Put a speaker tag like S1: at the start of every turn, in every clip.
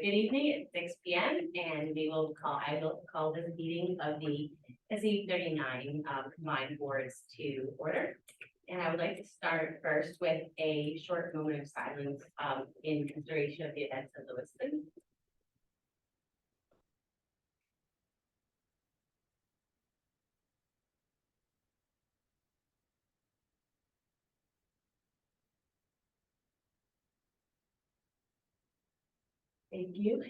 S1: good evening. It's 6 p.m. and I will call this meeting of the SAU 39 combined boards to order. And I would like to start first with a short moment of silence in consideration of the events of the listing. Thank you.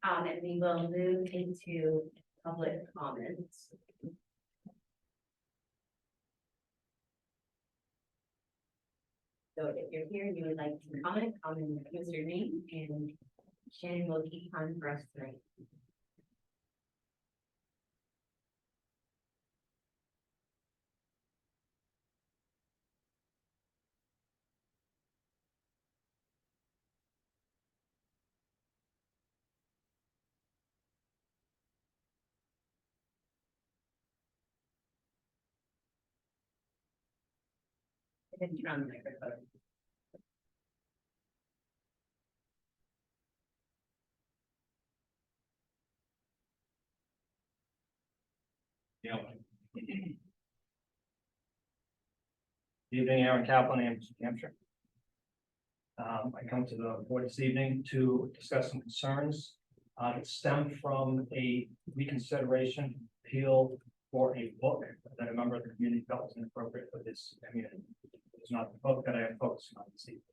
S1: And we will move into public comments. So if you're here and you would like to comment, use your name, and Shannon will keep time for us tonight. And turn on the microphone.
S2: Yeah. Good evening, Aaron Kaplan, Amherst, New Hampshire. I come to the board this evening to discuss some concerns that stem from a reconsideration appeal for a book that a member of the community felt was inappropriate for this community. It's not the book that I am focusing on this evening.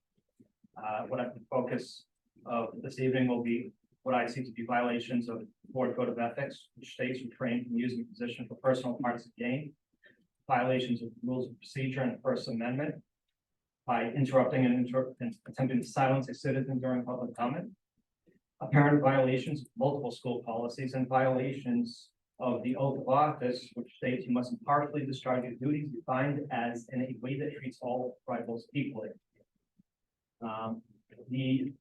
S2: What the focus of this evening will be what I see to be violations of board code of ethics, which states refrain from using a position for personal partisan gain, violations of rules of procedure and the First Amendment by interrupting and attempting to silence a citizen during public comment, apparent violations of multiple school policies, and violations of the oath of office, which states you must impartially discharge your duties defined as in a way that treats all rivals equally. The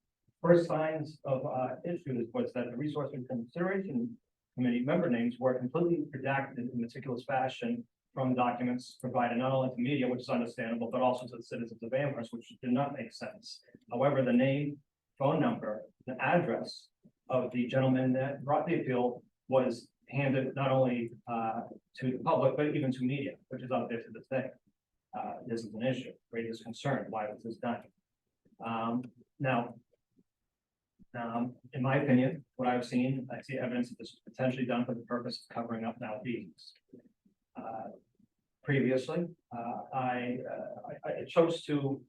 S2: first signs of issues was that the resource and consideration committee member names were completely redacted in meticulous fashion from documents provided not only to media, which is understandable, but also to the citizens of Amherst, which did not make sense. However, the name, phone number, the address of the gentleman that brought the appeal was handed not only to the public, but even to media, which is out there to this day. This is an issue, raises concern. Why was this done? In my opinion, what I've seen, I see evidence that this was potentially done for the purpose of covering up malfeasance. Previously, I chose to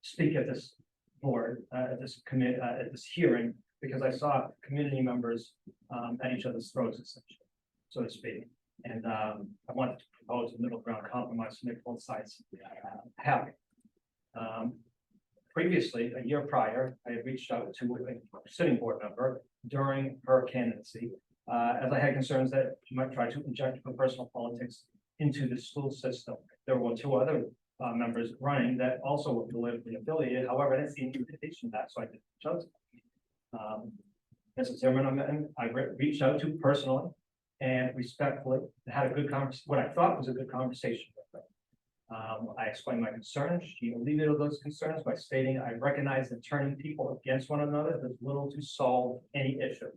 S2: speak at this board, at this committee, at this hearing, because I saw community members at each other's throats, essentially, so to speak. And I wanted to propose a middle ground compromise to make both sides happy. Previously, a year prior, I had reached out to a sitting board member during her candidacy, as I had concerns that she might try to inject her personal politics into the school system. There were two other members running that also were politically affiliated. However, I didn't see any invitation to that, so I didn't choose. Mrs. Zimmerman, I reached out to personally and respectfully had a good conversation, what I thought was a good conversation with her. I explained my concerns. She alleviated those concerns by stating, I recognize that turning people against one another does little to solve any issue.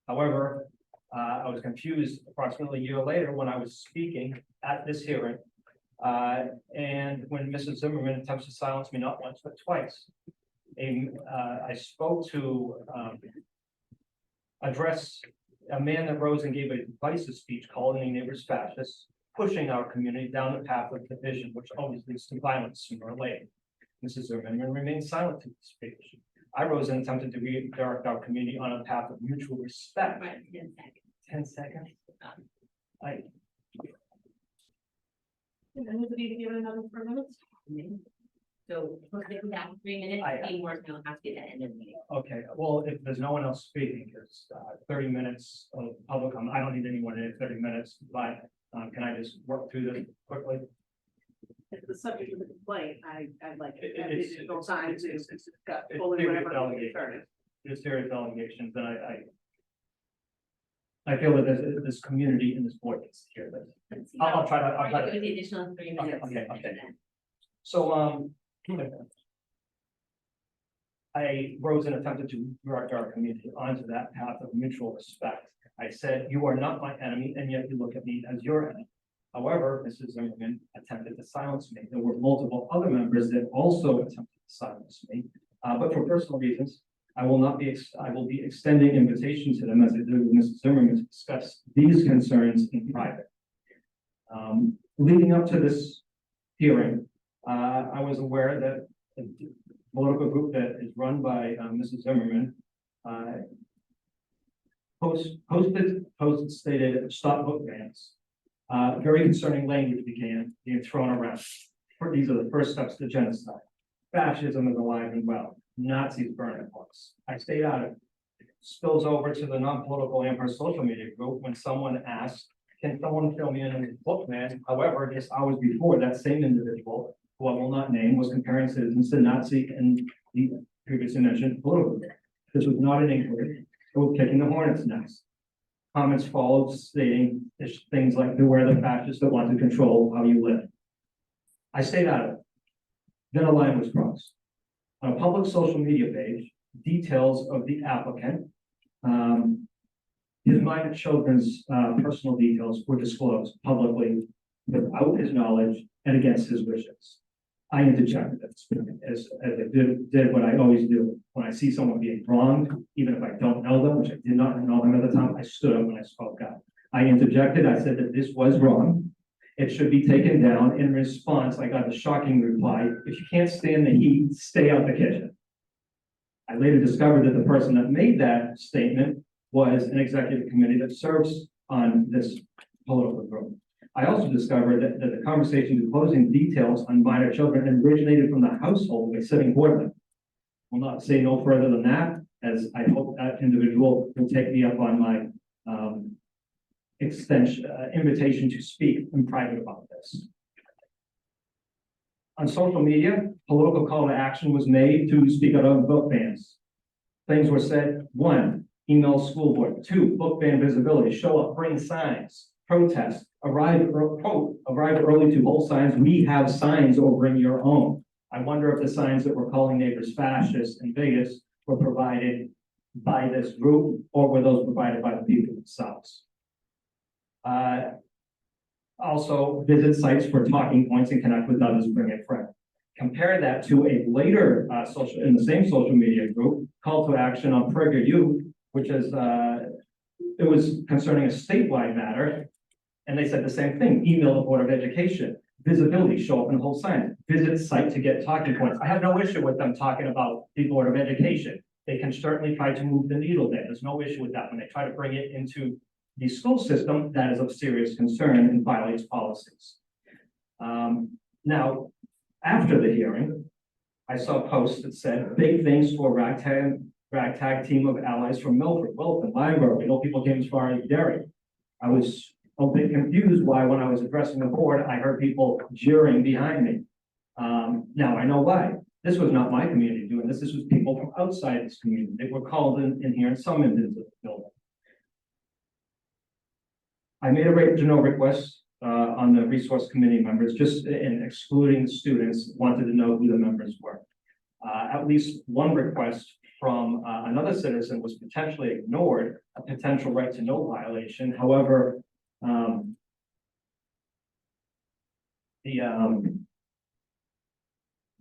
S2: However, I was confused approximately a year later when I was speaking at this hearing. And when Mrs. Zimmerman attempts to silence me not once, but twice. I spoke to address a man that rose and gave a divisive speech calling neighbors fascists, pushing our community down the path of division, which always leads to violence sooner or later. Mrs. Zimmerman remained silent to the speech. I rose and attempted to redirect our community on a path of mutual respect.
S1: Right, 10 seconds.
S2: 10 seconds.
S1: Anybody give another 4 minutes? So we'll take that 3 minutes. More will have to be the end of the meeting.
S2: Okay, well, if there's no one else speaking, there's 30 minutes of public comment. I don't need anyone in 30 minutes, but can I just work through this quickly?
S3: If the subject of the complaint, I'd like to have
S2: It's
S3: additional time to discuss
S2: it's
S3: fully
S2: serious
S3: whatever the concern is.
S2: There's serious allegations, and I feel that this community in this board needs to hear this. I'll try to.
S1: Do the additional 3 minutes.
S2: Okay. So, I rose and attempted to direct our community onto that path of mutual respect. I said, you are not my enemy, and yet you look at me as your enemy. However, Mrs. Zimmerman attempted to silence me. There were multiple other members that also attempted to silence me. But for personal reasons, I will be extending invitations to them as I did with Mrs. Zimmerman to discuss these concerns in private. Leading up to this hearing, I was aware that a political group that is run by Mrs. Zimmerman posted stated stop book bans. Very concerning language began being thrown around. These are the first steps to genocide. Fascism is alive and well. Nazis burn books. I stayed out of it. Spills over to the non-political and social media group when someone asked, can someone fill me in on the book ban? However, just hours before, that same individual, who I will not name, was comparing citizens to Nazi and the previously mentioned political group. This was not an inquiry. It was kicking the hornet's nest. Comments followed stating things like, beware the fascists that want to control how you live. I stayed out of it. Then a line was crossed. On a public social media page, details of the applicant, his minor children's personal details were disclosed publicly without his knowledge and against his wishes. I interjected as I did what I always do. When I see someone being wronged, even if I don't know them, which I did not know them at the time, I stood up when I spoke up. I interjected, I said that this was wrong. It should be taken down. In response, I got the shocking reply, if you can't stand the heat, stay out the kitchen. I later discovered that the person that made that statement was an executive committee that serves on this political group. I also discovered that the conversation disclosing details on minor children originated from the household of a sitting board member. Will not say no further than that, as I hope that individual will take me up on my invitation to speak in private about this. On social media, political call to action was made to speak out on book bans. Things were said: 1, email school board; 2, book ban visibility, show up, bring signs, protest, arrive early to hold signs. We have signs, or bring your own. I wonder if the signs that were calling neighbors fascists in Vegas were provided by this group, or were those provided by the people themselves. Also, visit sites for talking points and connect with others, bring a friend. Compare that to a later in the same social media group, call to action on PragerU, which is it was concerning a statewide matter, and they said the same thing: email the Board of Education, visibility, show up and hold signs, visit site to get talking points. I have no issue with them talking about the Board of Education. They can certainly try to move the needle there. There's no issue with that. When they try to bring it into the school system, that is of serious concern and violates policies. Now, after the hearing, I saw posts that said, big thanks for ragtag team of allies from Milford, Wilton, Limeberg. We know people came as far as Derry. I was a bit confused why, when I was addressing the board, I heard people jeering behind me. Now I know why. This was not my community doing this. This was people from outside this community. They were called in here and summoned into the building. I made a right to know request on the resource committee members, just in excluding students, wanted to know who the members were. At least one request from another citizen was potentially ignored, a potential right to know violation. However,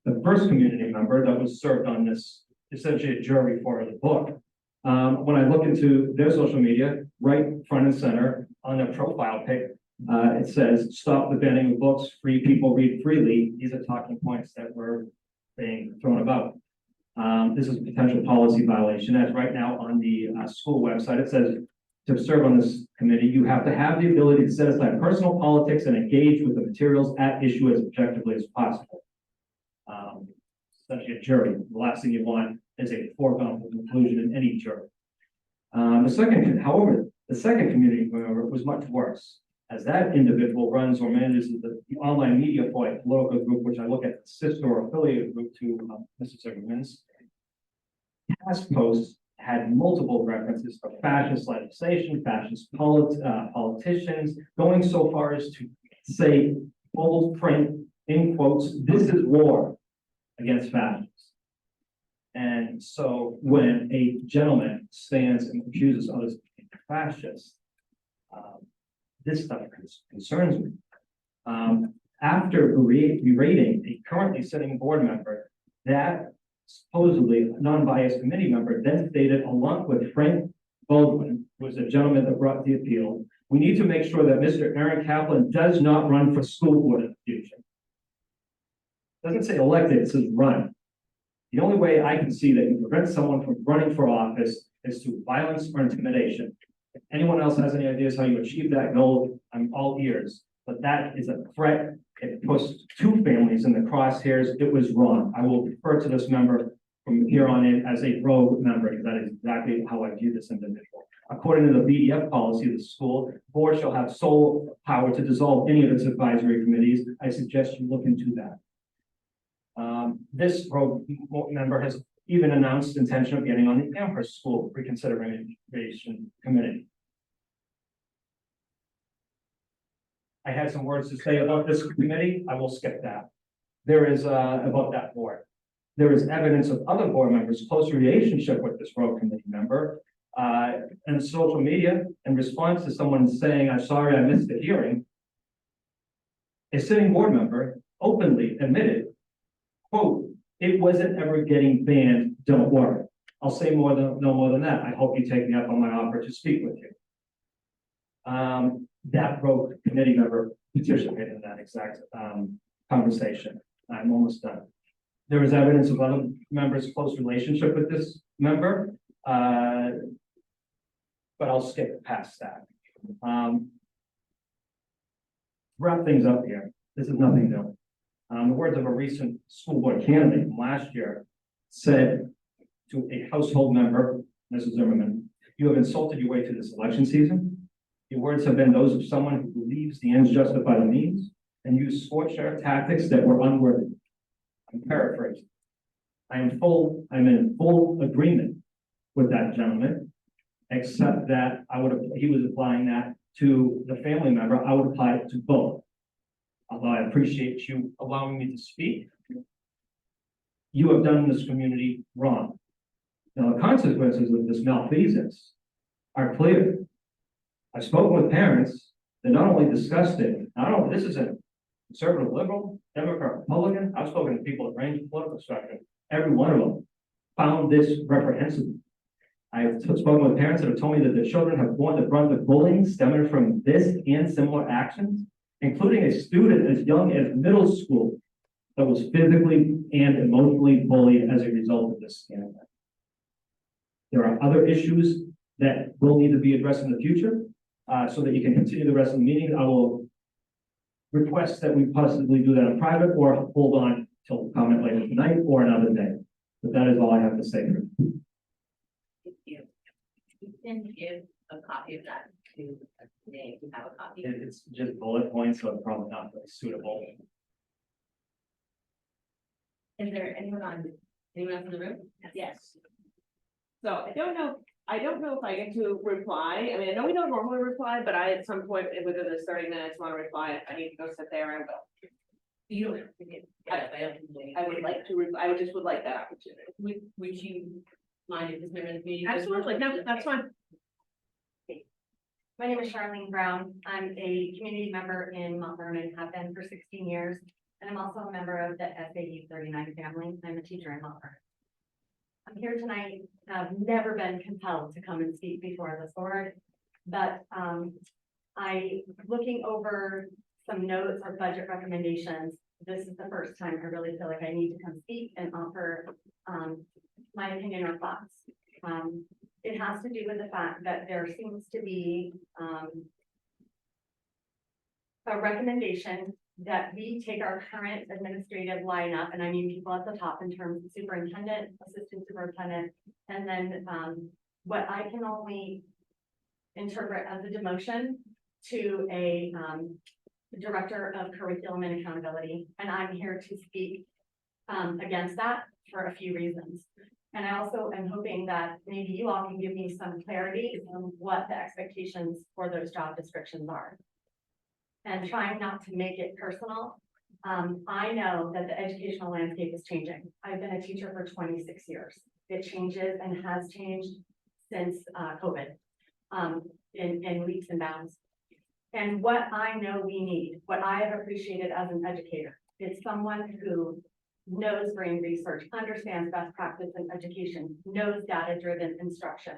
S2: the first community member that was served on this, essentially a jury for the book, when I look into their social media, right front and center on their profile pic, it says, stop the banning of books, free people read freely. These are talking points that were being thrown about. This is a potential policy violation, as right now on the school website, it says, to serve on this committee, you have to have the ability to set aside personal politics and engage with the materials at issue as objectively as possible. Essentially a jury. The last thing you want is a foregone conclusion in any jury. However, the second community member was much worse, as that individual runs or manages the online media for a political group, which I look at the sister or affiliated group to Mrs. Zimmerman's. Past posts had multiple references to fascist legislation, fascist politicians, going so far as to say, bold print, in quotes, this is war against fascists. And so when a gentleman stands and accuses others of being fascist, this stuff concerns me. After berating a currently sitting board member, that supposedly non-biased committee member then stated, along with Frank Baldwin, who was the gentleman that brought the appeal, we need to make sure that Mr. Aaron Kaplan does not run for school board in the future. Doesn't say elected, it says run. The only way I can see that you prevent someone from running for office is through violence or intimidation. If anyone else has any ideas how you achieve that goal, I'm all ears. But that is a threat. It puts two families in the crosshairs. It was wrong. I will refer to this member from here on in as a rogue member, because that is exactly how I view this individual. According to the BDF policy of the school, the board shall have sole power to dissolve any of its advisory committees. I suggest you look into that. This rogue member has even announced intention of getting on the Amherst School Reconsideration Committee. I had some words to say about this committee. I will skip that. There is about that board. There is evidence of other board members' close relationship with this rogue committee member. And social media, in response to someone saying, I'm sorry I missed the hearing, a sitting board member openly admitted, quote, it wasn't ever getting banned, don't worry. I'll say no more than that. I hope you take me up on my offer to speak with you. That rogue committee member participated in that exact conversation. I'm almost done. There is evidence of other members' close relationship with this member, but I'll skip past that. Wrap things up here. This is nothing new. The words of a recent school board candidate from last year said to a household member, Mrs. Zimmerman, you have insulted your way through this election season. Your words have been those of someone who believes the ends justify the means and use scorched-earth tactics that were unworthy. I'm paraphrasing. I'm in full agreement with that gentleman, except that he was applying that to the family member. I would apply it to both. Although I appreciate you allowing me to speak, you have done this community wrong. Now, the consequences of this malfeasance are clear. I've spoken with parents that not only discussed it, this isn't conservative, liberal, Democrat, Republican. I've spoken to people that range the political spectrum. Every one of them found this reprehensible. I've spoken with parents that have told me that their children have borne the brunt of bullying stemming from this and similar actions, including a student as young as middle school that was physically and emotionally bullied as a result of this scandal. There are other issues that will need to be addressed in the future, so that you can continue the rest of the meeting. I will request that we possibly do that in private or hold on till comment later tonight or another day. But that is all I have to say.
S1: Thank you. You can give a copy of that to today. You have a copy.
S2: It's just bullet points, so it's probably not really suitable.
S1: Is there anyone else in the room?
S3: Yes. So I don't know if I get to reply. I mean, I know we don't normally reply, but I, at some point within the 30 minutes, want to reply. If I need to go sit there, I will.
S1: You don't have to get.
S3: I would like to, I just would like that opportunity.
S1: Would you mind if this member of the community?
S3: Absolutely, no, that's fine.
S4: My name is Charlene Brown. I'm a community member in Mount Vernon, have been for 16 years. And I'm also a member of the SAU 39 family. I'm a teacher in Mount Vernon. I'm here tonight. I've never been compelled to come and speak before this board, but I, looking over some notes or budget recommendations, this is the first time I really feel like I need to come speak and offer my opinion or thoughts. It has to do with the fact that there seems to be a recommendation that we take our current administrative lineup, and I mean people at the top in terms of superintendent, assistant superintendent, and then what I can only interpret as a demotion to a director of curriculum and accountability. And I'm here to speak against that for a few reasons. And I also am hoping that maybe you all can give me some clarity on what the expectations for those job descriptions are. And trying not to make it personal, I know that the educational landscape is changing. I've been a teacher for 26 years. It changes and has changed since COVID, in leaps and bounds. And what I know we need, what I have appreciated as an educator, is someone who knows brain research, understands best practice in education, knows data-driven instruction,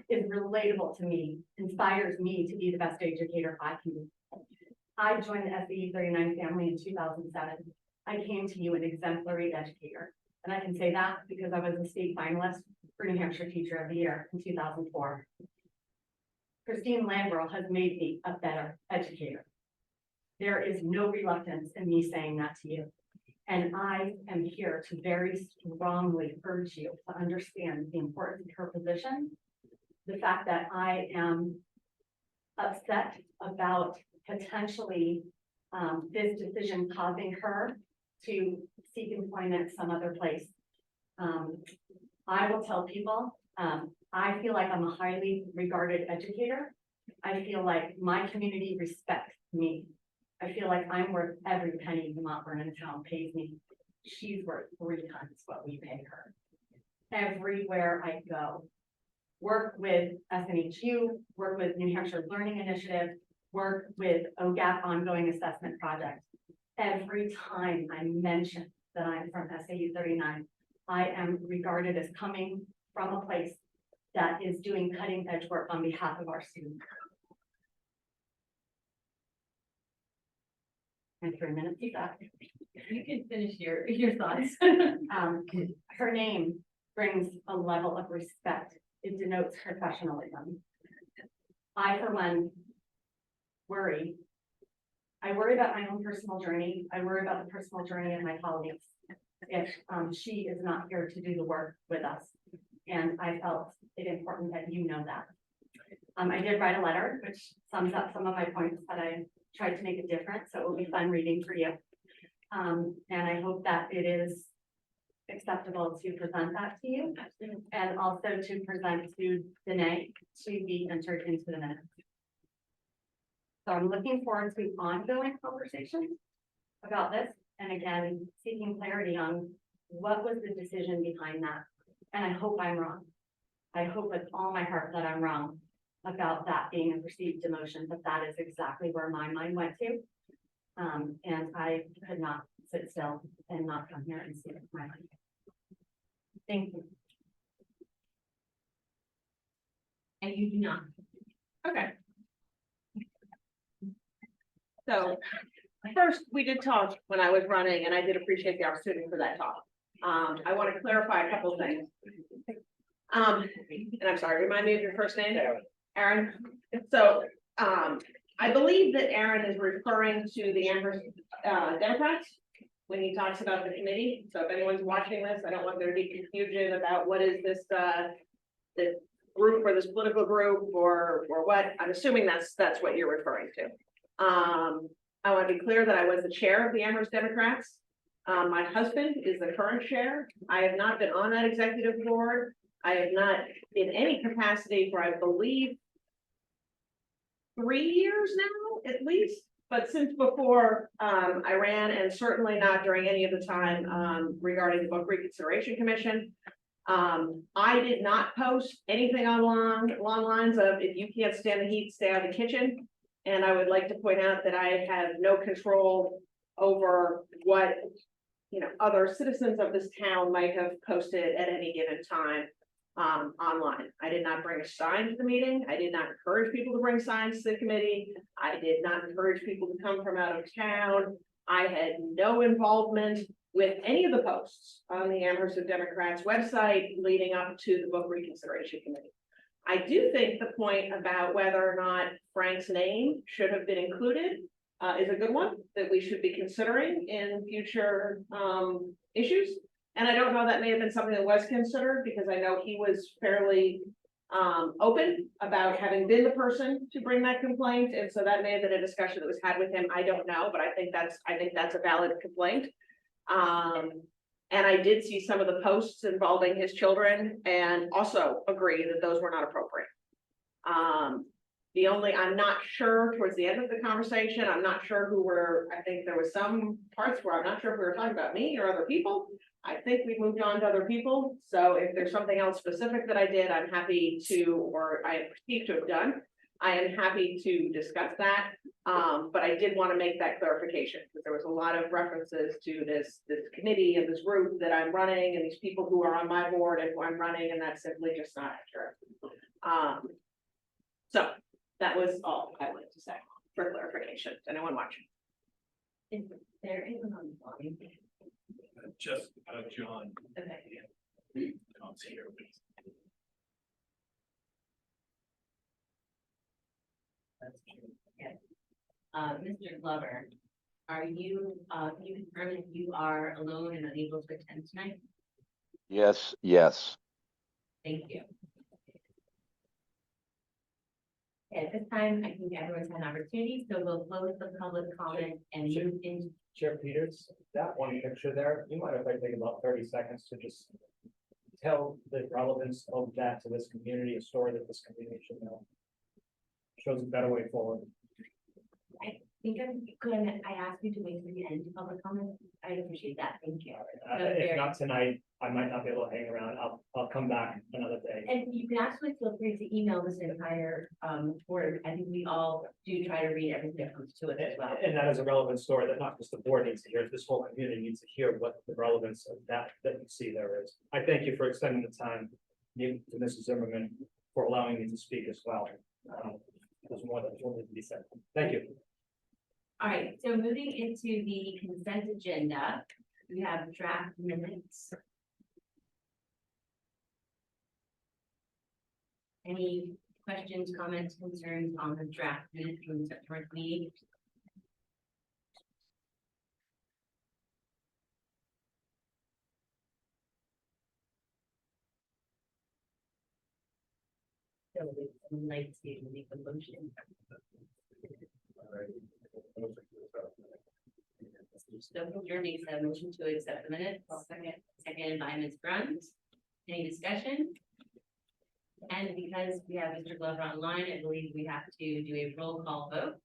S4: is relatable to me, inspires me to be the best educator I can be. I joined the SAU 39 family in 2007. I came to you an exemplary educator. And I can say that because I was a state finalist for New Hampshire Teacher of the Year in 2004. Christine Landgraf has made me a better educator. There is no reluctance in me saying that to you. And I am here to very strongly urge you to understand the importance of her position. The fact that I am upset about potentially this decision causing her to seek employment some other place. I will tell people, I feel like I'm a highly regarded educator. I feel like my community respects me. I feel like I'm worth every penny the Mount Vernon town pays me. She's worth 3 times what we pay her. Everywhere I go, work with SNHU, work with New Hampshire Learning Initiative, work with OGAP ongoing assessment project. Every time I mention that I'm from SAU 39, I am regarded as coming from a place that is doing cutting edge work on behalf of our students. And 3 minutes, you got it.
S1: You can finish your thoughts.
S4: Her name brings a level of respect. It denotes professionalism. I, for one, worry. I worry about my own personal journey. I worry about the personal journey of my colleagues. If she is not here to do the work with us. And I felt it important that you know that. I did write a letter, which sums up some of my points, but I tried to make it different, so it will be fun reading for you. And I hope that it is acceptable to present that to you, and also to present to Danae to be entered into the minutes. So I'm looking forward to ongoing conversations about this, and again, seeking clarity on what was the decision behind that. And I hope I'm wrong. I hope with all my heart that I'm wrong about that being a perceived demotion, but that is exactly where my mind went to. And I could not sit still and not come here and see it with my mind. Thank you.
S1: And you do not.
S3: Okay. So first, we did talk when I was running, and I did appreciate the opportunity for that talk. I want to clarify a couple of things. And I'm sorry, remind me of your first name? Aaron. So I believe that Aaron is referring to the Amherst Democrats when he talks about the committee. So if anyone's watching this, I don't want there to be confusion about what is this this group or this political group or what. I'm assuming that's what you're referring to. I want to be clear that I was the chair of the Amherst Democrats. My husband is the current chair. I have not been on that executive board. I have not in any capacity for, I believe, 3 years now, at least. But since before I ran, and certainly not during any of the time regarding the Book Reconsideration Commission. I did not post anything along lines of, if you can't stand the heat, stay out of the kitchen. And I would like to point out that I have no control over what, you know, other citizens of this town might have posted at any given time online. I did not bring a sign to the meeting. I did not encourage people to bring signs to the committee. I did not encourage people to come from out of town. I had no involvement with any of the posts on the Amherst Democrats website leading up to the Book Reconsideration Committee. I do think the point about whether or not Frank's name should have been included is a good one that we should be considering in future issues. And I don't know, that may have been something that was considered, because I know he was fairly open about having been the person to bring that complaint. And so that may have been a discussion that was had with him. I don't know, but I think that's a valid complaint. And I did see some of the posts involving his children and also agree that those were not appropriate. I'm not sure towards the end of the conversation, I'm not sure I think there was some parts where I'm not sure if we were talking about me or other people. I think we moved on to other people, so if there's something else specific that I did, I'm happy to, or I perceive to have done. I am happy to discuss that, but I did want to make that clarification, because there was a lot of references to this committee and this group that I'm running, and these people who are on my board and who I'm running, and that's simply just not accurate. So that was all I wanted to say for clarification. Anyone watching?
S1: Is there anyone on the line?
S2: Just, John.
S1: Okay.
S2: John's here.
S1: Mr. Glover, can you confirm if you are alone and unable to attend tonight?
S5: Yes, yes.
S1: Thank you. Okay, at this time, I think everyone's had an opportunity, so we'll close the public comment and move into.
S2: Chair Peters, that one picture there, you might have take about 30 seconds to just tell the relevance of that to this community, a story that this community should know. Shows a better way forward.
S1: I think I'm gonna, I asked you to wait till the end of public comment. I appreciate that. Thank you.
S2: If not tonight, I might not be able to hang around. I'll come back another day.
S1: And you can actually feel free to email this entire board. I think we all do try to read everything that comes to it as well.
S2: And that is a relevant story that not just the board needs to hear, this whole community needs to hear what the relevance of that you see there is. I thank you for extending the time, you to Mrs. Zimmerman, for allowing me to speak as well. There's more that needs to be said. Thank you.
S1: All right, so moving into the consent agenda, we have draft minutes. Any questions, comments, concerns on the draft minutes from September 28th? So we would like to make a motion. So Jeremy makes a motion to accept the minutes. Seconded by Ms. Bruns. Any discussion? And because we have Mr. Glover online, I believe we have to do a roll call vote.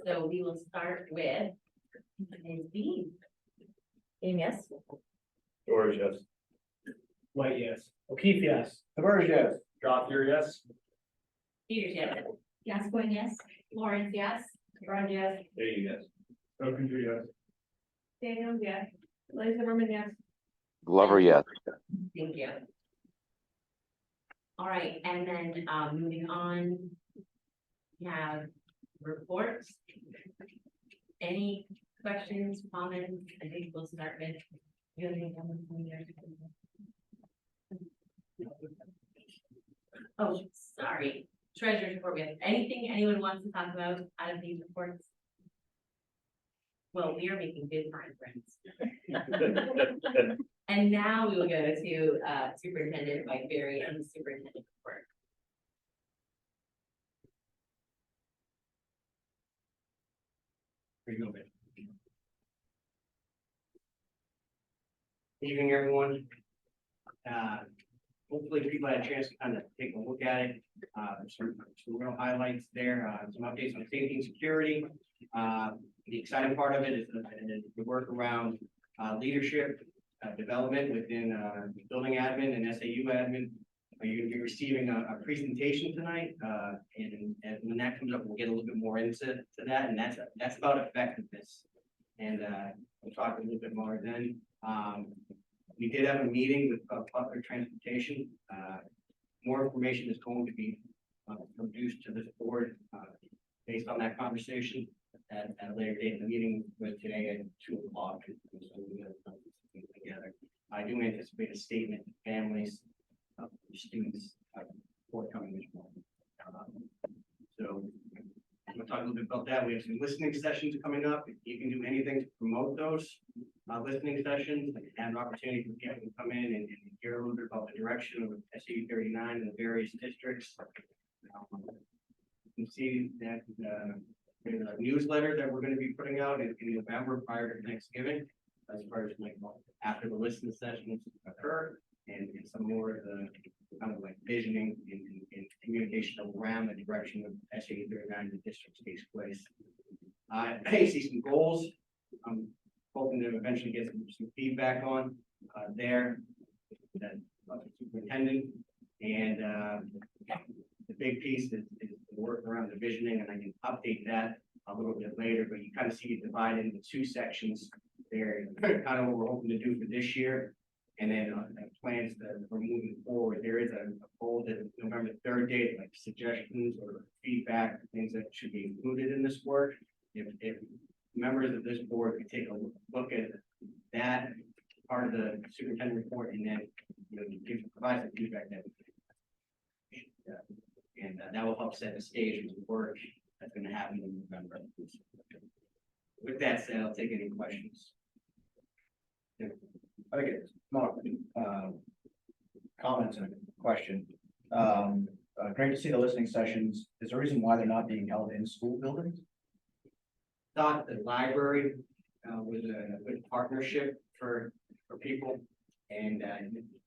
S1: So we will start with Ms. Bean. Bean, yes.
S2: George, yes. White, yes. O'Keefe, yes. Converge, yes. Gothier, yes.
S1: Peters, yes.
S4: Gascoigne, yes. Lawrence, yes.
S1: Brown, yes.
S2: There you guys. Open to yes.
S3: Daniel, yes. Liz Zimmerman, yes.
S5: Glover, yes.
S1: Thank you. All right, and then moving on, we have reports. Any questions, comments? I think we'll start with. You have any comments on yours? Oh, sorry. Treasurer's report. We have anything anyone wants to talk about out of these reports? Well, we are making good time, friends. And now we will go to Superintendent Mike Berry and the Superintendent report.
S6: Here you go, man. Evening, everyone. Hopefully people had a chance to kind of take a look at it. Some real highlights there, some updates on safety and security. The exciting part of it is the work around leadership development within building admin and SAU admin. You'll be receiving a presentation tonight, and when that comes up, we'll get a little bit more into that, and that's about effectiveness. And we'll talk a little bit more then. We did have a meeting with Butler Transportation. More information is going to be produced to this board based on that conversation at a later date. The meeting was today at 2 o'clock. So we're gonna put this together. I do anticipate a statement to families, students forthcoming this morning. So we'll talk a little bit about that. We have some listening sessions coming up. If you can do anything to promote those listening sessions, and an opportunity for people to come in and hear a little bit about the direction of SAU 39 and the various districts. You can see that there's a newsletter that we're going to be putting out in November prior to Thanksgiving, as far as like after the listening sessions occur, and some more of the kind of like visioning and communication around the direction of SAU 39 the district takes place. I see some goals. I'm hoping to eventually get some feedback on there. That superintendent and the big piece is the work around the visioning, and I can update that a little bit later. But you kind of see it divided into two sections. There, kind of what we're hoping to do for this year, and then plans that we're moving forward. There is a goal that November 3rd date, like suggestions or feedback, things that should be included in this work. If members of this board could take a look at that part of the superintendent report, and then provide some feedback that and that will help set the stage for the work that's going to happen in November. With that said, I'll take any questions.
S7: I think it's more comments and a question. Great to see the listening sessions. Is there a reason why they're not being held in school buildings?
S6: Thought the library was a good partnership for people, and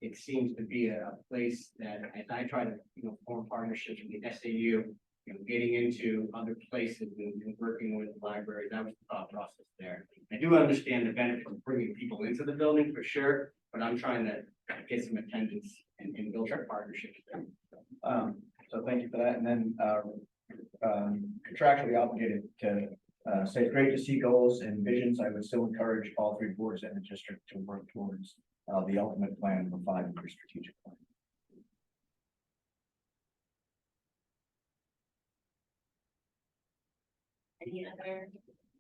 S6: it seems to be a place that, as I try to form partnerships with the SAU, getting into other places and working with the library, that was the thought process there. I do understand the benefit of bringing people into the building for sure, but I'm trying to get some attendance and build our partnerships there.
S7: So thank you for that. And then contractually obligated to say it's great to see goals and visions. I would still encourage all three boards in the district to work towards the ultimate plan of a 5-year strategic plan.
S1: Any other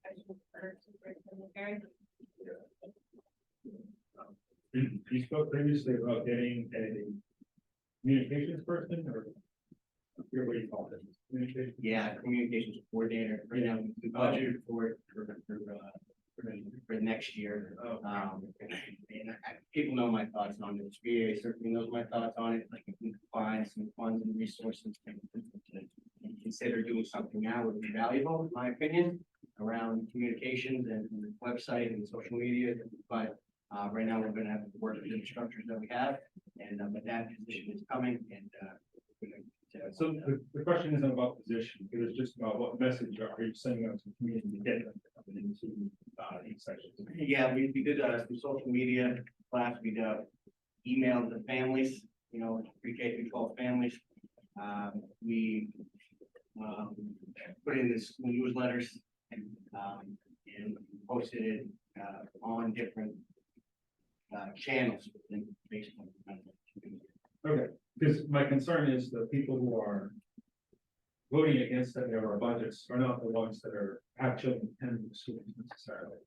S1: questions for Superintendent Barry?
S8: You spoke previously about getting a communications person, or what do you call it? Communications?
S6: Yeah, communications coordinator. Right now, we budgeted for next year. People know my thoughts on it. SBA certainly knows my thoughts on it. Like, if we could find some funds and resources to consider doing something now would be valuable, in my opinion, around communications and website and social media. But right now, we're going to have to work with the structures that we have, and but that position is coming. And
S8: so the question isn't about position, it is just about what message are you sending out to the community to get them coming into these sections.
S6: yeah, we did some social media class. We emailed the families, pre-K through 12 families. We put in the school newsletters and posted it on different channels within Facebook.
S8: Okay, because my concern is the people who are voting against any of our budgets are not the ones that have children attending the schools necessarily.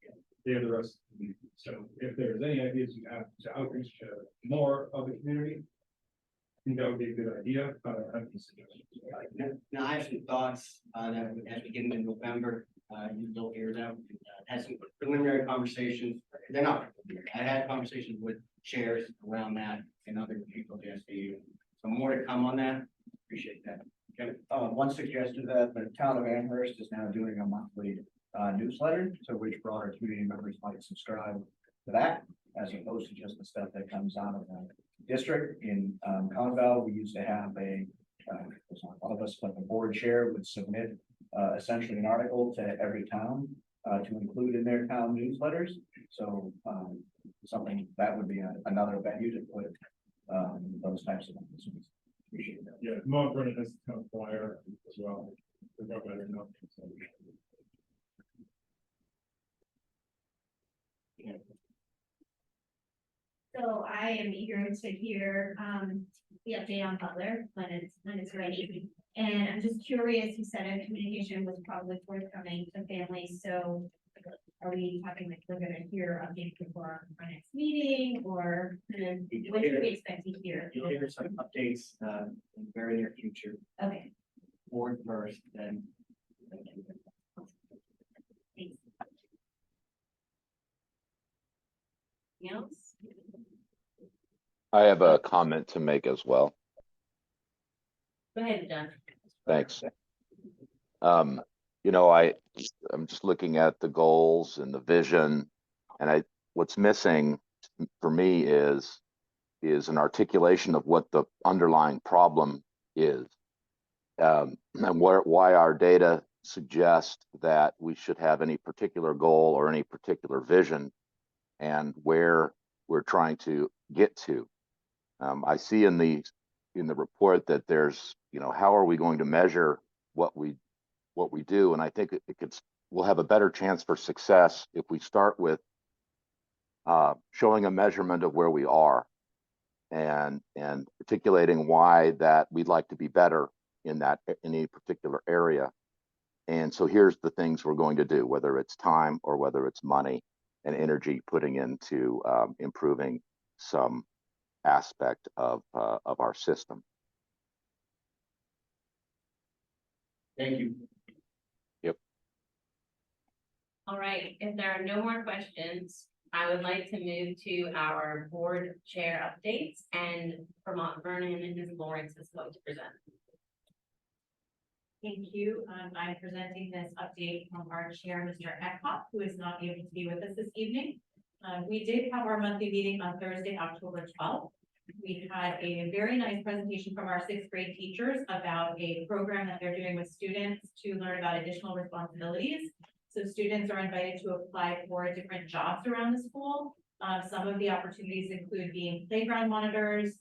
S8: They're the rest of the community. So if there's any ideas you have to outreach to more of the community, I think that would be a good idea, but I have these suggestions.
S6: Now, I have some thoughts that as we get into November, you'll hear them. Had some preliminary conversations. They're not preliminary. I had conversations with chairs around that and other people at the SAU. So more to come on that. Appreciate that. Okay.
S7: One suggestion that the town of Amherst is now doing a monthly newsletter, to which broader community members might subscribe to that, as opposed to just the stuff that comes out of the district. In Conval, we used to have all of us, but the board chair would submit essentially an article to every town to include in their town newsletters. So something that would be another venue to put those types of things. Appreciate that.
S8: Yeah, Mount Vernon has a town flyer as well.
S9: So I am eager to hear the update on Butler when it's ready. And I'm just curious, you said a communication was probably forthcoming to families, so are we talking like we're gonna hear updates before our next meeting, or when should we expect to hear?
S6: You'll hear some updates in the very near future.
S9: Okay,
S6: Board first, then.
S9: thanks.
S1: Anything else?
S5: I have a comment to make as well.
S1: Go ahead, John.
S5: Thanks. I'm just looking at the goals and the vision, and what's missing for me is an articulation of what the underlying problem is. and why our data suggest that we should have any particular goal or any particular vision and where we're trying to get to. I see in the report that there's, how are we going to measure what we do? And I think we'll have a better chance for success if we start with showing a measurement of where we are and articulating why that we'd like to be better in any particular area. And so here's the things we're going to do, whether it's time or whether it's money and energy putting into improving some aspect of our system.
S6: Thank you.
S1: All right, if there are no more questions, I would like to move to our board chair updates, and Vermont Vernon and Ms. Lawrence is going to present.
S4: Thank you. I'm presenting this update from our chair, Mr. Eckhart, who is not able to be with us this evening. We did have our monthly meeting on Thursday, October 12th. We had a very nice presentation from our 6th grade teachers about a program that they're doing with students to learn about additional responsibilities. So students are invited to apply for different jobs around the school. Some of the opportunities include being playground monitors,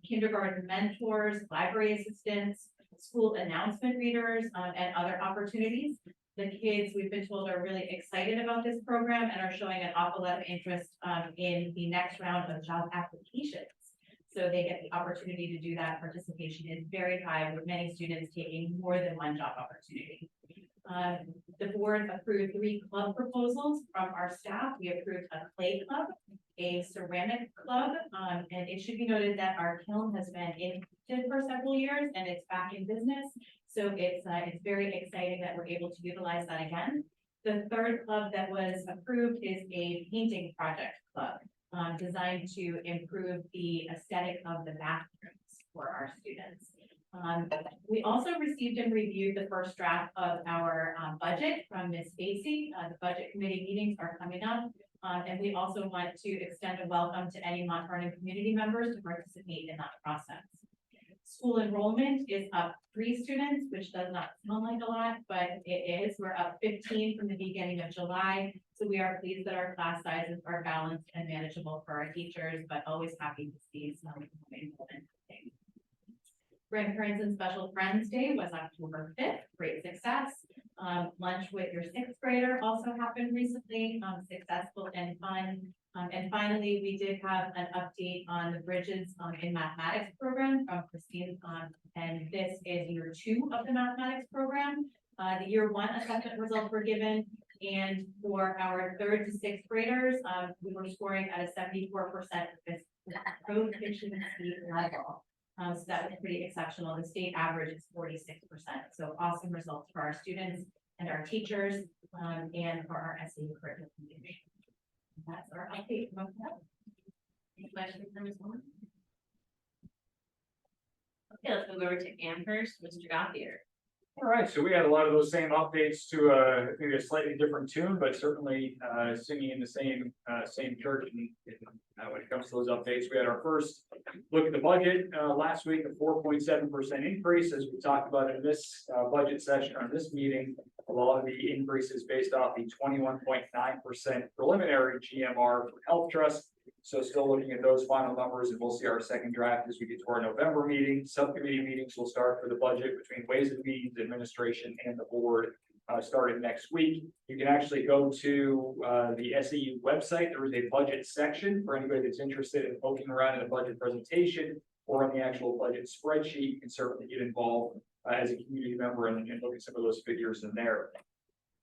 S4: kindergarten mentors, library assistants, school announcement readers, and other opportunities. The kids, we've been told, are really excited about this program and are showing an awful lot of interest in the next round of job applications. So they get the opportunity to do that. Participation is very high, with many students taking more than one job opportunity. The board approved 3 club proposals from our staff. We approved a clay club, a ceramic club, and it should be noted that our kiln has been inactive for several years and it's back in business. So it's very exciting that we're able to utilize that again. The 3rd club that was approved is a painting project club, designed to improve the aesthetic of the bathrooms for our students. We also received and reviewed the first draft of our budget from Ms. Stacy. The budget committee meetings are coming up. And we also want to extend a welcome to any Mount Vernon community members to participate in that process. School enrollment is up 3 students, which does not sound like a lot, but it is. We're up 15 from the beginning of July. So we are pleased that our class sizes are balanced and manageable for our teachers, but always happy to see some enrollment. Grandparents and Special Friends Day was October 5th, great success. Lunch with your 6th grader also happened recently, successful and fun. And finally, we did have an update on the Bridges in Mathematics program from Christine, and this is year 2 of the mathematics program. The year 1 assessment results were given, and for our 3rd to 6th graders, we were scoring at a 74% proficiency level. So that was pretty exceptional. The state average is 46%. So awesome results for our students and our teachers, and for our SAU curriculum community. That's our update.
S1: Any questions for Ms. Lawrence? Okay, let's move over to Amherst, Mr. Gothier.
S8: All right, so we had a lot of those same updates to maybe a slightly different tune, but certainly singing in the same church. And when it comes to those updates, we had our first look at the budget last week, a 4.7% increase, as we talked about in this budget session or this meeting. A lot of the increases based off the 21.9% preliminary GMR for Health Trust. So still looking at those final numbers, and we'll see our second draft as we get to our November meeting. Subcommittee meetings will start for the budget between Ways and Means, Administration, and the board starting next week. You can actually go to the SAU website. There is a budget section for anybody that's interested in poking around in a budget presentation or on the actual budget spreadsheet. You can certainly get involved as a community member and look at some of those figures in there.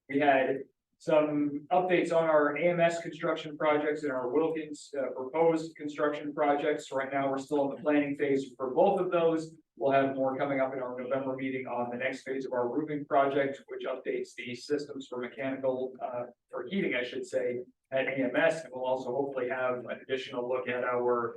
S8: We had some updates on our AMS construction projects and our Wilkins proposed construction projects. Right now, we're still in the planning phase for both of those. We'll have more coming up in our November meeting on the next phase of our roofing project, which updates the systems for mechanical, for heating, I should say, at AMS. And we'll also hopefully have an additional look at our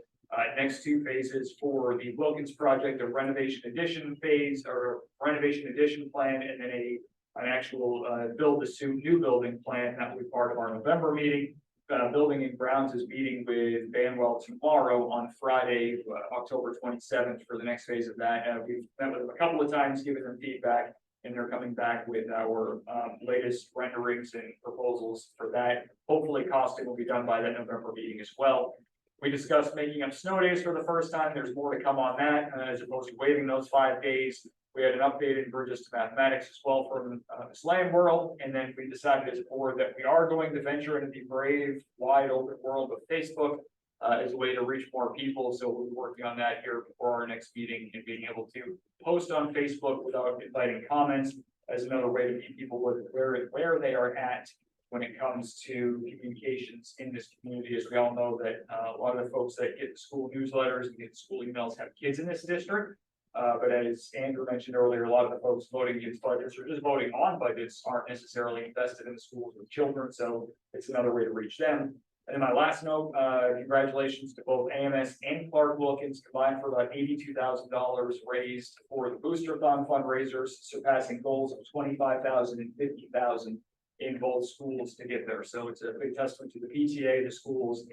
S8: next 2 phases for the Wilkins project, a renovation addition phase or renovation addition plan, and then an actual build to suit new building plan that will be part of our November meeting.
S10: Building and Grounds is meeting with Banwell tomorrow on Friday, October 27th for the next phase of that. We've met with them a couple of times, given them feedback, and they're coming back with our latest renderings and proposals for that. Hopefully costing will be done by that November meeting as well. We discussed making up snow days for the first time. There's more to come on that, as opposed to waiving those 5 days. We had an update in Bridges to Mathematics as well from Slam World, and then we decided as a board that we are going to venture into the brave, wide open world of Facebook as a way to reach more people. So we'll be working on that here before our next meeting and being able to post on Facebook without inviting comments as another way to meet people with where they are at when it comes to communications in this community. As we all know that a lot of the folks that get the school newsletters and get school emails have kids in this district. But as Andrew mentioned earlier, a lot of the folks voting against budgets or just voting on budgets aren't necessarily invested in the schools with children. So it's another way to reach them. And then my last note, congratulations to both AMS and Clark Wilkins, combined for about $82,000 raised for the Booster-thon fundraisers, surpassing goals of $25,000 and $50,000 in both schools to get there. So it's a big testament to the PTA, the schools,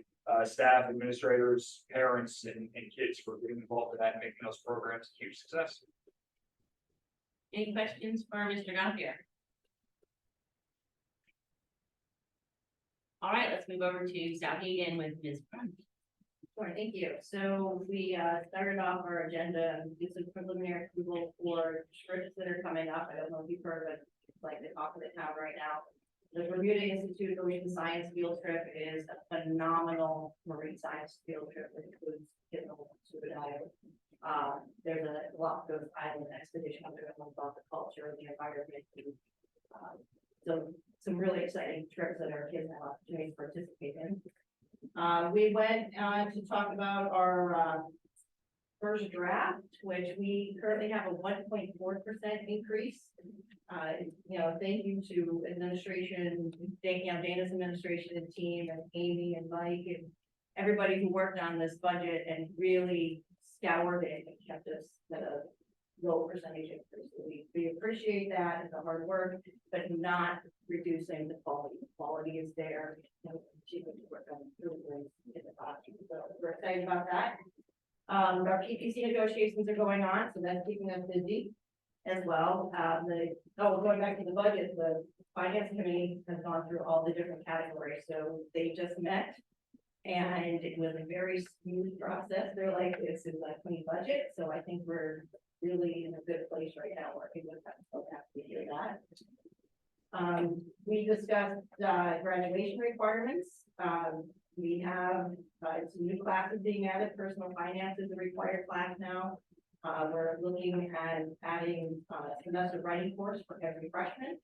S10: staff, administrators, parents, and kids for getting involved in that and making those programs a huge success.
S1: Any questions for Mr. Gantier? All right, let's move over to Souhegan with Ms. Brown.
S11: Sure, thank you. So we started off our agenda and did some preliminary approval for trips that are coming up. I don't know if you've heard of it, it's like the talk of the town right now. The Bermuda Institute Marine Science Field Trip is a phenomenal marine science field trip that includes getting a scuba dive. There's a Galapagos Island expedition up there about the culture and the environment. So some really exciting trips that our kids have opportunity to participate in. We went to talk about our first draft, which we currently have a 1.4% increase. Thank you to administration, Dana's administration and team, and Amy and Mike and everybody who worked on this budget and really scoured it and kept us at a low percentage increase. So we appreciate that and the hard work, but not reducing the quality. The quality is there. And continue to work on improving in the body. So we're excited about that. Our PPC negotiations are going on, so that's keeping us busy as well. Going back to the budget, the finance committee has gone through all the different categories. So they just met and it was a very smooth process. They're like, this is a clean budget. So I think we're really in a good place right now working with them. So happy to hear that. We discussed graduation requirements. We have some new classes being added. Personal finance is a required class now. We're looking at adding a semester writing course for every freshman.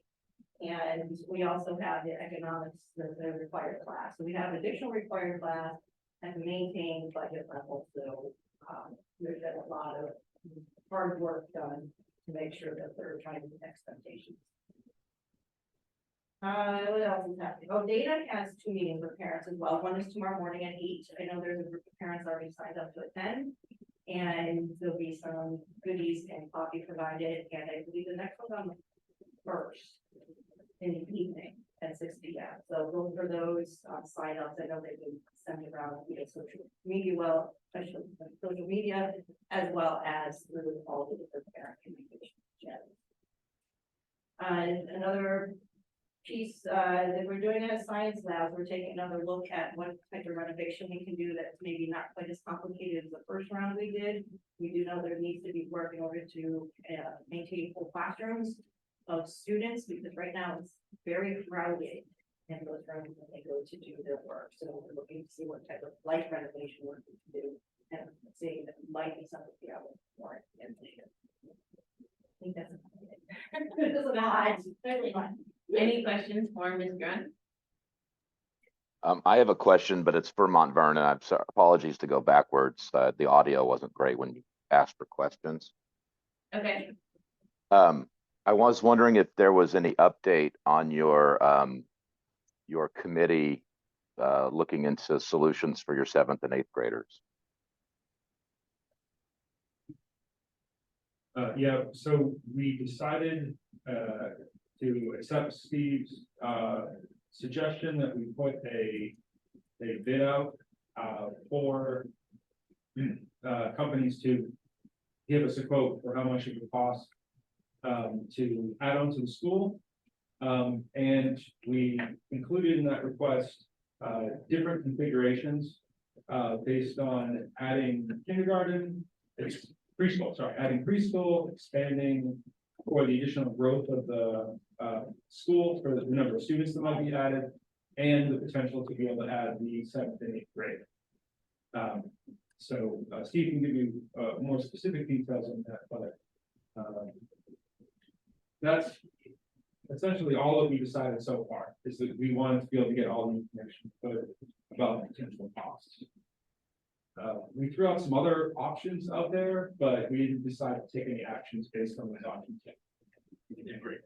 S11: And we also have the economics, the required class. So we have additional required class and maintain budget level. So there's been a lot of hard work done to make sure that they're trying to meet expectations. What else is happening? Oh, Dana has 2 meetings with parents as well. One is tomorrow morning at 8. I know there's a group of parents already signed up to attend. And there'll be some goodies and coffee provided. And I believe the next one's on the 1st in the evening at 6 p.m. So look for those sign-ups. I know they've been sent around via social media, especially social media, as well as through all the different parent communication channels. Another piece that we're doing at Science Labs, we're taking another look at what type of renovation we can do that's maybe not quite as complicated as the first round we did. We do know there needs to be work in order to maintain full classrooms of students, because right now it's very crowded in those rooms when they go to do their work. So we're looking to see what type of light renovation work we can do and seeing that might be something we have more information. I think that's
S1: Any questions for Ms. Grant?
S5: I have a question, but it's for Mont Vernon. I'm sorry, apologies to go backwards. The audio wasn't great when you asked for questions.
S1: Okay.
S5: I was wondering if there was any update on your committee looking into solutions for your 7th and 8th graders.
S8: Yeah, so we decided to accept Steve's suggestion that we put a a bid out, for companies to give us a quote for how much it would cost to add on to the school. And we included in that request, different configurations, based on adding kindergarten, adding preschool, expanding for the additional growth of the, school, for the number of students that might be added, and the potential to be able to add the 7th and 8th grade. So Steve can give you, more specific details on that, but, that's essentially all that we decided so far, is that we wanted to be able to get all the information about potential costs. We threw out some other options out there, but we didn't decide to take any actions based on those options yet. Yeah, great.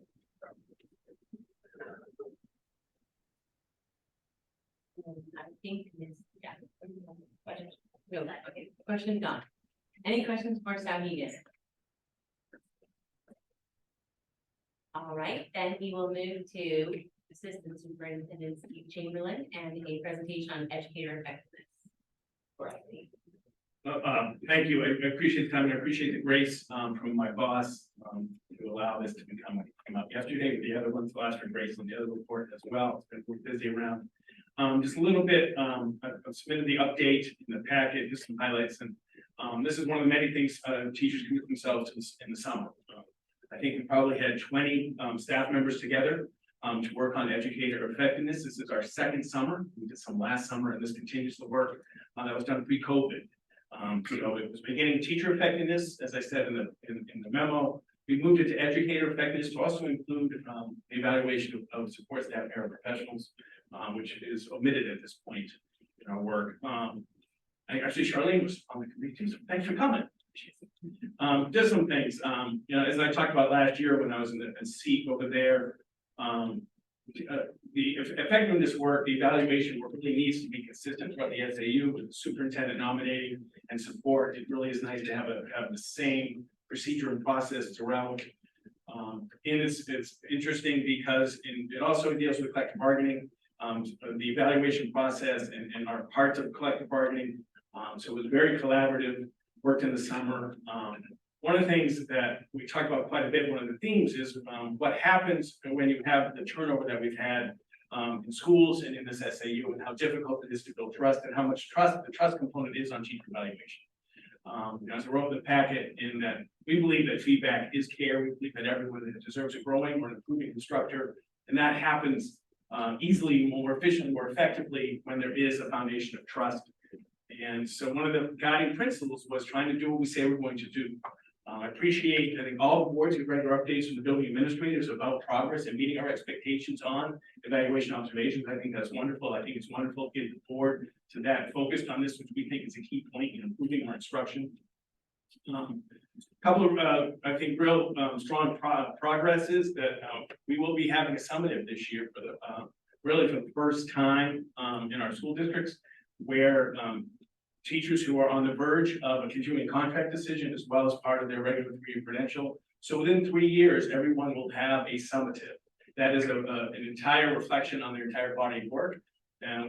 S1: I think this, yeah. Question? No, okay, question done. Any questions for SAU? All right, then we will move to Assistant Superintendent Steve Chamberlain and a presentation on educator effectiveness. Right.
S12: Thank you. I appreciate the time and I appreciate the grace from my boss to allow this to come out yesterday. The other ones last for grace on the other report as well. It's been busy around. Just a little bit, I've submitted the update in the packet, just some highlights. And this is one of the many things teachers commit themselves to in the summer. I think we probably had 20 staff members together to work on educator effectiveness. This is our second summer. We did some last summer and this continues the work that was done pre-COVID. So it was beginning teacher effectiveness, as I said in the memo. We moved it to educator effectiveness to also include the evaluation of support staff paraprofessionals, which is omitted at this point in our work. Actually, Charlene was on the committee too, so thanks for coming. Just some things, you know, as I talked about last year when I was in the seat over there, the effectiveness work, the evaluation work really needs to be consistent throughout the SAU with the superintendent nominating and support. It really is nice to have the same procedure and process throughout. And it's interesting because it also deals with collective bargaining, the evaluation process and our parts of collective bargaining. So it was very collaborative, worked in the summer. One of the things that we talk about quite a bit, one of the themes is what happens when you have the turnover that we've had in schools and in this SAU, and how difficult it is to build trust and how much trust the trust component is on teacher evaluation. As I wrote in the packet, in that we believe that feedback is care. We believe that everyone deserves a growing or an improving instructor, and that happens easily, more efficiently, more effectively when there is a foundation of trust. And so one of the guiding principles was trying to do what we say we're going to do. I appreciate, I think all the boards have regular updates from the building administrators about progress and meeting our expectations on evaluation observations. I think that's wonderful. I think it's wonderful to get the board to that focused on this, which we think is a key point in improving our instruction. Couple of, I think, real strong progress is that we will be having a summative this year for the really for the first time in our school districts, where teachers who are on the verge of a continuing contract decision as well as part of their regular 3-year credential. So within 3 years, everyone will have a summative. That is an entire reflection on their entire body of work,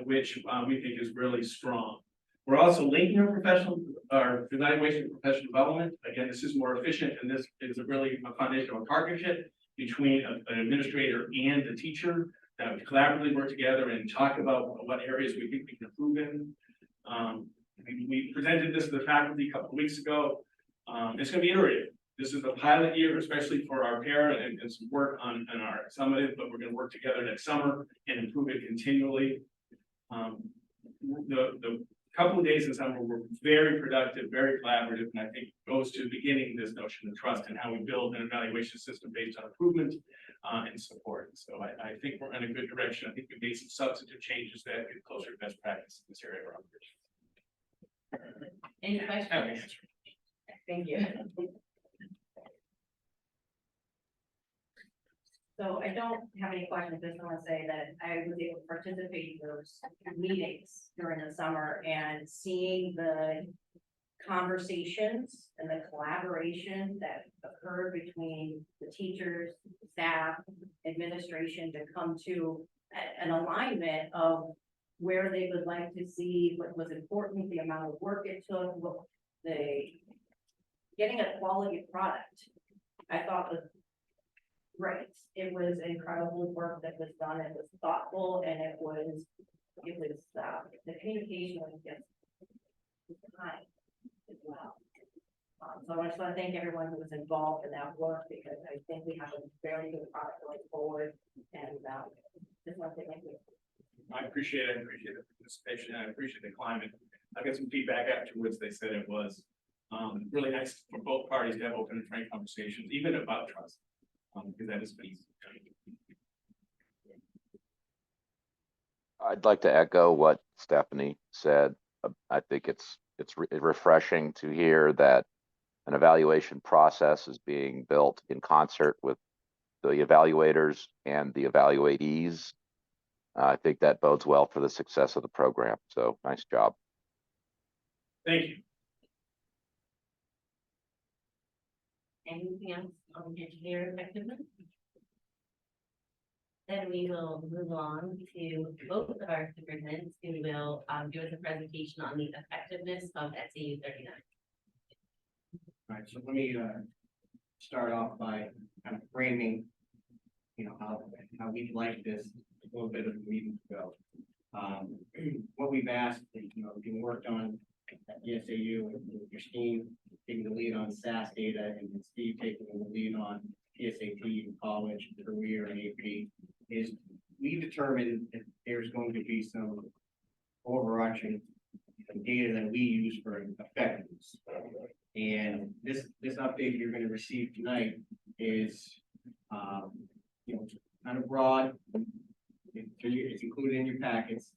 S12: which we think is really strong. We're also linking our evaluation of professional development. Again, this is more efficient, and this is really a foundation of a partnership between an administrator and a teacher that we collaboratively work together and talk about what areas we think we can improve in. We presented this to the faculty a couple of weeks ago. It's going to be iterative. This is a pilot year, especially for our pair and some work on our summative, but we're going to work together next summer and improve it continually. The couple of days in summer were very productive, very collaborative, and I think goes to beginning this notion of trust and how we build an evaluation system based on improvement and support. So I think we're in a good direction. I think we made some substantive changes that get closer to best practice in this area of our operation.
S1: Any questions? Thank you.
S11: So I don't have any questions, I just want to say that I was able to participate in those meetings during the summer and seeing the conversations and the collaboration that occurred between the teachers, staff, administration to come to an alignment of where they would like to see what was important, the amount of work it took, what getting a quality product, I thought was great. It was incredible work that was done. It was thoughtful and it was, the communication was just kind as well. So I just want to thank everyone who was involved in that work because I think we have a very good product going forward and, just want to thank you.
S12: I appreciate it. I appreciate the participation. And I appreciate the climate. I got some feedback afterwards. They said it was really nice for both parties to have open and frank conversations, even about trust, because that is easy.
S5: I'd like to echo what Stephanie said. I think it's refreshing to hear that an evaluation process is being built in concert with the evaluators and the evaluatees. I think that bodes well for the success of the program. So nice job.
S12: Thank you.
S1: Anything else on engineer effectiveness? Then we will move on to both of our superintendents who will give us a presentation on the effectiveness of SAU 39.
S6: All right, so let me start off by kind of framing, how we'd like this a little bit of the meeting to go. What we've asked, being worked on at the SAU with Christine taking the lead on SAS data and Steve taking the lead on PSAT, college, career, and AP, is we determined that there's going to be some overarching data that we use for effectiveness. And this update you're going to receive tonight is, kind of broad. It's included in your packets,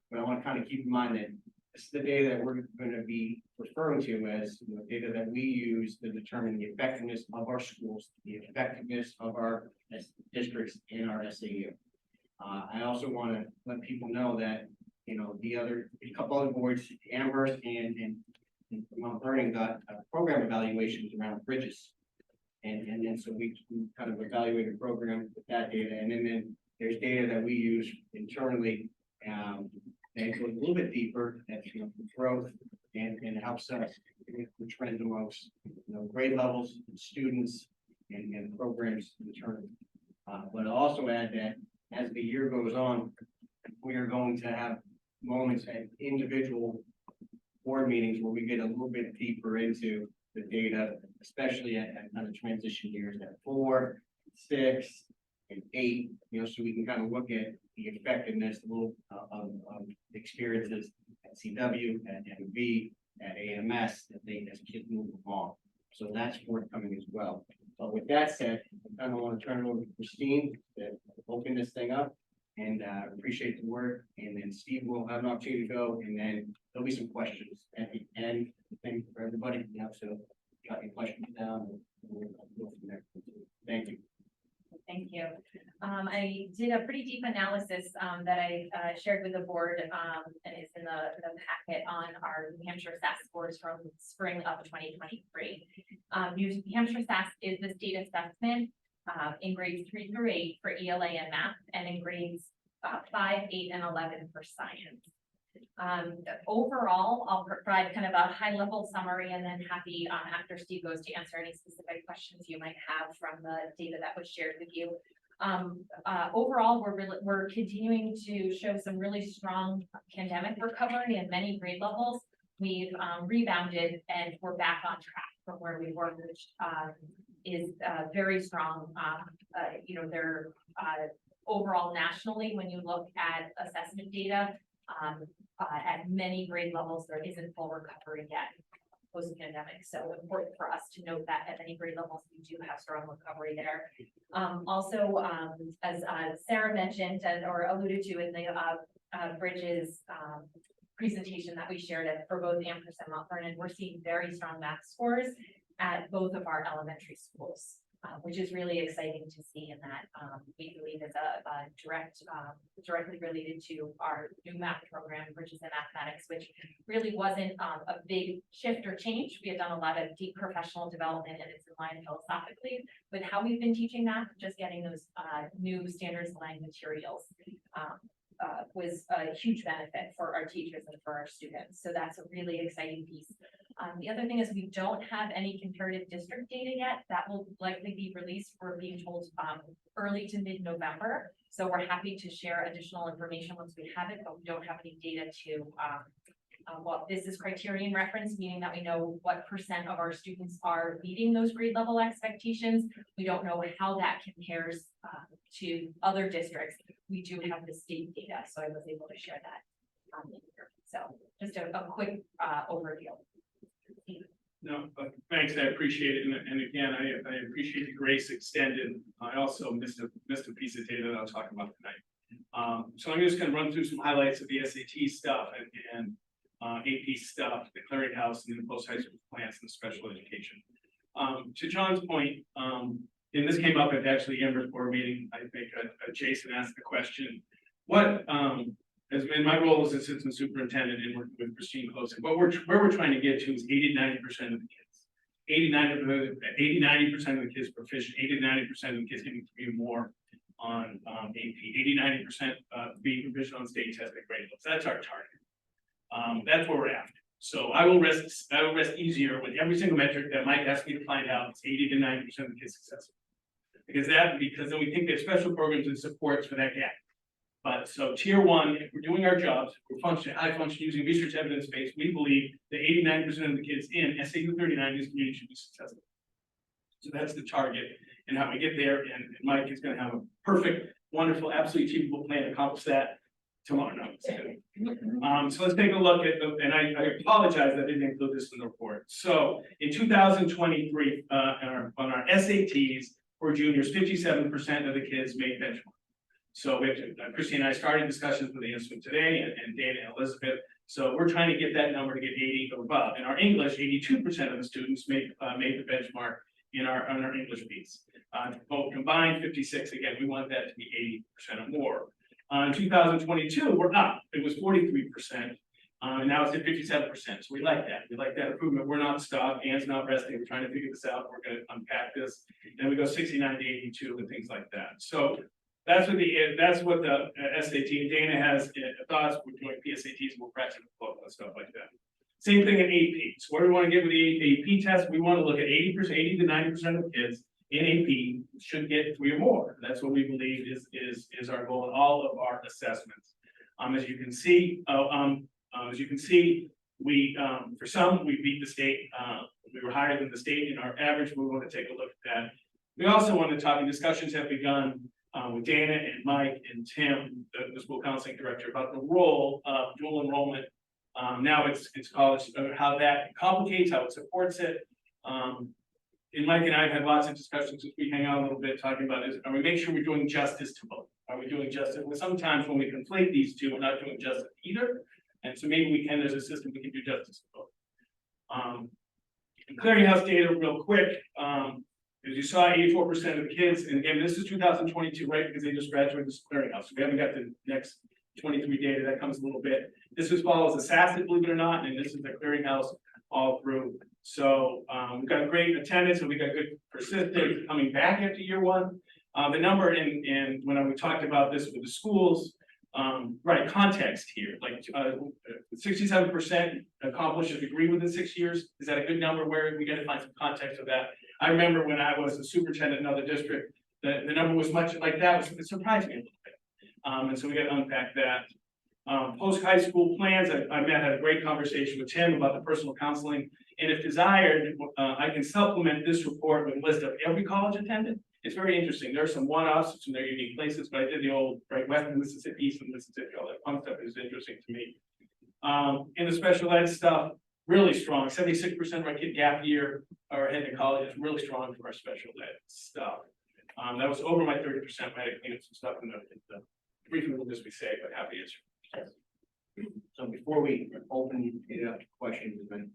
S6: but I want to kind of keep in mind that this is the data that we're going to be referring to as data that we use to determine the effectiveness of our schools, the effectiveness of our districts in our SAU. I also want to let people know that, a couple other boards, Amherst and Mount Vernon got program evaluations around bridges. And then so we kind of evaluate the program with that data. And then there's data that we use internally that goes a little bit deeper at growth and helps us with the trends amongst grade levels, students, and programs internally. But I'll also add that as the year goes on, we are going to have moments at individual board meetings where we get a little bit deeper into the data, especially at kind of transition years at 4, 6, and 8, so we can kind of look at the effectiveness, a little of experiences at CW, at MV, at AMS, as kids move along. So that's forthcoming as well. But with that said, I kind of want to turn it over to Christine to open this thing up, and appreciate the work. And then Steve will have an opportunity to go, and then there'll be some questions at the end. Thank you for everybody. So got your questions down. And we'll go from there. Thank you.
S4: Thank you. I did a pretty deep analysis that I shared with the board and is in the packet on our New Hampshire SAS scores from spring of 2023. New Hampshire SAS is the state assessment in grades 3 through 8 for ELA and math, and in grades 5, 8, and 11 for science. Overall, I'll provide kind of a high level summary and then happy after Steve goes to answer any specific questions you might have from the data that was shared with you. Overall, we're continuing to show some really strong pandemic recovery in many grade levels. We've rebounded and we're back on track from where we were, which is very strong. They're overall nationally, when you look at assessment data, at many grade levels, there isn't full recovery yet post-pandemic. So important for us to note that at many grade levels, we do have strong recovery there. Also, as Sarah mentioned or alluded to in the Bridges presentation that we shared for both Amherst and Mount Vernon, we're seeing very strong math scores at both of our elementary schools, which is really exciting to see, and that we believe is directly related to our new math program, Bridges in Mathematics, which really wasn't a big shift or change. We had done a lot of deep professional development, and it's in line philosophically with how we've been teaching math, just getting those new standards aligned materials. was a huge benefit for our teachers and for our students. So that's a really exciting piece. The other thing is we don't have any comparative district data yet. That will likely be released. We're being told early to mid-November. So we're happy to share additional information once we have it, but we don't have any data to well, this is criterion reference, meaning that we know what % of our students are meeting those grade level expectations. We don't know how that compares to other districts. We do have the state data, so I was able to share that. So just a quick overview.
S12: No, thanks, I appreciate it, and again, I appreciate the grace extended. I also missed a piece of data that I'll talk about tonight. So I'm just gonna run through some highlights of the SAT stuff and AP stuff, the clearinghouse, and then post-high school plans and special education. To John's point, and this came up at actually Amber's board meeting, I think Jason asked the question, what, has been my role as assistant superintendent and working with Christine closely, where we're trying to get to is 80–90% of the kids. 80–90% of the kids proficient, 80–90% of the kids getting 3 or more on AP, 80–90% being proficient on state test at grade levels. That's our target. That's where we're after. So I will rest easier with every single metric that Mike asked me to find out. It's 80–90% of the kids successful. Because then we think there's special programs and supports for that gap. But so tier 1, if we're doing our jobs, we're high function using research evidence base, we believe that 89% of the kids in SAU 39 is community should be successful. So that's the target and how we get there. And Mike is going to have a perfect, wonderful, absolutely achievable plan to accomplish that tomorrow night. So let's take a look at and I apologize that I didn't include this in the report. So in 2023, on our SATs for juniors, 57% of the kids made benchmark. So we have to, Christy and I started discussions with the institute today and Dana and Elizabeth. So we're trying to get that number to get 80 or above. In our English, 82% of the students made the benchmark on our English piece. Both combined, 56. Again, we want that to be 80% or more. In 2022, we're up. It was 43%. And now it's at 57%. So we like that. We like that improvement. We're not stopped. Anne's not resting. We're trying to figure this out. We're going to unpack this. And we go 69 to 82 and things like that. So that's what the SAT and Dana has thoughts. We're doing PSATs, we're practicing and stuff like that. Same thing in AP. So what do we want to get with the AP test? We want to look at 80–90% of the kids in AP should get 3 or more. That's what we believe is our goal in all of our assessments. As you can see, we for some we beat the state. We were higher than the state in our average. We want to take a look at that. We also want to talk, and discussions have begun with Dana and Mike and Tim, the school counseling director, about the role of dual enrollment. Now it's college, how that complicates, how it supports it. And Mike and I have had lots of discussions as we hang out a little bit talking about this. Are we make sure we're doing justice to both? Are we doing justice? Well, sometimes when we conflate these two, we're not doing justice either. And so maybe we can, as a system, we can do justice to both. Clearinghouse data real quick. As you saw, 84% of the kids, and again, this is 2022, right? Because they just graduated this clearinghouse. So we haven't got the next 23 data, that comes a little bit. This is follows the SAST, believe it or not, and this is the clearinghouse all through. So we've got great attendance and we got good persistence coming back after year 1. The number in when we talked about this with the schools, right, context here, like 67% accomplish a degree within 6 years. Is that a good number? Where we got to find some context of that? I remember when I was a superintendent in another district, the number was much like that. It surprised me a little bit. And so we got to unpack that. Post-high school plans, I had a great conversation with Tim about the personal counseling. And if desired, I can supplement this report with a list of every college attended. It's very interesting. There are some one-offs in their unique places, but I did the old right western Mississippi, eastern Mississippi, all that fun stuff is interesting to me. In the special ed stuff, really strong. 76% of our kid gap year or heading to college is really strong for our special ed stuff. That was over my 30%. I had to clean up some stuff in the briefing will just be safe, but happy to answer.
S6: So before we open it up to questions and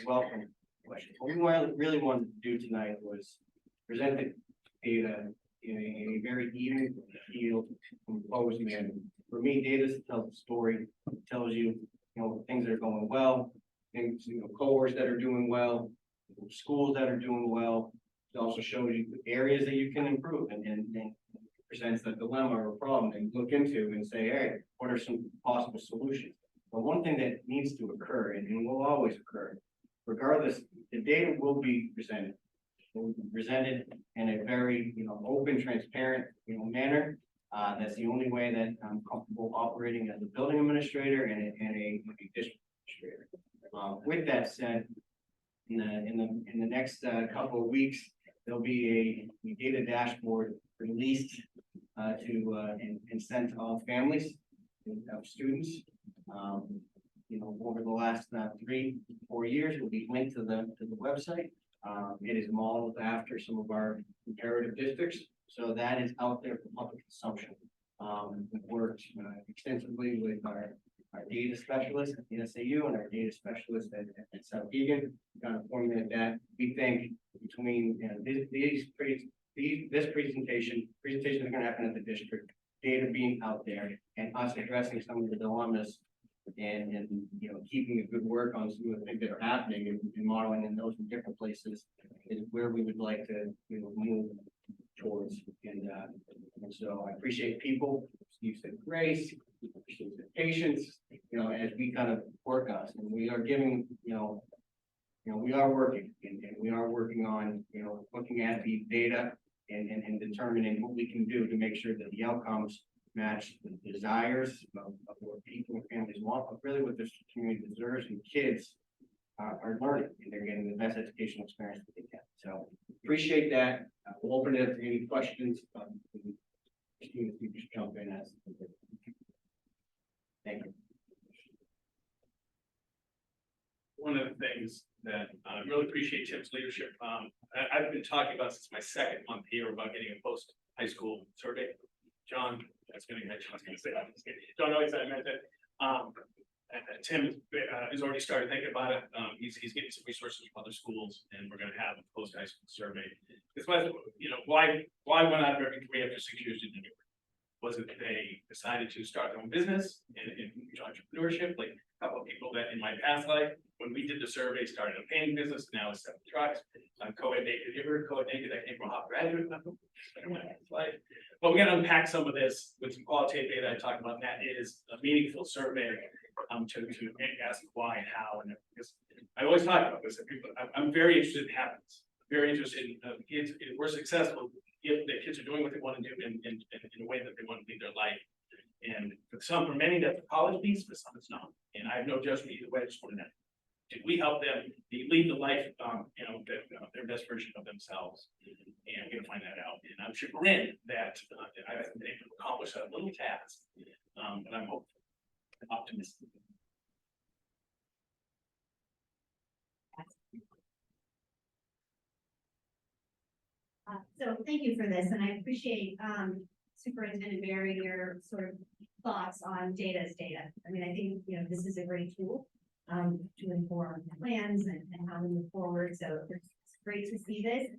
S6: welcome questions, what we really wanted to do tonight was present the data in a very even, field, composed manner. For me, data tells the story. It tells you, things that are going well, things, cohorts that are doing well, schools that are doing well. It also shows you the areas that you can improve and presents a dilemma or a problem and look into and say, hey, what are some possible solutions? But one thing that needs to occur and will always occur, regardless, the data will be presented. Will be presented in a very, open, transparent, manner. That's the only way that I'm comfortable operating as a building administrator and a district administrator. With that said, in the next couple of weeks, there'll be a data dashboard released and sent to all families of students. Over the last 3-4 years, will be linked to the website. It is modeled after some of our comparative districts, so that is out there for public consumption. We've worked extensively with our data specialist at the SAU and our data specialist at South Egan, kind of formulate that. We think between this presentation is going to happen at the district, data being out there, and us addressing some of the dilemmas and keeping a good work on some of the things that are happening and modeling in those in different places is where we would like to move towards. And so I appreciate people, you said grace, patience, as we kind of work on it. And we are giving, we are working and we are working on, looking at the data and determining what we can do to make sure that the outcomes match the desires of what people and families want, but really what this community deserves, and kids are learning and they're getting the best educational experience that they can. So appreciate that. We'll open it up to any questions. You just jump in as. Thank you.
S12: One of the things that I really appreciate Tim's leadership, I've been talking about since my second month here about getting a post-high school survey. John, John's gonna say that. Don't know exactly I meant it. Tim has already started thinking about it. He's getting some resources from other schools, and we're gonna have a post-high school survey. It's why went out of every degree after 6 years didn't do it? Was it they decided to start their own business in entrepreneurship, like a couple of people that in my past life, when we did the survey, started a painting business, now it's 7 trucks. Co-ed naked, you heard co-ed naked, that came from a hot graduate. But we're gonna unpack some of this with some qualitative data I talked about, and that is a meaningful survey to ask why and how. And because I always talk about this, I'm very interested in happiness, very interested in kids. If we're successful, if the kids are doing what they want to do in a way that they want to lead their life. And for many, that's a college piece, for some it's not. And I have no judgment either way. I just want to know, did we help them lead the life, their best version of themselves? And we're gonna find that out. And I'm chagrined that I've been able to accomplish that little task. But I'm hopeful, optimistic.
S9: So thank you for this, and I appreciate Superintendent Barry, your sort of thoughts on data as data. I mean, I think, this is a great tool to inform plans and how we move forward. So it's great to see this.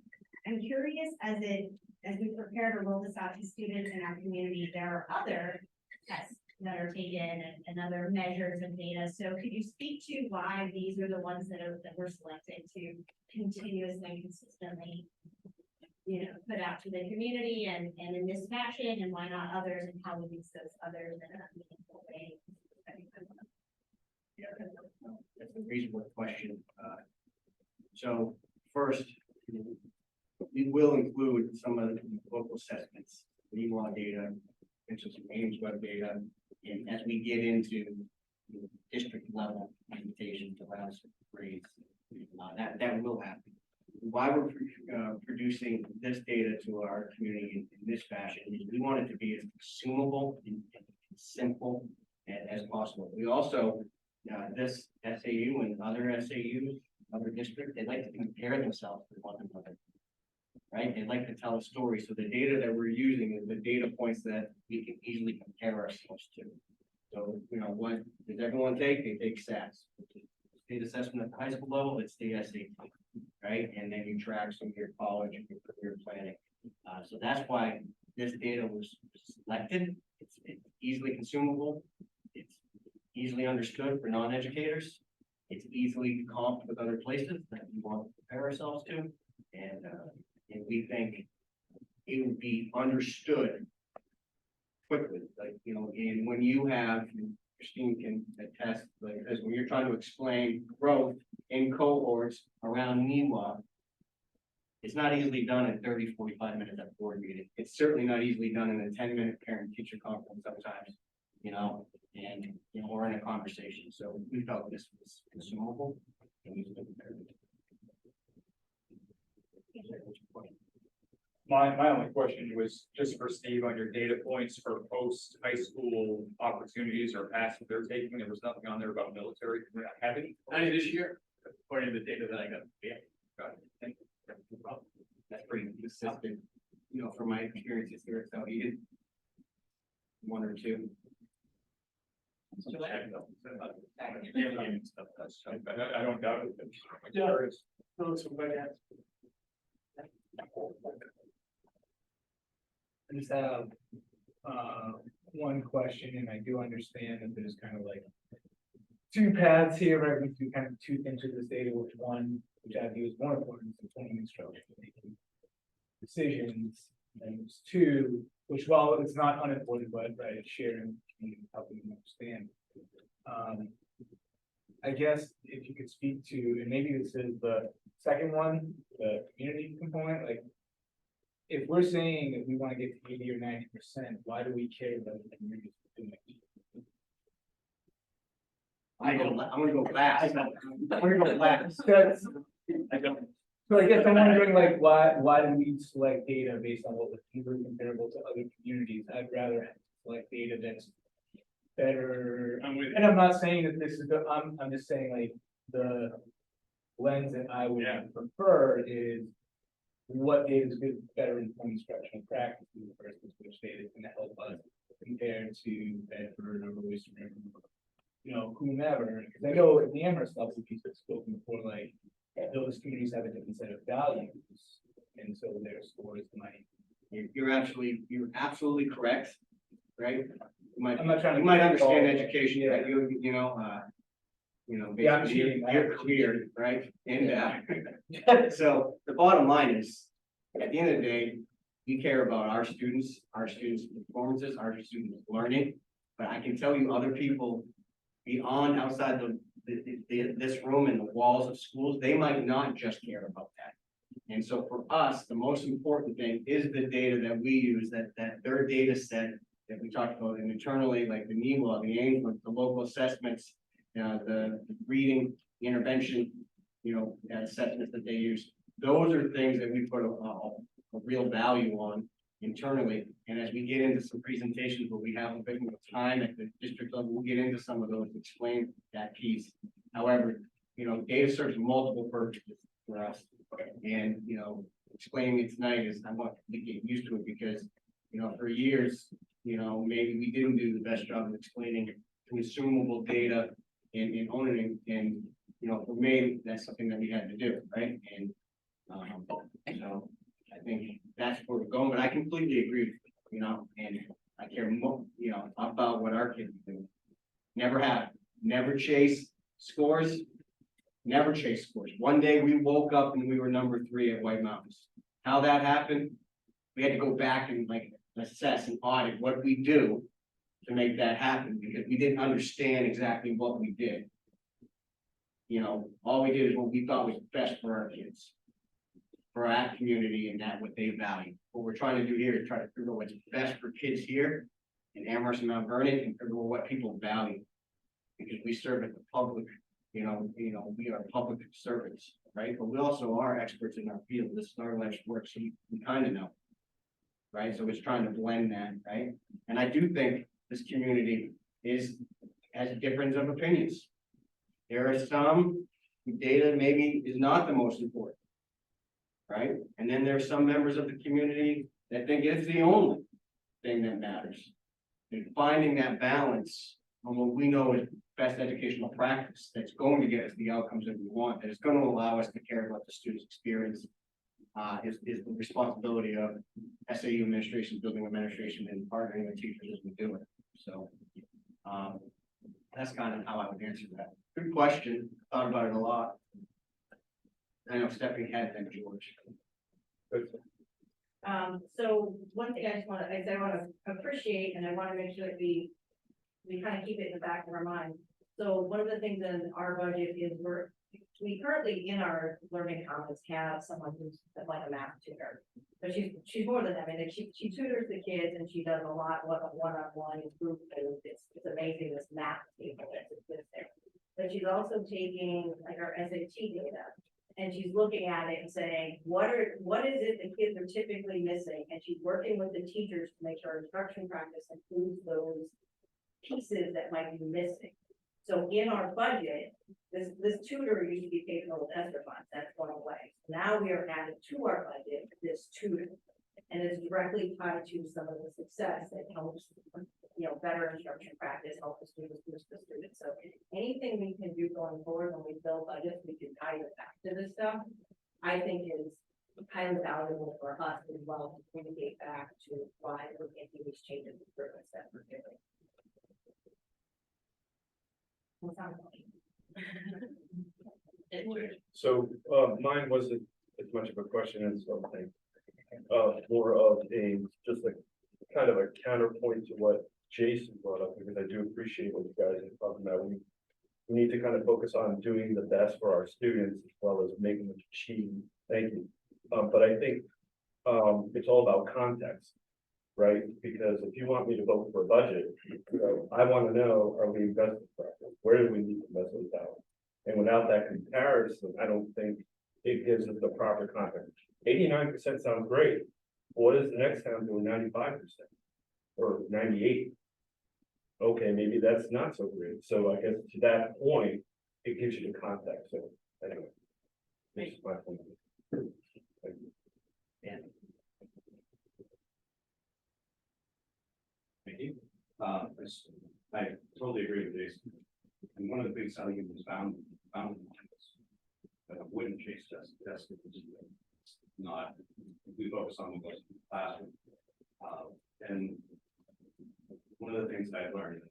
S9: I'm curious, as we prepare to roll this out to students in our community, there are other tests that are taken and other measures of data. So could you speak to why these are the ones that were selected to continuously and consistently put out to the community and in this fashion, and why not others, and how we use those others in a meaningful way?
S6: Yeah, that's a reasonable question. So first, we will include some of the local assessments, meanwhile data, into some Ames web data, and as we get into district level presentations around some grades, that will happen. Why we're producing this data to our community in this fashion is we want it to be as consumable and simple as possible. We also, this SAU and other SAUs, other districts, they like to compare themselves with one another, right? They like to tell a story. So the data that we're using is the data points that we can easily compare ourselves to. So, what does everyone take? They take SAS. State assessment at the high school level, it's the SAT, right? And then you track some of your college and your career planning. So that's why this data was selected. It's easily consumable. It's easily understood for non-educators. It's easily comped with other places that we want to compare ourselves to. And we think it would be understood quickly, like, you know, and when you have, Christine can attest, like, because when you're trying to explain growth in cohorts around NEWA, it's not easily done in 30, 45 minutes at a board meeting. It's certainly not easily done in a 10-minute parent-teacher conference sometimes, you know, and, you know, we're in a conversation, so we felt this was consumable. And we took care of it.
S10: My only question was just for Steve on your data points for post high school opportunities or paths that they're taking. There was nothing on there about military. Do we not have any?
S12: Only this year, according to the data that I got.
S10: Yeah. Got it. Thank you.
S6: That's pretty consistent, you know, from my experiences here at SAU. One or two.
S10: I don't doubt it.
S12: Yeah.
S13: I just have, one question, and I do understand that there's kind of like two paths here, right? We do kind of two things with this data, which I view as more important, is informing instruction, making decisions. And there's two, which while it's not unimportant, but right, it's sharing, and helping them understand. I guess if you could speak to, and maybe this is the second one, the community component, like, if we're saying that we want to get to 80 or 90%, why do we care about the community doing it?
S6: I'm gonna go last. I'm gonna go last.
S13: I don't. So I guess I'm wondering, like, why do we select data based on what was comparable to other communities? I'd rather select data that's better. And I'm not saying that this is the, I'm just saying, like, the lens that I would prefer is what data is good, better inform instructional practices versus which data is going to help us compared to Bedford or Lewiston, you know, whomever. Because I know at the Amherst level, people have spoken before, like, those communities have a different set of values, and so their scores might.
S6: You're absolutely correct, right?
S13: I'm not trying to.
S6: You might understand
S13: all,
S6: education,
S13: yeah.
S6: right? You know,
S13: Yeah, I'm
S6: basically
S13: cheating.
S6: your career, right? And, so the bottom line is, at the end of the day, we care about our students' performances, our students' learning. But I can tell you other people beyond outside this room and the walls of schools, they might not just care about that. And so for us, the most important thing is the data that we use, that their data set that we talked about, and internally, like the NEWA, the AIM, the local assessments, the reading, the intervention, you know, assessments that they use. Those are things that we put a real value on internally. And as we get into some presentations where we have a bit more time at the district level, we'll get into some of those to explain that piece. However, you know, data serves multiple purposes for us. And, you know, explaining it tonight is, I want to get used to it because, you know, for years, you know, maybe we didn't do the best job of explaining consumable data and owning it. And, you know, for me, that's something that we had to do, right? And so I think that's where we're going, but I completely agree, you know, and I care more, you know, about what our kids do. Never chase scores. One day we woke up and we were number 3 at White Mountains. How that happened, we had to go back and like assess and audit what we do to make that happen because we didn't understand exactly what we did. You know, all we did is what we thought was best for our kids, for our community, and that what they value. What we're trying to do here is try to figure out what's best for kids here in Amherst and Mount Vernon, and figure out what people value. Because we serve at the public, you know, we are public servants, right? But we also are experts in our field. This is our life's work, so we kind of know, right? So it's trying to blend that, right? And I do think this community has a difference of opinions. There are some data maybe is not the most important, right? And then there are some members of the community that think it's the only thing that matters. And finding that balance on what we know is best educational practice that's going to get us the outcomes that we want, that is going to allow us to care about the student's experience, is the responsibility of SAU administration, building administration, and partnering with teachers as we do it. So that's kind of how I would answer that. Good question. Thought about it a lot. I know stepping ahead then George.
S11: So one thing I just wanna, I wanna appreciate, and I wanna make sure that we kind of keep it in the back of our mind. So one of the things in our budget is we currently in our learning commons have someone who's like a math tutor. But she's more than that, I mean, she tutors the kids and she does a lot of one-on-one group, and it's amazing this math table that exists there. But she's also taking like our SAT data, and she's looking at it and saying, what is it the kids are typically missing? And she's working with the teachers to make sure our instruction practice includes those pieces that might be missing. So in our budget, this tutor used to be paid for with ESSER funds, that's gone away. Now we are adding to our budget this tutor. And it's directly tied to some of the success that helps, better instruction practice, help the students boost the students. So anything we can do going forward when we build budgets, we can tie it back to this stuff, I think is highly valuable for us as well to communicate back to why we're making these changes and improvements that we're doing.
S14: So, mine wasn't as much of a question as something, more of just a kind of a counterpoint to what Jason brought up, because I do appreciate what you guys are talking about. We need to kind of focus on doing the best for our students as well as making them achieve. Thank you. But I think, it's all about context, right? Because if you want me to vote for a budget, I want to know, are we investing correctly? Where do we need to invest those dollars? And without that comparison, I don't think it gives us the proper context. 89% sounds great. What is the next town doing 95% or 98? Okay, maybe that's not so great. So I guess to that point, it gives you the context. So anyway, this is my point. Thank you.
S6: Yeah.
S7: Thank you. I totally agree with Jason. And one of the things I think was found that I wouldn't chase test not, we focus on the classroom. And one of the things that I've learned,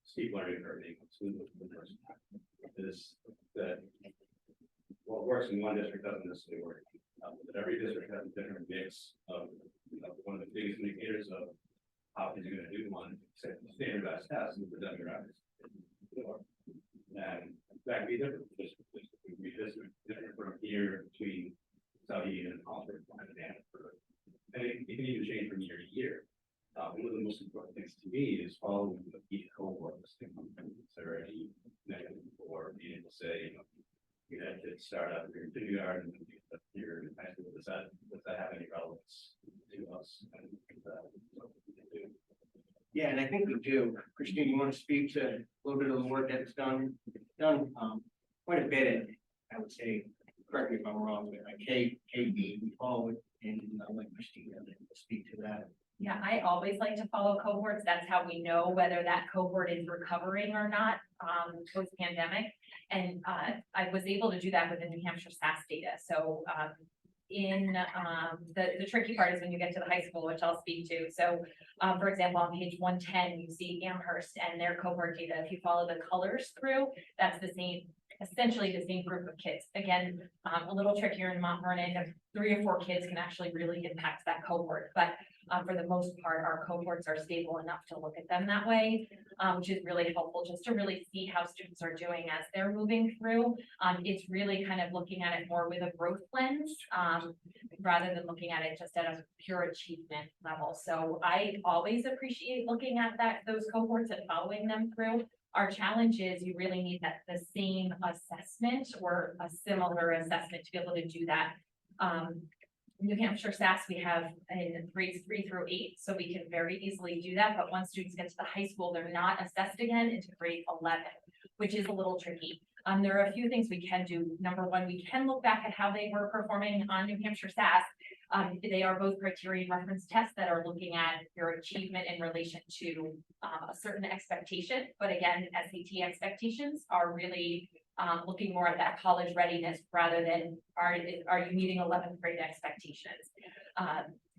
S7: steep learning curve is that what works in one district doesn't necessarily work. But every district has a different mix of, one of the biggest indicators of how kids are going to do one standardized test is the demographics. And that could be different. It could be different from here between Saudi and Alfred and it can even change from year to year. One of the most important things to me is following each cohort. Consider any negative or being able to say, you had to start out your kindergarten and your high school. Does that have any relevance to us?
S6: Yeah, and I think we do. Christine, you want to speak to a little bit of the work that's done quite a bit in, I would say, correct me if I'm wrong, but KB, we follow it, and I'll let Christine speak to that.
S1: Yeah, I always like to follow cohorts. That's how we know whether that cohort is recovering or not, post-pandemic. And I was able to do that with the New Hampshire SAS data. So the tricky part is when you get to the high school, which I'll speak to. So for example, on page 110, you see Amherst and their cohort data. If you follow the colors through, that's essentially the same group of kids. Again, a little trickier in Mount Vernon. 3 or 4 kids can actually really impact that cohort. But for the most part, our cohorts are stable enough to look at them that way, which is really helpful just to really see how students are doing as they're moving through. It's really kind of looking at it more with a growth lens, rather than looking at it just at a pure achievement level. So I always appreciate looking at those cohorts and following them through. Our challenge is you really need the same assessment or a similar assessment to be able to do that. New Hampshire SAS, we have in grades 3 through 8, so we can very easily do that. But once students get to the high school, they're not assessed again into grade 11, which is a little tricky. There are a few things we can do. Number one, we can look back at how they were performing on New Hampshire SAS. They are both criterion reference tests that are looking at your achievement in relation to a certain expectation. But again, SAT expectations are really looking more at that college readiness rather than are you meeting 11th grade expectations.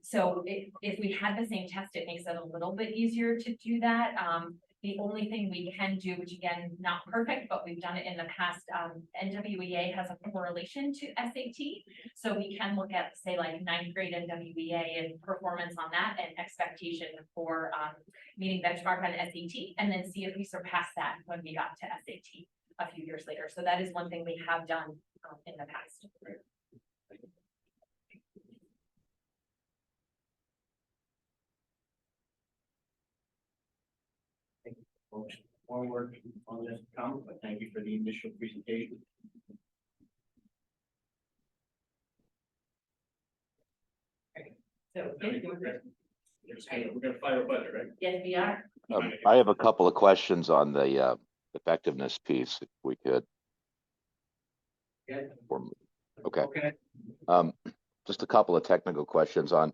S1: So if we had the same test, it makes it a little bit easier to do that.
S4: The only thing we can do, which again, not perfect, but we've done it in the past, NWEA has a correlation to SAT. So we can look at, say, like ninth grade NWEA and performance on that and expectation for meeting benchmark on SAT, and then see if we surpass that when we got to SAT a few years later. So that is one thing we have done in the past.
S6: More work on this to come, but thank you for the initial presentation.
S1: So,
S12: We're gonna file a budget, right?
S1: yes, we are.
S5: I have a couple of questions on the effectiveness piece, if we could.
S6: Yeah.
S5: Okay.
S6: Okay.
S5: Just a couple of technical questions on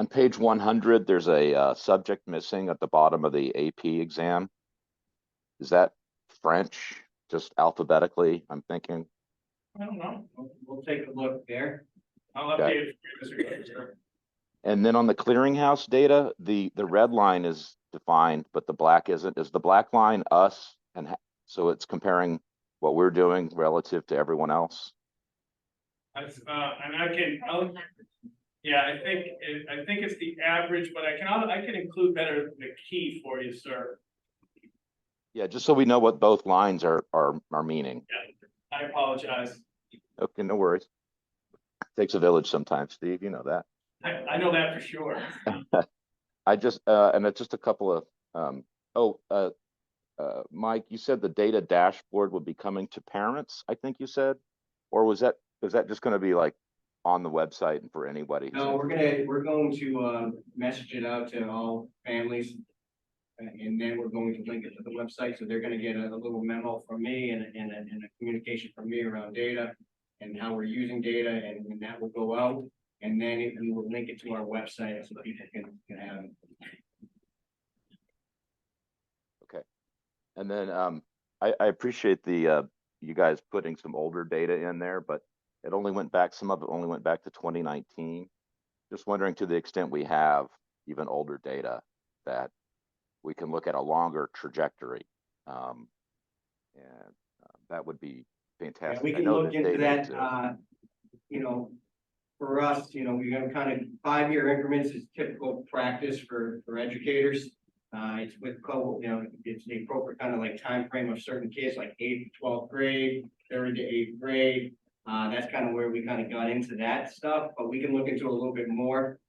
S5: page 100. There's a subject missing at the bottom of the AP exam. Is that French, just alphabetically? I'm thinking.
S12: I don't know.
S6: We'll take a look there.
S12: I'll
S5: Okay.
S12: update it for you, Mr. Secretary.
S5: And then on the clearinghouse data, the red line is defined, but the black isn't. Is the black line us? And so it's comparing what we're doing relative to everyone else?
S12: That's, and yeah, I think it's the average, but I can include better the key for you, sir.
S5: Yeah, just so we know what both lines are meaning.
S12: I apologize.
S5: Okay, no worries. Takes a village sometimes, Steve, you know that.
S12: I know that for sure.
S5: I just, and it's just a couple of, Mike, you said the data dashboard would be coming to parents, I think you said, or is that just gonna be like on the website and for anybody?
S6: No, we're going to message it out to all families. And then we're going to link it to the website, so they're gonna get a little memo from me and a communication from me around data and how we're using data, and that will go out. And then we will link it to our website so people can have it.
S5: Okay. And then I appreciate the you guys putting some older data in there, but it only went back, some of it only went back to 2019. Just wondering, to the extent we have even older data, that we can look at a longer trajectory. And that would be fantastic.
S6: Yeah, we can look into that, you know, for us, you know, we have kind of 5-year increments is typical practice for educators. It's with you know, it's the appropriate kind of like time frame of certain kids, like 8th to 12th grade, 3rd to 8th grade. That's kind of where we kind of got into that stuff, but we can look into a little bit more.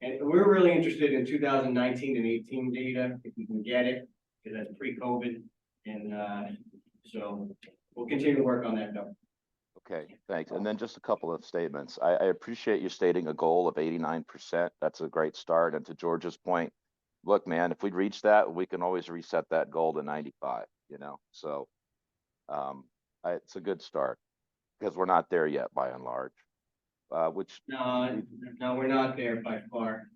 S6: And we're really interested in 2019 and 18 data, if we can get it, because that's pre-COVID. And so we'll continue to work on that though.
S5: Okay, thanks. And then just a couple of statements. I appreciate you stating a goal of 89%. That's a great start. And to George's point, look, man, if we reach that, we can always reset that goal to 95, you know? So it's a good start, because we're not there yet by and large, which.
S6: No, we're not there by far.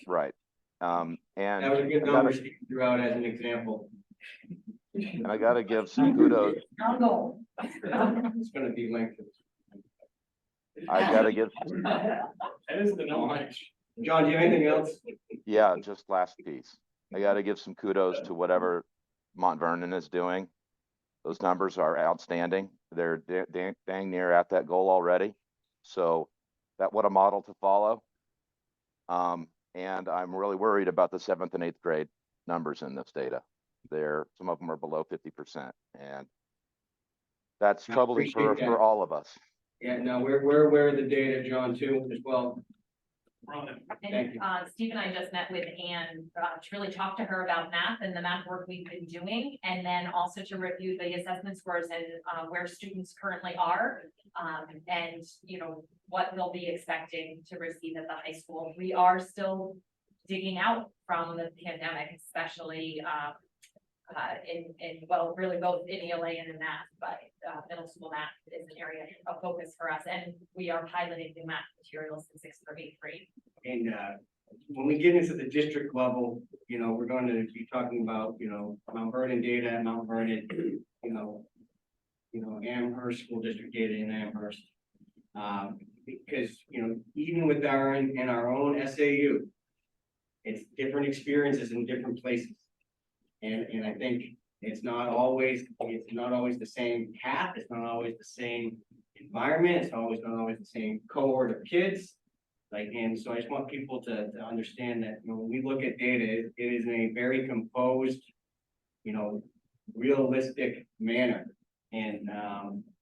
S5: Right. And
S6: That was a good number Steve threw out as an example.
S5: And I got to give some kudos.
S6: It's gonna be linked.
S5: I got to give.
S12: That is the knowledge.
S6: John, do you have anything else?
S5: Yeah, just last piece. I got to give some kudos to whatever Mount Vernon is doing. Those numbers are outstanding. They're dang near at that goal already. So what a model to follow. And I'm really worried about the 7th and 8th grade numbers in this data. Some of them are below 50%, and that's troubling for all of us.
S6: Yeah, no, we're aware of the data, John, too, as well.
S4: And Steve and I just met with Anne to really talk to her about math and the math work we've been doing, and then also to review the assessment scores and where students currently are, and you know what they'll be expecting to receive at the high school. We are still digging out from the pandemic, especially well, really both in ELA and in math, but middle school math is an area of focus for us, and we are piloting new math materials in 6th or 8th grade.
S6: And when we get into the district level, you know, we're going to be talking about, you know, Mount Vernon data, Mount Vernon, you know, Amherst School District data in Amherst. Because, you know, even with in our own SAU, it's different experiences in different places. And I think it's not always the same path, it's not always the same environment, it's not always the same cohort of kids. Like, and so I just want people to understand that, you know, when we look at data, it is in a very composed, you know, realistic manner. And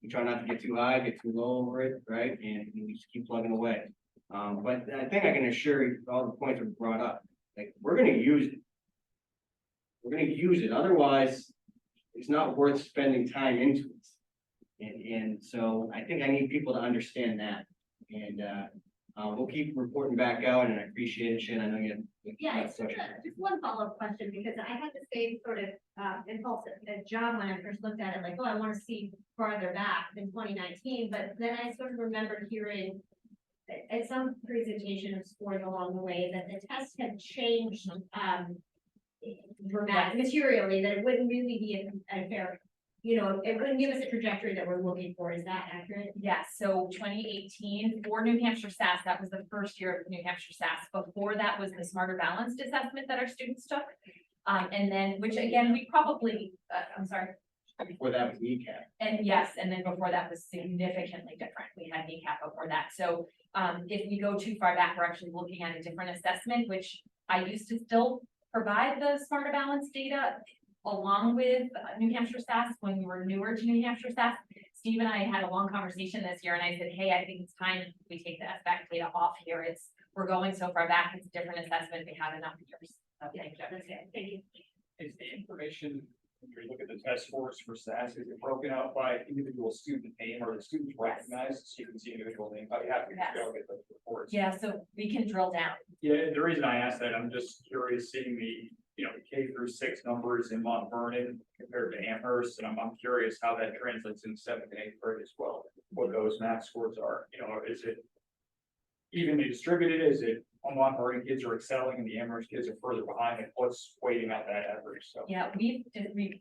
S6: we try not to get too high, get too low over it, right? And we just keep plugging away. But I think I can assure you, all the points were brought up, like, we're gonna use it. We're gonna use it, otherwise, it's not worth spending time into it. And so I think I need people to understand that. And we'll keep reporting back out, and I appreciate it, Shannon. I know you have.
S9: Yeah, it's just one follow-up question, because I had the same sort of impulse at John when I first looked at it, like, oh, I want to see farther back than 2019, but then I sort of remembered hearing at some presentation of scores along the way that the test had changed materially, that it wouldn't really be a fair, you know, it wouldn't give us a trajectory that we're looking for. Is that accurate?
S15: Yes, so 2018 for New Hampshire SAS, that was the first year of New Hampshire SAS. Before that was the Smarter Balanced assessment that our students took. And then, which again, we probably, I'm sorry.
S6: Before that was kneecap.
S15: And yes, and then before that was significantly different. We had kneecap before that. So if we go too far back, we're actually looking at a different assessment, which I used to still provide the Smarter Balanced data along with New Hampshire SAS when we were newer to New Hampshire SAS. Steve and I had a long conversation this year, and I said, hey, I think it's time we take the SBAC data off here. We're going so far back, it's a different assessment. We had enough years. Okay, thank you.
S10: Is the information, when you look at the test scores for SAS, is it broken out by individual student name, or the students recognized, so you can see individual name? How do you have to go get the reports?
S15: Yeah, so we can drill down.
S10: Yeah, the reason I asked that, I'm just curious seeing the, you know, K through 6 numbers in Mount Vernon compared to Amherst, and I'm curious how that translates in 7th and 8th grade as well. What those math scores are, you know, is it evenly distributed? Is it Mount Vernon kids are excelling and the Amherst kids are further behind, and what's weighting at that average? So
S15: Yeah, we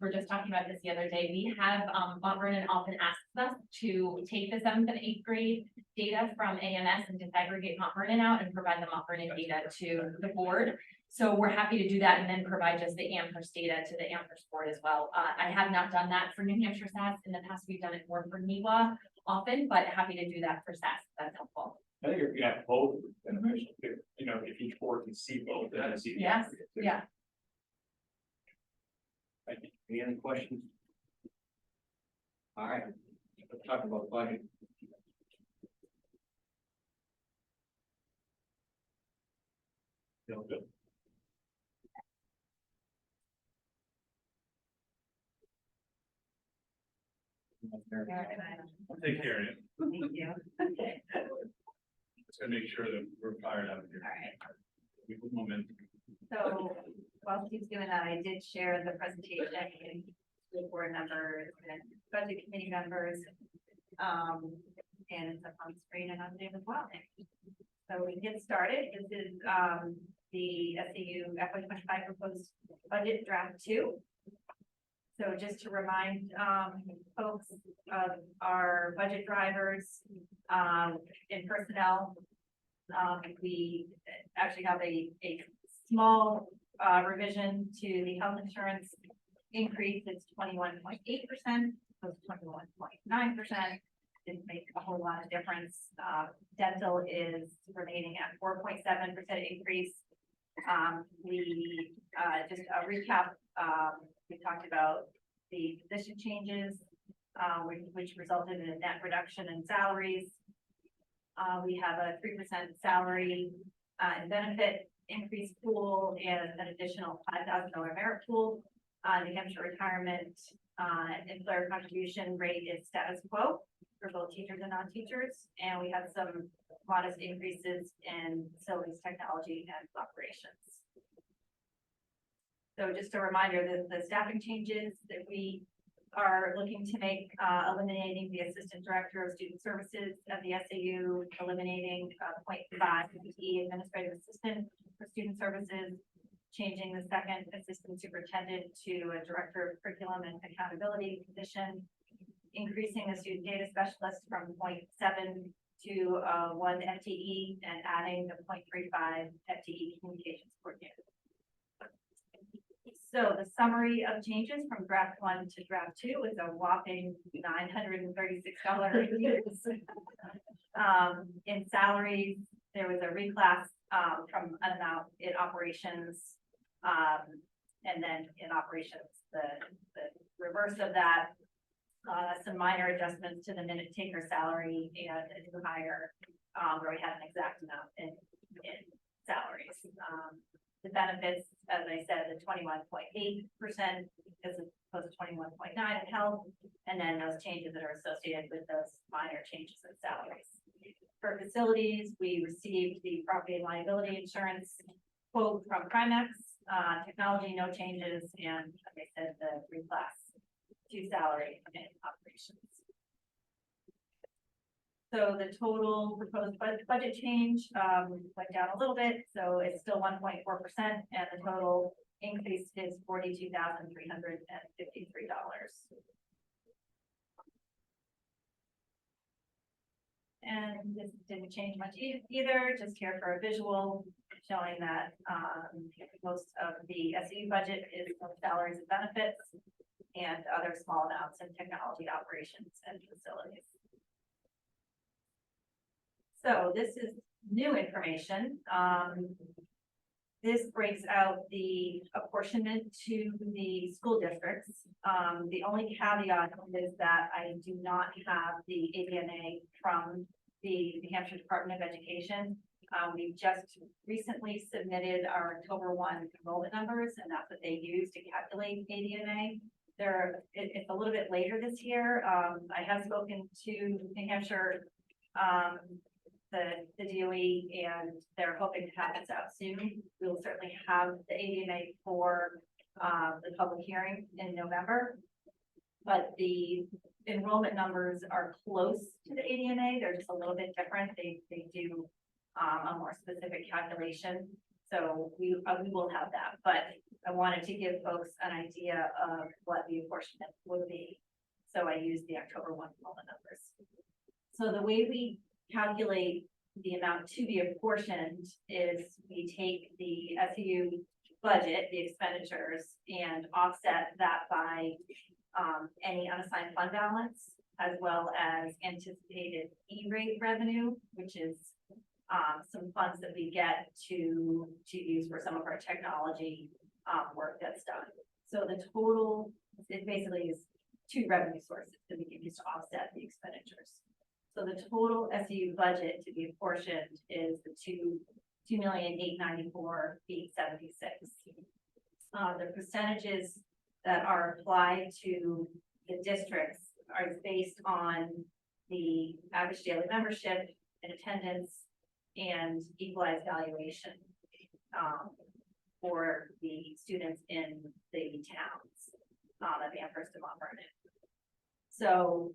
S15: were just talking about this the other day. We have Mount Vernon often asks us to take the 7th and 8th grade data from AMS and disaggregate Mount Vernon out and provide the Mount Vernon data to the board. So we're happy to do that and then provide just the Amherst data to the Amherst board as well. I have not done that for New Hampshire SAS. In the past, we've done it more for NEWA often, but happy to do that for SAS. That's helpful.
S10: I think if you have both beneficial too, you know, if each board can see both, then see.
S15: Yes, yeah.
S6: Any other questions? All right, let's talk about budget.
S10: Feel good.
S8: I'll take care of it.
S4: Thank you.
S8: Just gotta make sure that we're fired up here.
S4: All right.
S8: We put momentum.
S4: So while Steve's doing that, I did share the presentation in school board members and budget committee members. And it's up on the screen and on Zoom as well. So we get started. This is the SAU FY25 proposed budget draft 2. So just to remind folks of our budget drivers in personnel, we actually have a small revision to the health insurance increase. It's 21.8%, so 21.9%. Didn't make a whole lot of difference. Dental is remaining at 4.7% increase. We just a recap. We talked about the position changes, which resulted in a net reduction in salaries. We have a 3% salary and benefit increase pool and an additional $5,000 merit pool. New Hampshire retirement employer contribution rate is status quo for both teachers and non-teachers, and we have some modest increases in facilities, technology, and operations. So just a reminder that the staffing changes that we are looking to make, eliminating the assistant director of student services at the SAU, eliminating 0.5 administrative assistant for student services, changing the second assistant superintendent to a director of curriculum and accountability position, increasing the student data specialist from 0.7 to, 1 FTE and adding the 0.35 FTE communications coordinator. So the summary of changes from draft 1 to draft 2 is a whopping $936 increase. In salaries, there was a reclass, from amount in operations. And then in operations, the reverse of that, some minor adjustments to the minute taker salary and a new hire, where we had an exact amount in salaries. The benefits, as I said, the 21.8% as opposed to 21.9 in health, and then those changes that are associated with those minor changes in salaries. For facilities, we received the property and liability insurance quote from Primex, technology, no changes, and like I said, the reclass to salary and operations. So the total proposed budget change went down a little bit, so it's still 1.4%, and the total increase is $42,353. And this didn't change much either, just here for a visual showing that most of the SAU budget is from salaries and benefits and other small amounts in technology operations and facilities. So this is new information. This breaks out the apportionment to the school districts. The only caveat is that I do not have the ABNA from the New Hampshire Department of Education. We just recently submitted our October 1 enrollment numbers, and that's what they use to calculate ABNA. It's a little bit later this year. I have spoken to New Hampshire, the DOE, and they're hoping to have this out soon. We will certainly have the ADMA for the public hearing in November. But the enrollment numbers are close to the ADMA. They're just a little bit different. They do a more specific calculation. So we will have that. But I wanted to give folks an idea of what the apportionment would be. So I used the October 1 enrollment numbers. So the way we calculate the amount to be apportioned is we take the SAU budget, the expenditures, and offset that by any unassigned fund balance, as well as anticipated E-rate revenue, which is some funds that we get to use for some of our technology work that's done. So the total, it basically is two revenue sources that we can use to offset the expenditures. So the total SAU budget to be apportioned is the $2,894,876. The percentages that are applied to the districts are based on the average daily membership and attendance and equalized valuation for the students in the towns of Amherst and Mount Vernon. So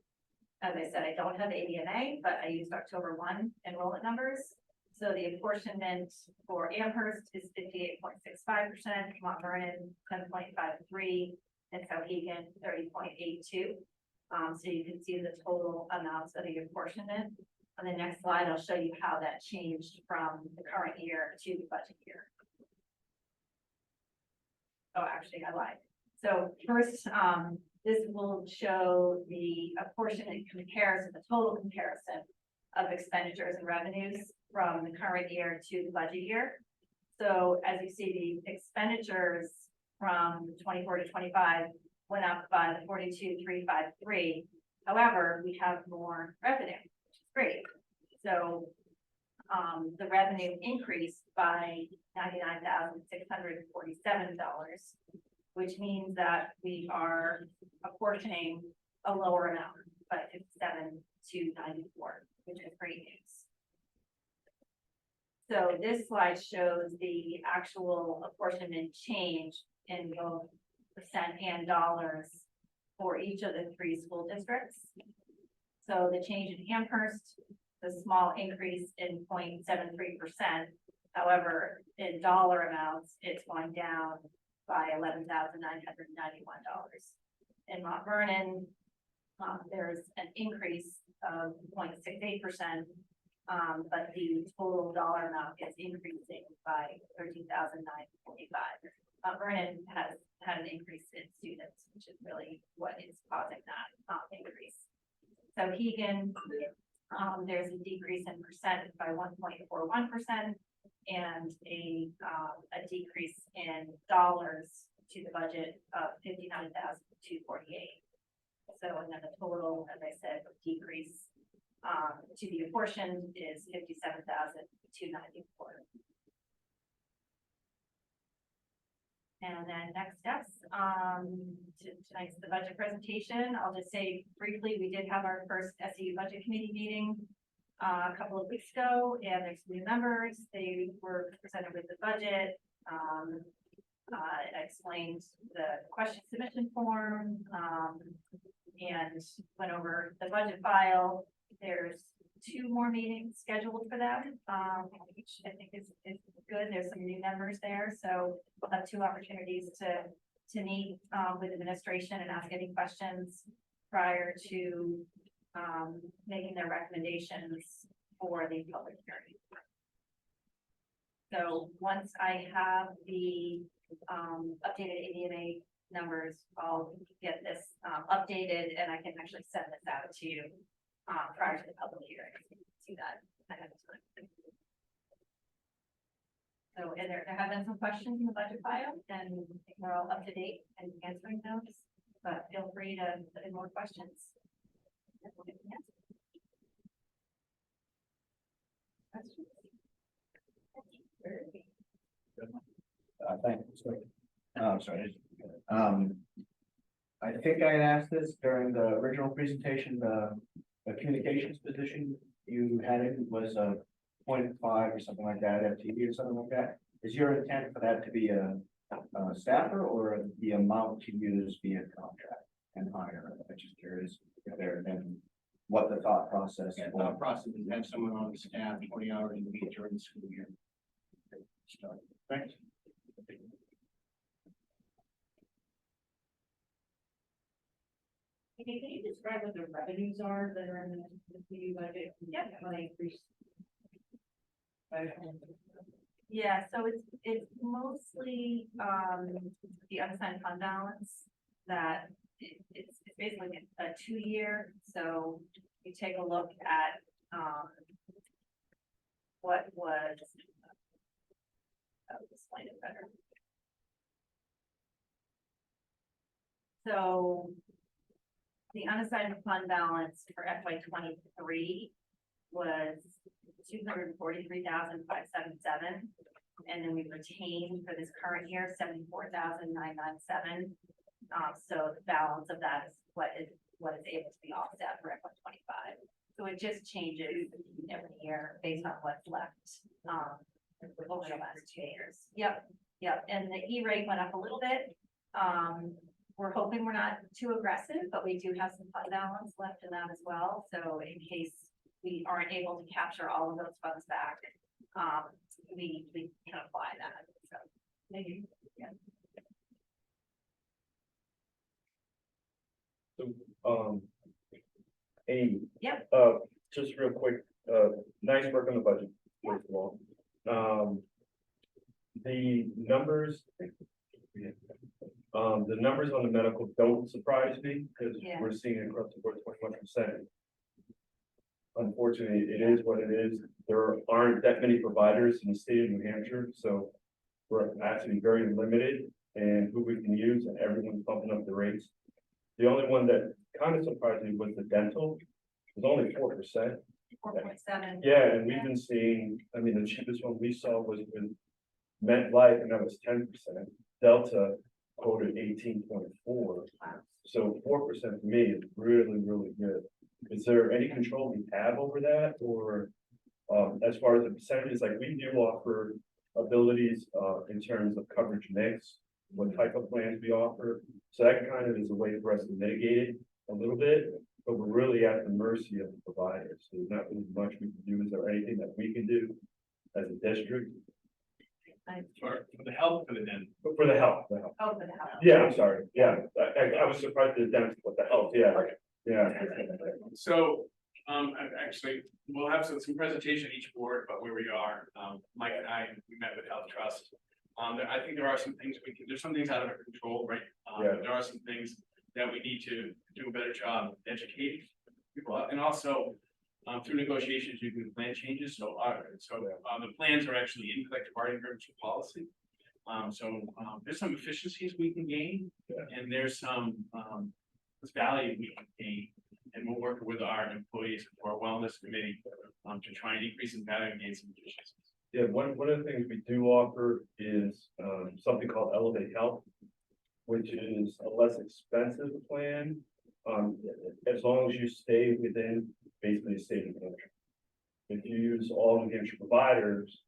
S4: as I said, I don't have ADNA, but I used October 1 enrollment numbers. So the apportionment for Amherst is 58.65%, Mount Vernon 10.53%, and Sauhegan 30.82%. So you can see the total amounts of the apportionment. On the next slide, I'll show you how that changed from the current year to the budget year. Oh, actually, I lied. So first, this will show the apportionment comparison, the total comparison of expenditures and revenues from the current year to the budget year. So as you see, the expenditures from 24 to 25 went up by the 42,353. However, we have more revenue, which is great. So the revenue increased by $99,647, which means that we are apportioning a lower amount, by 57 to 94, which is great news. So this slide shows the actual apportionment change in both percent and dollars for each of the three school districts. So the change in Amherst, the small increase in 0.73%. However, in dollar amounts, it's gone down by $11,991. In Mount Vernon, there's an increase of 0.68%, but the total dollar amount is increasing by $13,945. Vernon has had an increase in students, which is really what is causing that increase. So Keegan, there's a decrease in percent by 1.41% and a decrease in dollars to the budget of $59,248. So, and then the total, as I said, decrease to be apportioned is $57,294. And then next steps, tonight's the budget presentation. I'll just say briefly, we did have our first SAU budget committee meeting a couple of weeks ago, and there's new members. They were presented with the budget. I explained the question submission form, and went over the budget file. There's 2 more meetings scheduled for them, which I think is good. There's some new members there, so we'll have 2 opportunities to meet with administration and ask any questions prior to making their recommendations for the public hearing. So once I have the updated ADMA numbers, I'll get this updated, and I can actually send this out to you prior to the public hearing. See that ahead of time. So, and there have been some questions in the budget file, and we're all up to date and answering those, but feel free to put in more questions.
S7: Thanks. Sorry. I think I had asked this during the original presentation, the communications position you had in was a 0.5 or something like that, FTE or something like that. Is your intent for that to be a staffer or the amount to use via contract and hire? I'm just curious if there and what the thought process.
S6: Yeah, thought process is have someone on the staff 20 hours a week during the school year. Thanks.
S11: Okay, can you describe what the revenues are that are in the CU budget?
S4: Yeah.
S11: When they increase.
S4: Yeah, so it's mostly the unassigned fund balance that it's basically a 2-year. So you take a look at what was, I'll explain it better. So the unassigned fund balance for FY23 was $243,577, and then we retained for this current year $74,997. So the balance of that is what is able to be offset for FY25. So it just changes every year based on what's left over the last 2 years. Yep. And the E-rate went up a little bit. We're hoping we're not too aggressive, but we do have some fund balance left in that as well. So in case we aren't able to capture all of those funds back, we can apply that. So maybe, yeah.
S14: So, Amy.
S4: Yep.
S14: Just real quick, nice work on the budget, first of all. The numbers on the medical don't surprise me because we're seeing it across the board 21%. Unfortunately, it is what it is. There aren't that many providers in the state of New Hampshire, so we're actually very limited in who we can use, and everyone's bumping up the rates. The only one that kind of surprised me was the dental. It was only 4%.
S4: 4.7.
S14: Yeah, and we've been seeing, I mean, the cheapest one we saw was with MetLife, and that was 10%. Delta quoted 18.4. So 4% to me is really, really good. Is there any control we have over that, or as far as the percentages, like we do offer abilities in terms of coverage mix, what type of plans we offer. So that kind of is a way for us to mitigate it a little bit, but we're really at the mercy of the providers. So there's not really much we can do. Is there anything that we can do as a district?
S12: For the health, for the dental.
S14: For the health,
S4: Oh, for the health.
S14: Yeah, I'm sorry. Yeah, I was surprised at the dental, but the health, yeah. Yeah.
S12: So Actually, we'll have some presentation each board about where we are. Mike and I, we met with Health Trust. I think there are some things there's some things out of our control, right? There are some things that we need to do a better job educating people, and also through negotiations, you can plan changes. So the plans are actually in collective bargaining agreements for policy. There's some efficiencies we can gain, and there's some value we can gain. And we're working with our employees for our wellness committee to try and increase in value and gain some efficiencies.
S14: Yeah, one of the things we do offer is something called Elevate Health, which is a less expensive plan, as long as you stay within basically the state of New Hampshire. If you use all New Hampshire providers,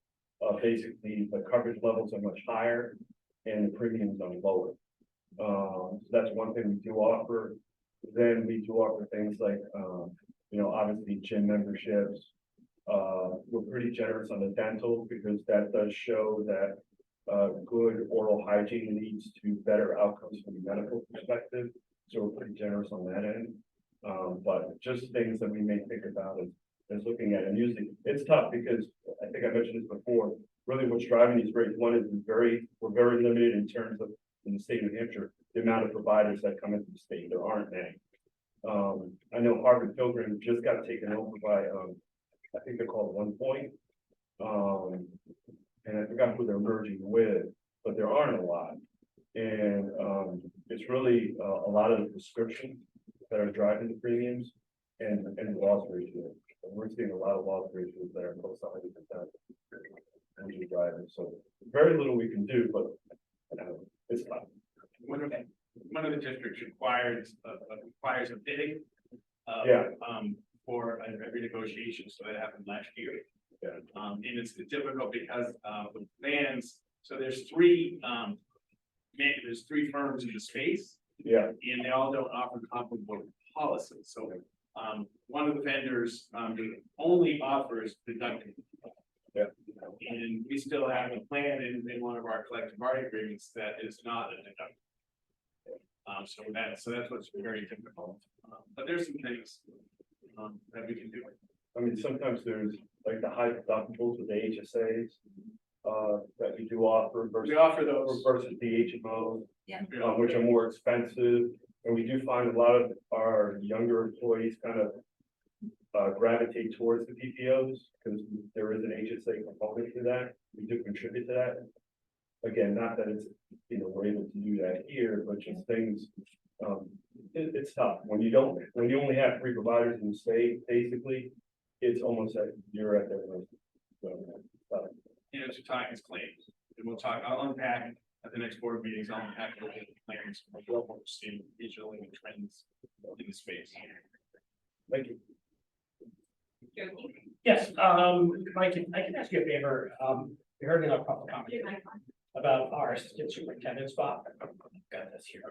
S14: basically the coverage levels are much higher and the premiums are lower. So that's one thing we do offer. Then we do offer things like, obviously gym memberships. We're pretty generous on the dental because that does show that good oral hygiene leads to better outcomes from a medical perspective. So we're pretty generous on that end. But just things that we may think about is looking at, and usually it's tough because I think I mentioned this before. Really, what's driving these rates, one is we're very limited in terms of in the state of New Hampshire, the amount of providers that come into the state. There aren't many. I know Harvard Pilgrim just got taken over by I think they're called One Point. And I forgot who they're merging with, but there aren't a lot. And it's really a lot of the prescriptions that are driving the premiums and the loss ratio. And we're seeing a lot of loss ratios that are close to 100% energy driving. So very little we can do, but it's tough.
S12: One of the districts requires a bidding. For every negotiation, so that happened last year. And it's difficult because the plans. So there's three firms in the space. And they all don't offer comparable policies. So one of the vendors only offers deductible. And we still have a plan in one of our collective bargaining agreements that is not a deductible. So that's what's very difficult. But there's some things that we can do.
S14: I mean, sometimes there's like the high deductibles with the HSAs that we do offer versus,
S12: We offer those.
S14: versus the HMOs,
S15: Yeah.
S14: which are more expensive. And we do find a lot of our younger employees kind of gravitate towards the PPOs because there is an HSA component to that. We do contribute to that. Again, not that it's, we're able to do that here, but just things, it's tough. When you only have 3 providers in the state, basically, it's almost like you're at their mercy. So,
S12: To tie its claims, and I'll unpack at the next board meetings, I'll unpack the plans, we'll see digitally and trends in the space.
S14: thank you.
S2: Yes, Mike, I can ask you a favor. We heard in our public comment about our assistant superintendent spot. I've got this here.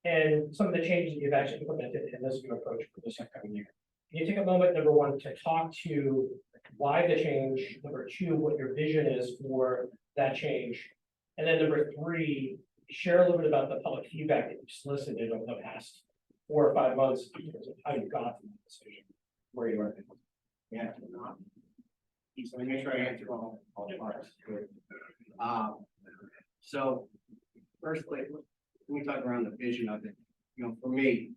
S2: And some of the changes you've actually implemented in this new approach for this upcoming year. Can you take a moment, number one, to talk to why the change, number two, what your vision is for that change, and then number three, share a little bit about the public feedback that you've solicited over the past 4 or 5 months in terms of how you got to that decision, where you are.
S6: Yeah. So let me make sure I answer all the parts. So firstly, when we talk around the vision of it, for me,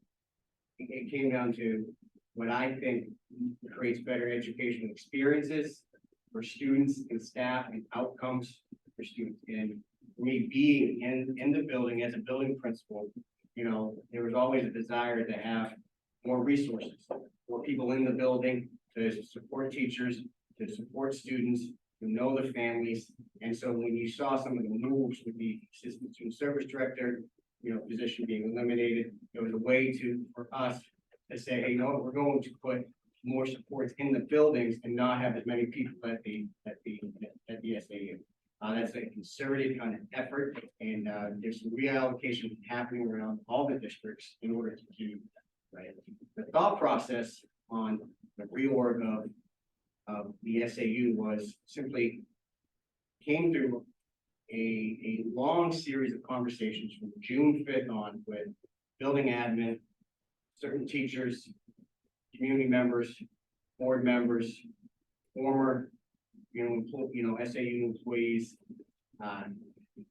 S6: it came down to what I think creates better educational experiences for students and staff and outcomes for students. And for me, being in the building as a building principal, there was always a desire to have more resources, more people in the building to support teachers, to support students, to know the families. And so when you saw some of the moves with the assistant student service director, position being eliminated, it was a way for us to say, hey, no, we're going to put more supports in the buildings and not have as many people at the SAU. That's a conservative kind of effort, and there's some reallocation happening around all the districts in order to do right. The thought process on the reorg of the SAU was simply came through a long series of conversations from June 5th on with building admin, certain teachers, community members, board members, former, SAU employees,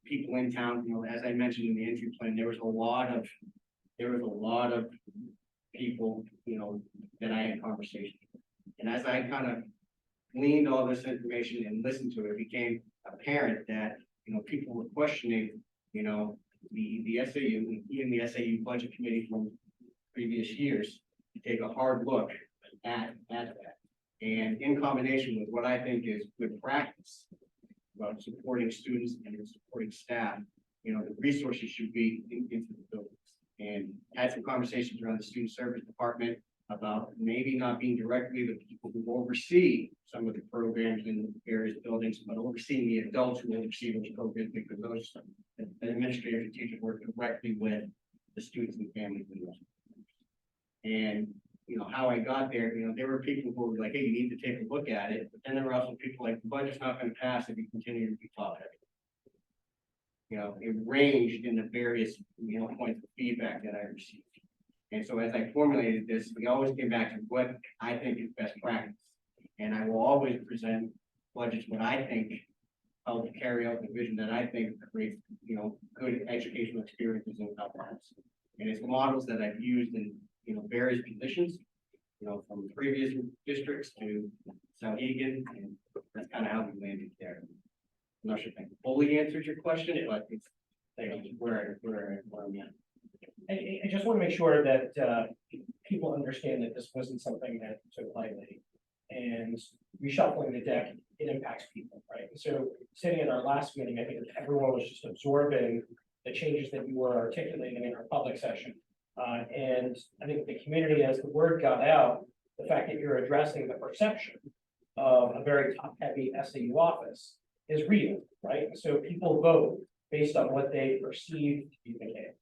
S6: people in town, as I mentioned in the entry plan, there was a lot of people, that I had conversations with. And as I kind of gleaned all this information and listened to it, it became apparent that, people were questioning, the SAU, even the SAU budget committee from previous years, to take a hard look at that. And in combination with what I think is good practice about supporting students and supporting staff, the resources should be into the buildings. And had some conversations around the student service department about maybe not being directly the people who oversee some of the programs in the various buildings, but overseeing the adults who oversee those programs, because those administrators and teachers work directly with the students and families in those. And how I got there, there were people who were like, hey, you need to take a look at it, but then there were also people like, the budget's not going to pass if you continue to be top heavy. It ranged in the various, points of feedback that I received. And so as I formulated this, we always came back to what I think is best practice. And I will always present budgets what I think help carry out the vision that I think creates, good educational experiences in outcomes. And it's models that I've used in, various positions, from previous districts to Souhegan, and that's kind of how we landed there. I'm not sure if I fully answered your question, but it's where I'm at.
S2: I just want to make sure that people understand that this wasn't something that took lightly. And reshuffling the deck, it impacts people, right? So sitting in our last meeting, I think everyone was just absorbing the changes that you were articulating in our public session. And I think the community, as the word got out, the fact that you're addressing the perception of a very top-heavy SAU office is real, right? So people vote based on what they perceive to be the case.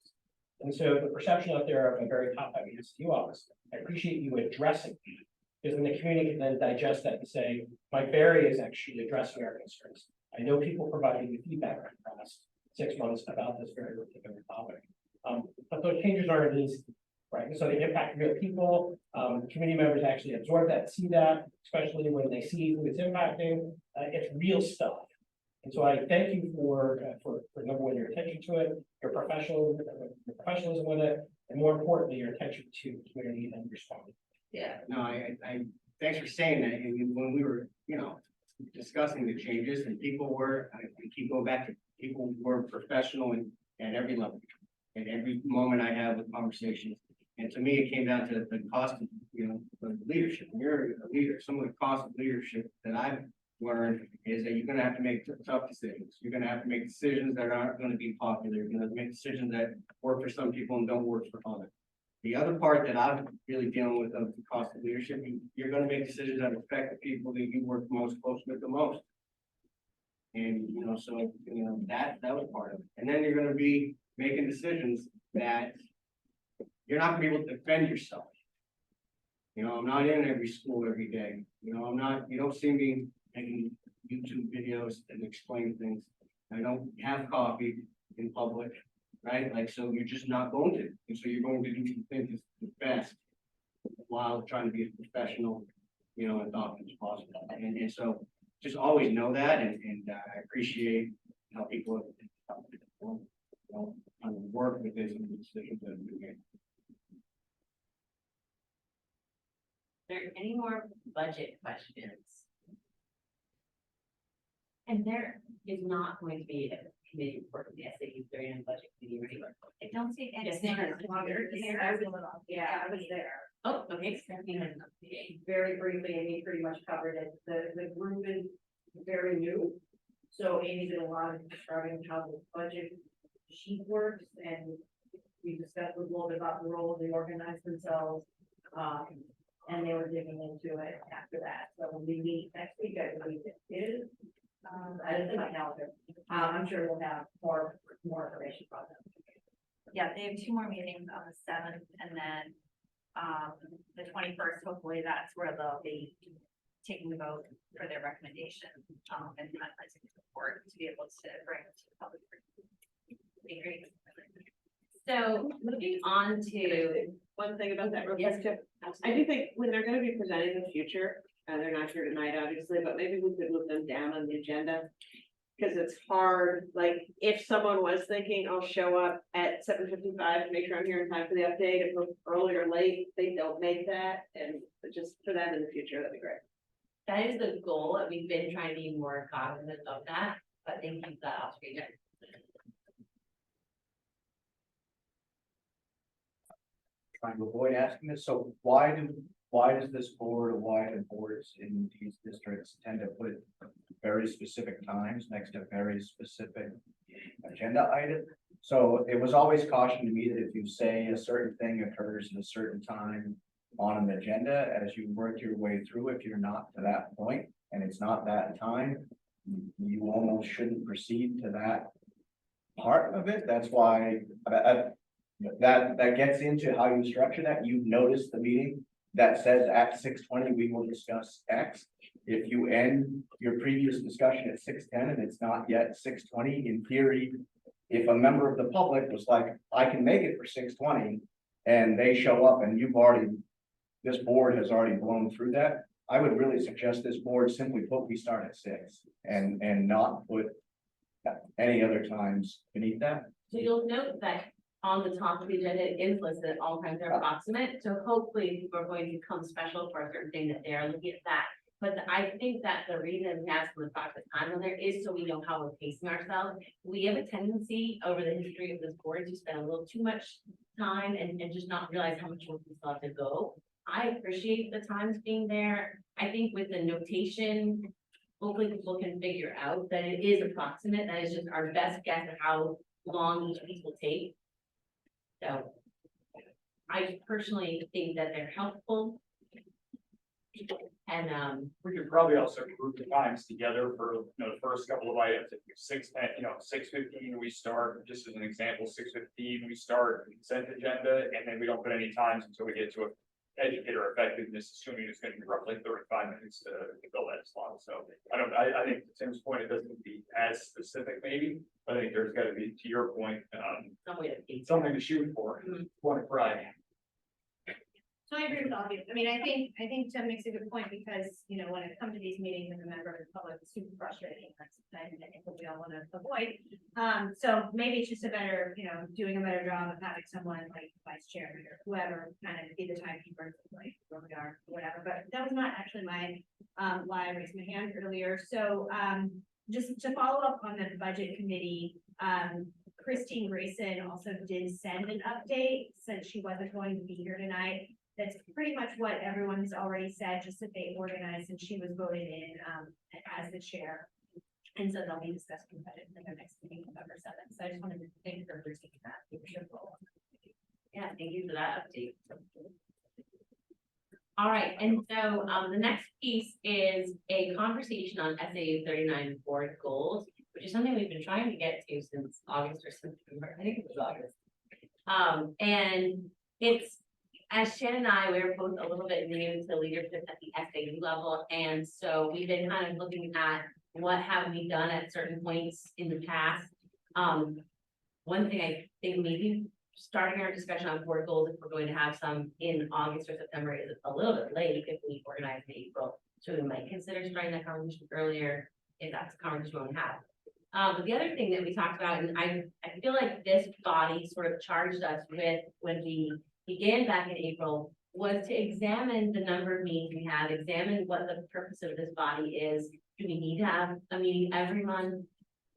S2: And so the perception out there of a very top-heavy SAU office, I appreciate you addressing it, because then the community can then digest that and say, Mike Berry is actually addressing our concerns. I know people provided me feedback in the past 6 months about this very particular topic. But those changes aren't easy, right? And so they impact real people. Community members actually absorb that, see that, especially when they see who it's impacting. It's real stuff. And so I thank you for number one, your attention to it, your professionalism with it, and more importantly, your attention to community and responding.
S6: Yeah, no, I thanks for saying that. And when we were, discussing the changes, and people were, I keep going back to people were professional at every level, at every moment I have with conversations. And to me, it came down to the cost of, the leadership. And you're a leader. Some of the cost of leadership that I've learned is that you're going to have to make tough decisions. You're going to have to make decisions that aren't going to be popular. You're going to make decisions that work for some people and don't work for others. The other part that I'm really dealing with of the cost of leadership, you're going to make decisions that affect the people that you work most close with the most. And, so, that was part of it. And then you're going to be making decisions that you're not going to be able to defend yourself. I'm not in every school every day. You don't see me making YouTube videos and explain things. I don't have coffee in public, right? So you're just not going to. And so you're going to do what you think is the best while trying to be as professional, and thoughtful as possible. And so just always know that, and I appreciate how people work with this and the decisions that we make.
S1: Are there any more budget questions? And there is not going to be a committee report from the SAU during budget committee regular.
S4: I don't see any.
S1: Yes,
S11: Yeah, I was there.
S1: Oh, okay.
S11: Very briefly, Amy pretty much covered it. The group is very new. So Amy did a lot of describing how the budget sheet works, and we discussed a little bit about the role they organize themselves. And they were digging into it after that. So when we meet next week, I believe it is. I didn't see my calendar. I'm sure we'll have more information about them.
S4: Yeah, they have 2 more meetings on the 7th, and then the 21st, hopefully that's where they'll be taking the vote for their recommendation and finalizing the report to be able to bring it to the public. Agree.
S1: So moving on to,
S3: One thing about that real quick, too. I do think when they're gonna be presenting in the future, and they're not here tonight, obviously, but maybe we could move them down on the agenda. Cause it's hard, like, if someone was thinking, I'll show up at 7:55 to make sure I'm here in time for the update, if we're early or late, they don't make that, and just for them in the future, that'd be great.
S1: that is the goal, and we've been trying to be more cognizant of that, but thank you for that observation.
S7: Trying to avoid asking this, so why does this board, or why do boards in these districts tend to put very specific times next to very specific agenda item? So it was always cautioned to me that if you say a certain thing occurs at a certain time on an agenda, as you work your way through, if you're not to that point and it's not that time, you almost shouldn't proceed to that part of it. That's why that gets into how you structure that. You notice the meeting that says at 6:20, we will discuss X. If you end your previous discussion at 6:10 and it's not yet 6:20, in theory, if a member of the public was like, I can make it for 6:20, and they show up and this board has already blown through that, I would really suggest this board simply put, we start at 6 and not put any other times beneath that.
S1: So you'll note that on the top of the agenda, it is listed at all times are approximate, so hopefully people are going to come special for a certain thing that they are looking at that. But I think that the reason we have some approximate time on there is so we know how we're pacing ourselves. We have a tendency over the history of this board to spend a little too much time and just not realize how much work we still have to go. I appreciate the times being there. I think with the notation, hopefully people can figure out that it is approximate. That is just our best guess at how long each piece will take. So I personally think that they're helpful. And
S10: We could probably also group the times together for, the first couple of items, if 6:15, we start, just as an example, 6:15, we start consent agenda, and then we don't put any times until we get to educator effectiveness, assuming it's gonna be roughly 35 minutes to fill that slot. So I think to Tim's point, it doesn't be as specific maybe, but I think there's gotta be, to your point,
S1: some way to pace.
S10: something to shoot for, one to Friday.
S9: So I agree with all of you. I mean, I think Tim makes a good point because, when it comes to these meetings and the member of the public, it's super frustrating. That's I think what we all want to avoid. So maybe it's just a better, doing a better job of having someone like vice chairman or whoever kind of be the timekeeper, like where we are, whatever. But that was not actually my, why I raised my hand earlier. So just to follow up on the budget committee, Christine Grayson also did send an update since she wasn't going to be here tonight. That's pretty much what everyone has already said, just that they organized and she was voted in as the chair. And so they'll be discussing budget in their next meeting, November 7th. So I just wanted to thank her for taking that leadership role.
S1: Yeah, thank you for that update. All right, and so the next piece is a conversation on SAU 39 board goals, which is something we've been trying to get to since August or September. I think it was August. And it's, as Shannon and I, we were both a little bit new to leadership at the SAU level, and so we've been kind of looking at what have we done at certain points in the past. One thing I think maybe starting our discussion on board goals, if we're going to have some in August or September, is a little bit late if we organize in April. So we might consider starting that conversation earlier if that's a conversation we want to have. But the other thing that we talked about, and I feel like this body sort of charged us with when we began back in April, was to examine the number of meetings we have, examine what the purpose of this body is. Do we need to have a meeting every month?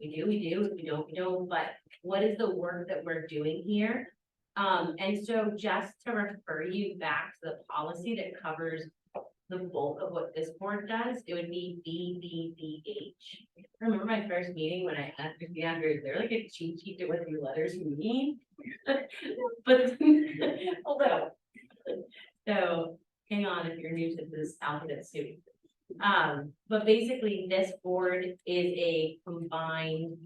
S1: We do, if we don't, we don't, but what is the work that we're doing here? And so just to refer you back to the policy that covers the bulk of what this board does, it would be BBBH. I remember my first meeting when I asked Christina, is there like a cheat sheet that what your letters mean? But although, so hang on if you're new to this alphabet soup. But basically this board is a combined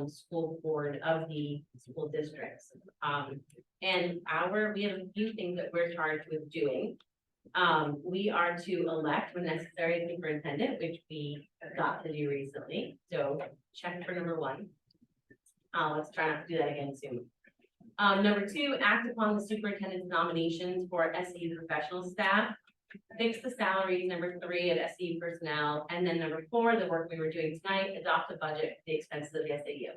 S1: school board of the school districts. And we have a few things that we're charged with doing. We are to elect when necessary superintendent, which we got to do recently. So check for number 1. Let's try not to do that again soon. Number two, act upon the superintendent's nominations for SAU professional staff. Fix the salaries, number three, of SAU personnel. And then number four, the work we were doing tonight, adopt a budget for the expenses of the SAU.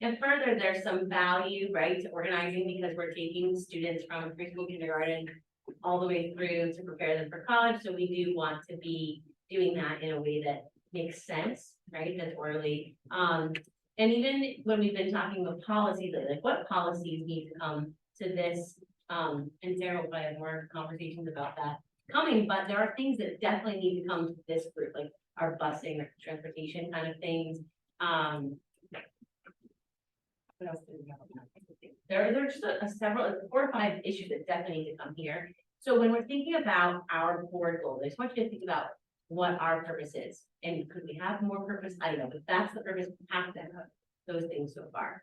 S1: And further, there's some value, right, to organizing because we're taking students from preschool, kindergarten, all the way through to prepare them for college. So we do want to be doing that in a way that makes sense, right, that's orderly. And even when we've been talking about policies, like what policies need to come to this, and Sarah will probably have more conversations about that coming, but there are things that definitely need to come to this group, like our busing, or transportation kind of things. What else do we have? There's just several, 4 or 5 issues that definitely need to come here. So when we're thinking about our board goals, I just want you to think about what our purpose is. And could we have more purpose? I don't know, but that's the purpose, we have to have those things so far.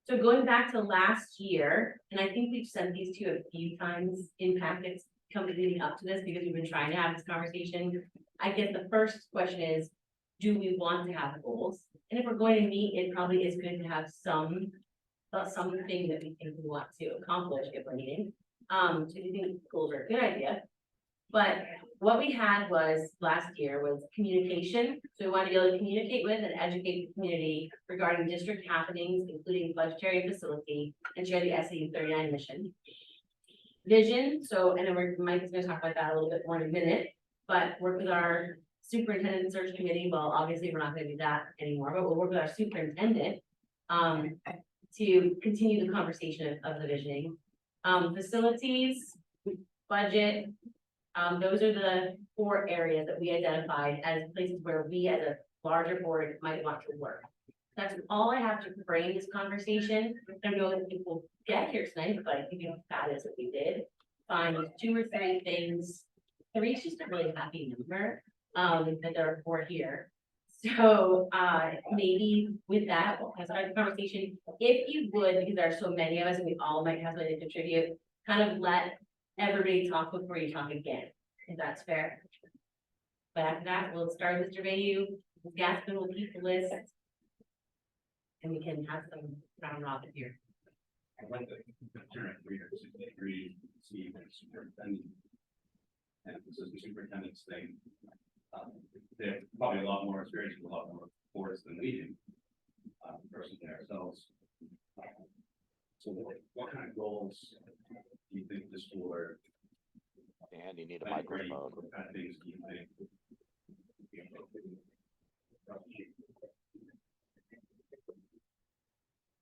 S1: So going back to last year, and I think we've sent these to you a few times in packets coming leading up to this because we've been trying to have this conversation. I guess the first question is, do we want to have goals? And if we're going to meet, it probably is good to have something that we think we want to accomplish if we're meeting. So do you think goals are a good idea? But what we had was last year was communication. So we wanted to be able to communicate with and educate the community regarding district happenings, including budgetary and facility, and share the SAU 39 mission. Vision, so, and then Mike is gonna talk about that a little bit more in a minute, but work with our superintendent search committee. Well, obviously, we're not gonna do that anymore, but we'll work with our superintendent to continue the conversation of the visioning. Facilities, budget, those are the 4 areas that we identified as places where we as a larger board might want to work. That's all I have to frame this conversation. I don't know if people get here tonight, but I think that is what we did. Find 2 or 3 things. 3 is just a really happy number, that there are 4 here. So, maybe with that, we'll start the conversation. If you would, because there are so many of us and we all might have something to contribute, kind of let everybody talk before you talk again, if that's fair. But after that, we'll start with Mr. Bayou, Ms. Gaspin will keep the list. And we can have some round robin here.
S12: I'd like to turn it 363, see the superintendent. And this is the superintendent's thing. They have probably a lot more experience with a lot more boards than we do, personally ourselves. So what kind of goals do you think this board?
S5: And you need a microphone.
S12: What kind of things do you think?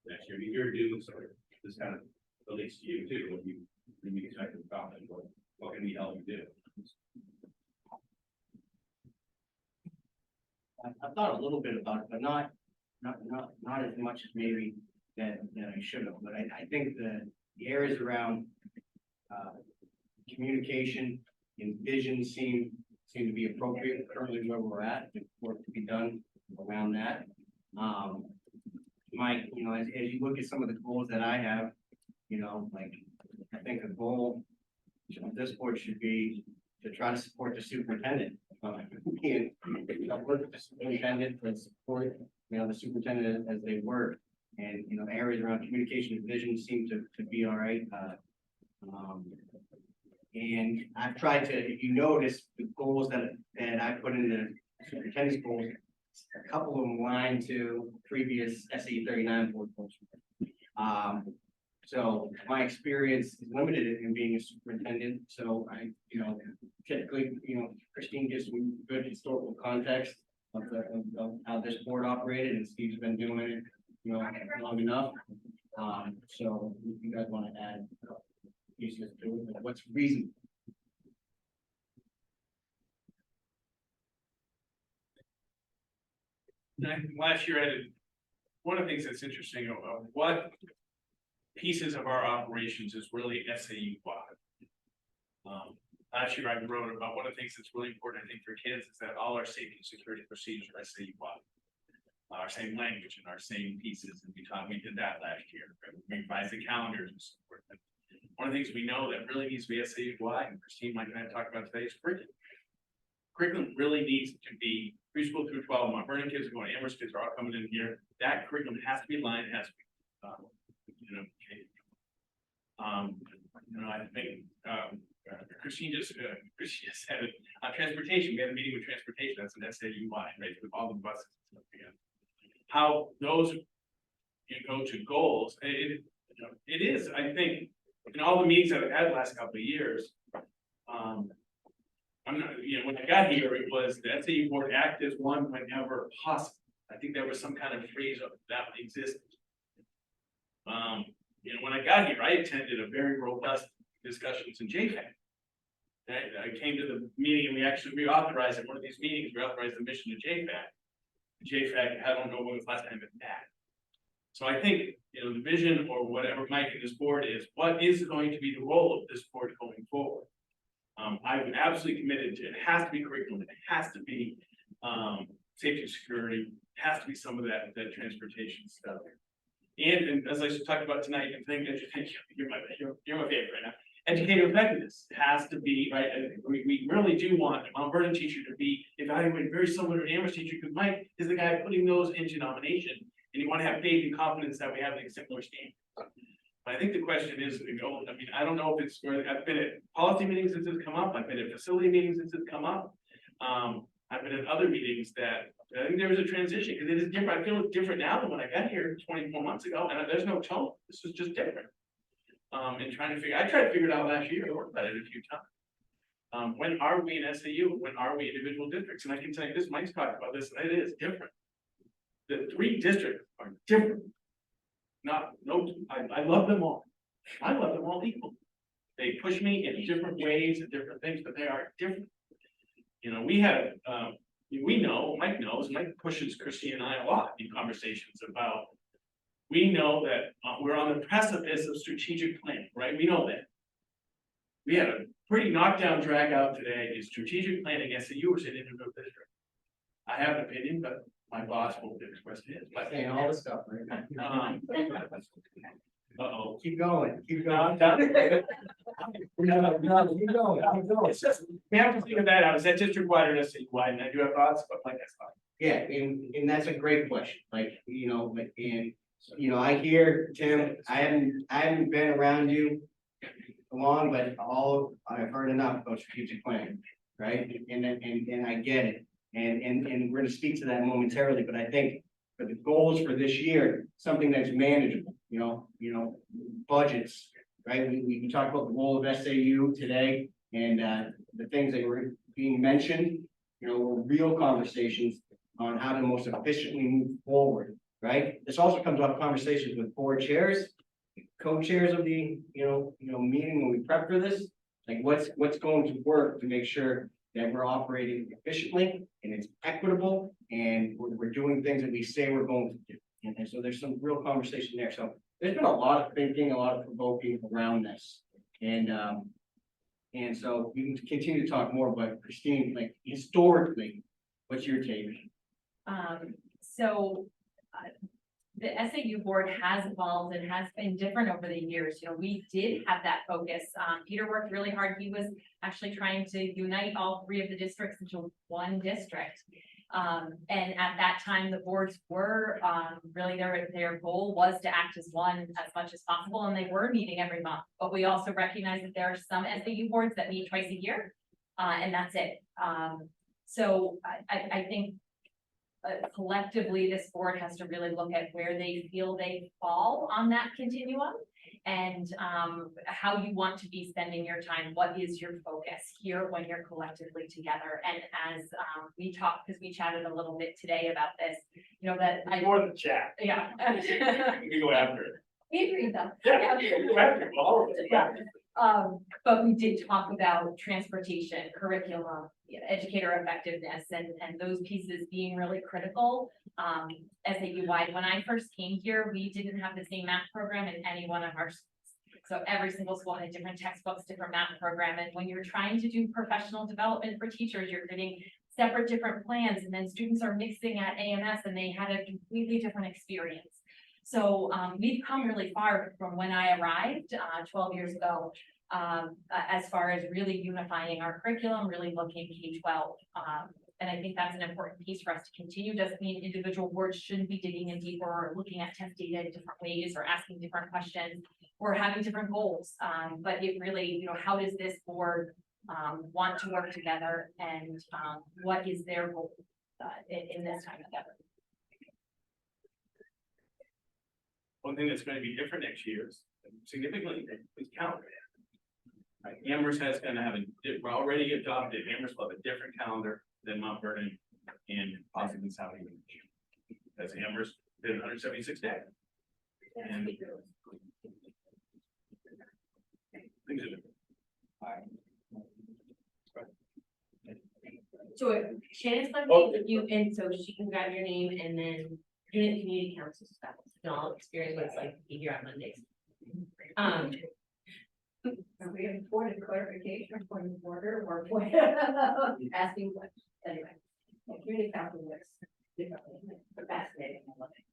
S12: Next year, you're doing so this kind of relates to you too, when you expect to accomplish, what can we help you do?
S6: I've thought a little bit about it, but not as much as maybe that I should have, but I think the areas around communication and vision seem to be appropriate currently where we're at, and work to be done around that. Mike, as you look at some of the goals that I have, like, I think a goal of this board should be to try to support the superintendent. Work with the superintendent and support, the superintendent as they work. And, areas around communication and vision seem to be all right. And I've tried to, if you notice, the goals that I put in the superintendent's goals, a couple of them align to previous SAU 39 board goals. So my experience is limited in being a superintendent. So I, typically, Christine gives some good historical context of how this board operated, and Steve's been doing it, long enough. So if you guys want to add pieces to it, what's reasonable?
S12: Last year, one of the things that's interesting about what pieces of our operations is really SAU wide. Last year I wrote about one of the things that's really important, I think, for kids is that all our safety and security procedures are SAU wide. Our same language and our same pieces, and we did that last year. We revised the calendars and so forth. And one of the things we know that really needs to be SAU wide, and Christine, Mike and I talked about today, is curriculum. Curriculum really needs to be preschool through 12. Mount Vernon kids are going, Amherst kids are all coming in here. That curriculum has to be aligned, has to be, I think, Christine just said it, transportation, we had a meeting with transportation, that's an SAU wide, right, with all the buses and stuff together. How those, go to goals, it is, I think, in all the meetings that I've had the last couple of years, I'm not, when I got here, it was the SAU board act as one whenever possible. I think there was some kind of phrase of that existed. When I got here, I attended a very robust discussions in JFAC. I came to the meeting and we actually reauthorized at one of these meetings, we authorized the mission to JFAC. JFAC, I don't know when was the last time it met. So I think, the vision or whatever might be this board is, what is going to be the role of this board going forward? I'm absolutely committed to, it has to be curriculum, it has to be safety and security, it has to be some of that transportation stuff. And as I talked about tonight, I think you're my favorite right now. Educator effectiveness has to be, right, we really do want a Mount Vernon teacher to be evaluated very similar to an Amherst teacher, because Mike is the guy putting those into nomination, and you want to have faith and confidence that we have a similar standard. But I think the question is, I don't know if it's where, I've been at policy meetings since it's come up, I've been at facility meetings since it's come up. I've been at other meetings that, I think there was a transition, because it is different, I feel it's different now than when I got here 24 months ago, and there's no tone, this is just different. And trying to figure, I tried to figure it out last year, I worked at it a few times. When are we in SAU, when are we individual districts? And I can tell you this, Mike's talked about this, and it is different. The 3 districts are different. I love them all. I love them all equally. They push me in different ways and different things, but they are different. We had, we know, Mike knows, Mike pushes Christy and I a lot in conversations about, we know that we're on the precipice of strategic planning, right? We know that. We had a pretty knockdown drag out today is strategic planning SAU is an individual district. I have an opinion, but my boss will express his.
S6: Saying all the stuff, right?
S12: Uh-oh.
S6: Keep going.
S12: No, I'm done.
S6: Keep going.
S12: It's just, we have to figure that out. Is that district wide or SAU wide? And I do have thoughts, but like that's fine.
S6: Yeah, and that's a great question, I hear, Tim, I haven't been around you long, but I've heard enough about strategic planning, right? And I get it, and we're gonna speak to that momentarily, but I think for the goals for this year, something that's manageable, budgets, right? We talked about the role of SAU today, and the things that were being mentioned, were real conversations on how to most efficiently move forward, right? This also comes up conversations with board chairs, co-chairs of the, meeting when we prep for this, like what's going to work to make sure that we're operating efficiently and it's equitable and we're doing things that we say we're going to do. And so there's some real conversation there. So there's been a lot of thinking, a lot of provoking around this. And so we can continue to talk more, but Christine, like historically, what's your take?
S15: The SAU board has evolved and has been different over the years. We did have that focus. Peter worked really hard. He was actually trying to unite all 3 of the districts into one district. And at that time, the boards were really their goal was to act as one as much as possible, and they were meeting every month. But we also recognize that there are some SAU boards that meet twice a year, and that's it. So I think collectively, this board has to really look at where they feel they fall on that continuum and how you want to be spending your time. What is your focus here when you're collectively together? And as we talked, because we chatted a little bit today about this,
S12: More than chat.
S15: Yeah.
S12: We go after it.
S15: We agreed though.
S12: Yeah, we go after it. All of it.
S15: Yeah. But we did talk about transportation, curriculum, educator effectiveness, and those pieces being really critical. SAU wide. When I first came here, we didn't have the same math program in any one of our schools. So every single school had different textbooks, different math program. And when you're trying to do professional development for teachers, you're getting separate different plans, and then students are mixing at AMS and they had a completely different experience. So we've come really far from when I arrived 12 years ago, as far as really unifying our curriculum, really looking K-12. And I think that's an important piece for us to continue. Doesn't mean individual boards shouldn't be digging in deeper or looking at test data in different ways or asking different questions. we're having different goals, but it really, you know, how does this board want to work together, and what is their goal in this time together?
S12: One thing that's gonna be different next year is significantly is calendar. Right, Amherst has gonna have we're already adopted, Amherst will have a different calendar than Mount Vernon and possibly South Haven. That's Amherst did 176 days. And things are different.
S1: So Shannon's gonna meet with you, and so she can grab your name, and then doing community council stuff, and all experience what it's like to be here on Mondays.
S11: We have point of clarification, point of order, or point asking questions, anyway. Community council works differently, fascinating, I love it.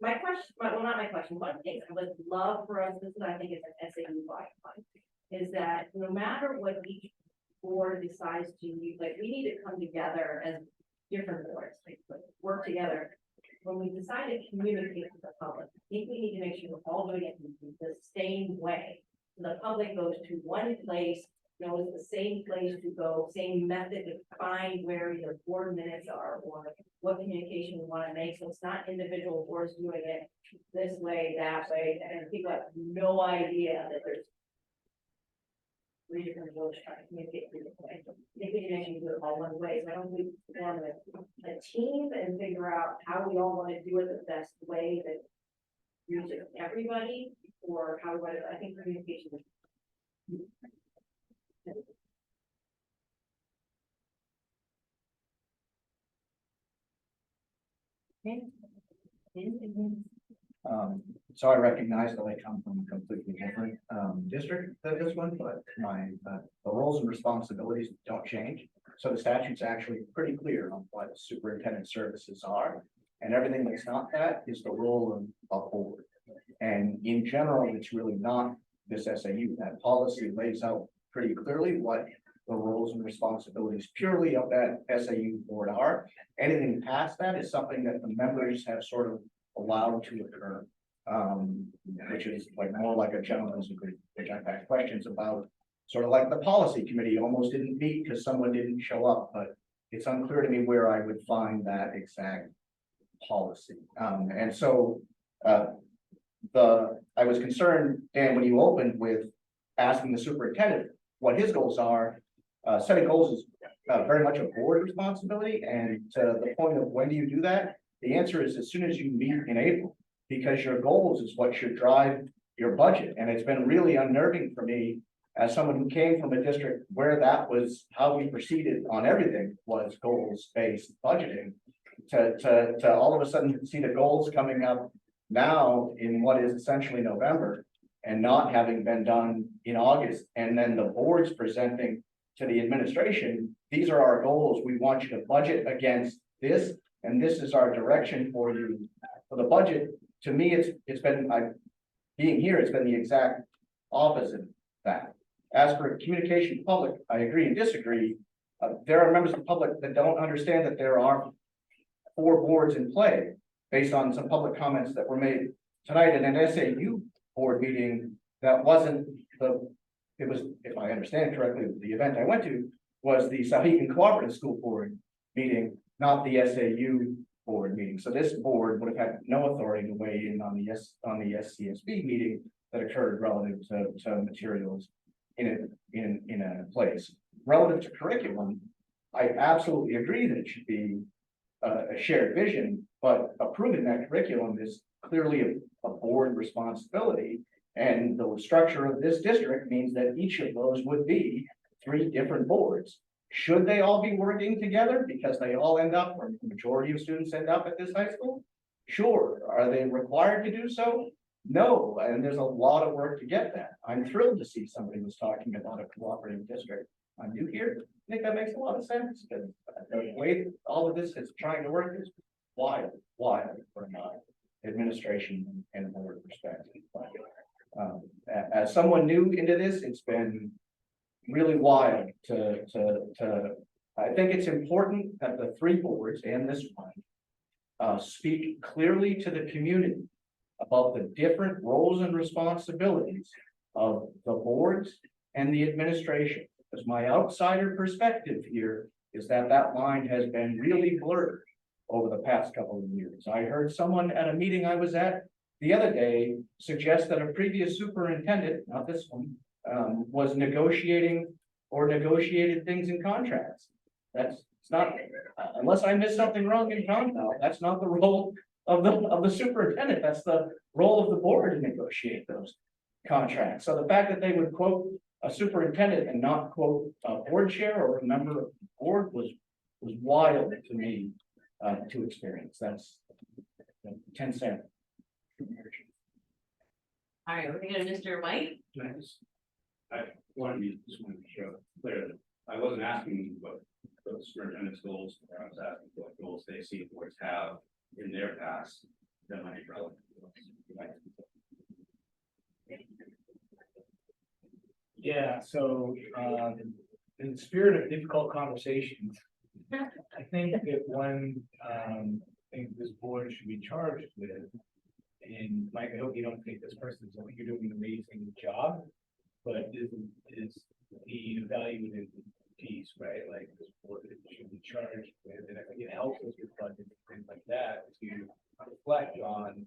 S11: My question, well, not my question, one thing I would love for us, this is, I think, is an SAU wide one, is that no matter what each board decides to use, like, we need to come together as different boards, like, work together. When we decide to communicate to the public, I think we need to make sure we're all doing it in the same way. The public goes to one place, knows the same place to go, same method to find where either board minutes are or what communication we want to make. So it's not individual boards doing it this way, that way, and people have no idea that there's three different boards trying to communicate through the way. I think we can actually do it all one way. So I don't think we form a team and figure out how we all want to do it the best way that reaches everybody, or how we want to, I think communication is.
S7: So I recognize that I come from a completely different district than this one, but the roles and responsibilities don't change. So the statute's actually pretty clear on what superintendent services are, and everything that's not that is the role of a board. And in general, it's really not this SAU. That policy lays out pretty clearly what the roles and responsibilities purely of that SAU board are. Anything past that is something that the members have sort of allowed to occur, which is like more like a gentleman's agreement, which I've had questions about. Sort of like the policy committee almost didn't meet because someone didn't show up, but it's unclear to me where I would find that exact policy. And so I was concerned, Dan, when you opened with asking the superintendent what his goals are. Setting goals is very much a board responsibility, and to the point of when do you do that? The answer is as soon as you meet in April, because your goals is what should drive your budget. And it's been really unnerving for me as someone who came from a district where that was how we proceeded on everything was goals-based budgeting. To all of a sudden see the goals coming up now in what is essentially November and not having been done in August, and then the board's presenting to the administration, these are our goals. We want you to budget against this, and this is our direction for you for the budget. To me, it's been being here, it's been the exact opposite of that. As for communication to public, I agree and disagree. There are members of the public that don't understand that there are 4 boards in play based on some public comments that were made tonight at an SAU board meeting. That wasn't it was, if I understand correctly, the event I went to was the Sahican Cooperative School Board meeting, not the SAU board meeting. So this board would have had no authority to weigh in on the SCSB meeting that occurred relative to materials in a place. Relative to curriculum, I absolutely agree that it should be a shared vision, but approving that curriculum is clearly a board responsibility. And the structure of this district means that each of those would be 3 different boards. Should they all be working together because they all end up, or the majority of students end up at this high school? Sure. Are they required to do so? No. And there's a lot of work to get that. I'm thrilled to see somebody was talking about a cooperative district. I'm new here. I think that makes a lot of sense. Because the way that all of this is trying to work is wild from administration and board perspective. As someone new into this, it's been really wild to I think it's important that the 3 boards and this one speak clearly to the community about the different roles and responsibilities of the boards and the administration. Because my outsider perspective here is that that line has been really blurred over the past couple of years. I heard someone at a meeting I was at the other day suggest that a previous superintendent, not this one, was negotiating or negotiated things in contracts. It's not, unless I missed something wrong in contract, that's not the role of the superintendent. That's the role of the board to negotiate those contracts. So the fact that they would quote a superintendent and not quote a board chair or a member of the board was wild to me to experience. That's 10 cents.
S1: All right, we're gonna go to Mr. White.
S12: I wanted to just want to show clearly, I wasn't asking what the superintendent's goals, I was asking what goals they see boards have in their past that might be relevant.
S13: Yeah, so, in the spirit of difficult conversations, I think that one, thing this board should be charged with, and Mike, I hope you don't think this person's, I think you're doing an amazing job, but is the evaluative piece, right? Like this board should be charged with, and I think it helps us with budget and things like that to reflect on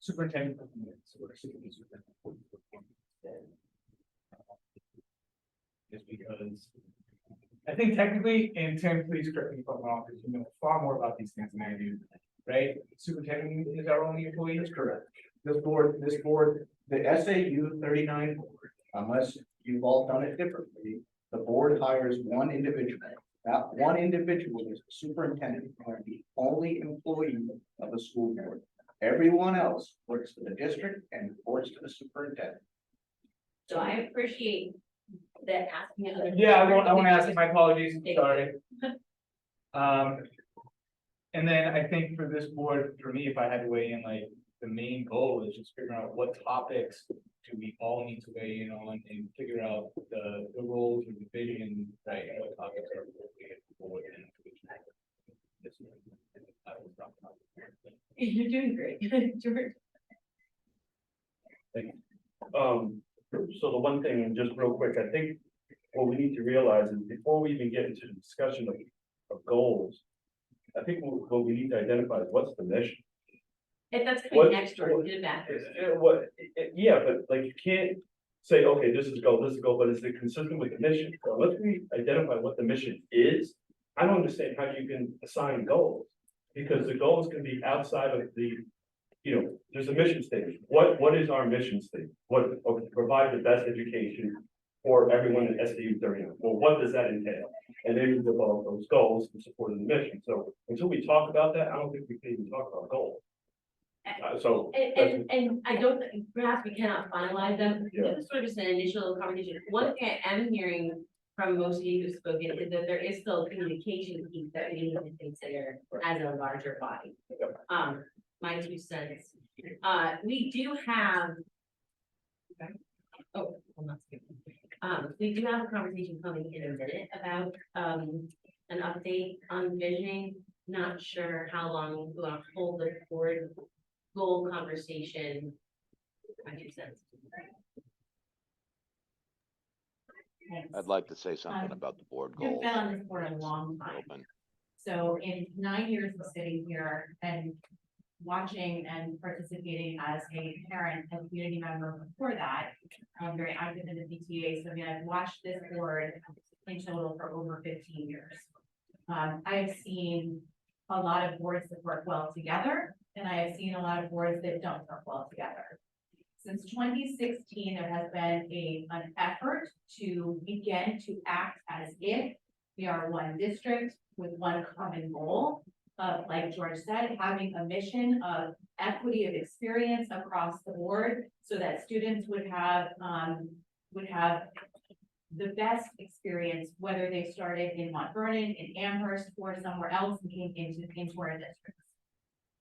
S13: superintendent performance or superintendent performance. Just because I think technically, and Tim, please correct me if I'm wrong, because you know far more about these things than I do, right? Superintendent is our only employee.
S7: That's correct. This board, the SAU 39 board, unless you've all done it differently, the board hires one individual. That one individual is the superintendent, or the only employee of the school board. Everyone else works for the district and reports to the superintendent.
S1: So I appreciate that asking.
S13: Yeah, I want to ask my apologies, sorry. And then I think for this board, for me, if I had to weigh in, like, the main goal is just figuring out what topics do we all need to weigh in on and figure out the roles and the vision, right, and what topics are appropriate for and
S1: You're doing great, George.
S14: So the one thing, and just real quick, I think what we need to realize is before we even get into the discussion of goals, I think what we need to identify is what's the mission.
S1: If that's coming next, George, we did it backwards.
S14: Yeah, but like you can't say, okay, this is goal, but is it consistent with the mission? So unless we identify what the mission is, I don't understand how you can assign goals. Because the goals can be outside of the, you know, there's a mission statement. What is our mission statement? Provide the best education for everyone in SAU 39. Well, what does that entail? And then you develop those goals in support of the mission. So until we talk about that, I don't think we can even talk about goals.
S1: And I don't, perhaps we cannot finalize them.
S14: Yeah.
S1: This is sort of just an initial conversation. One thing I am hearing from most of you who've spoken is that there is still a communication piece that we need to consider as a larger body. My 2 cents. We do have. Oh, I'm not skipping. We do have a conversation coming in a minute about an update on visioning. Not sure how long we want to hold the board goal conversation. My 2 cents.
S5: I'd like to say something about the board
S4: You've
S5: goals.
S4: been on this board a long time.
S5: Open.
S4: So in 9 years of sitting here and watching and participating as a parent and community member before that, I'm very active in the PTA. So I mean, I've watched this board in total for over 15 years. I have seen a lot of boards that work well together, and I have seen a lot of boards that don't work well together. Since 2016, there has been an effort to begin to act as if we are one district with one common goal of, like George said, having a mission of equity of experience across the board so that students would have the best experience, whether they started in Mount Vernon, in Amherst, or somewhere else and came into our districts.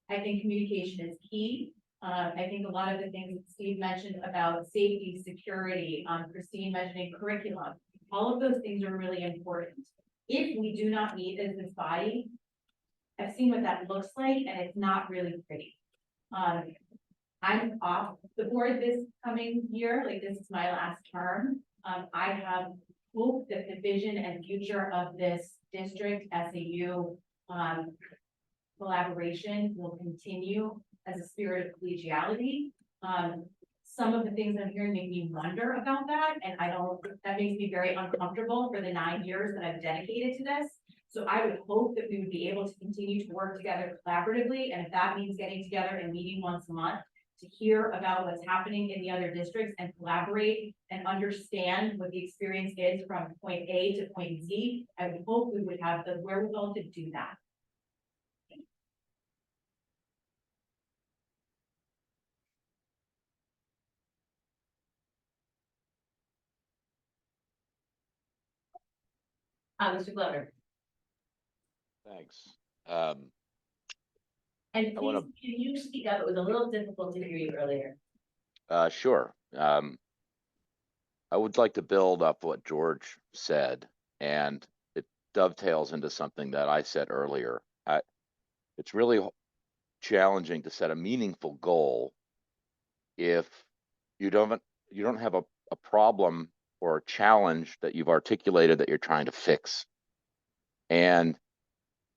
S4: I think communication is key. I think a lot of the things that Steve mentioned about safety, security, Christine mentioning curriculum, all of those things are really important. If we do not meet as this body, I've seen what that looks like and it's not really pretty. I'm off the board this coming year, like this is my last term. I have hope that the vision and future of this district, SAU, collaboration will continue as a spirit of collegiality. Some of the things I'm hearing make me wonder about that, and that makes me very uncomfortable for the 9 years that I've dedicated to this. So I would hope that we would be able to continue to work together collaboratively, and if that means getting together and meeting once a month to hear about what's happening in the other districts and collaborate and understand what the experience is from point A to point Z, I would hope we would have the wherewithal to do that.
S1: Mr. Glover.
S5: Thanks.
S1: And
S5: I wanna-
S1: please, can you speak up? It was a little difficult to hear you earlier.
S5: Sure. I would like to build up what George said, and it dovetails into something that I said earlier. It's really challenging to set a meaningful goal if you don't have a problem or a challenge that you've articulated that you're trying to fix. And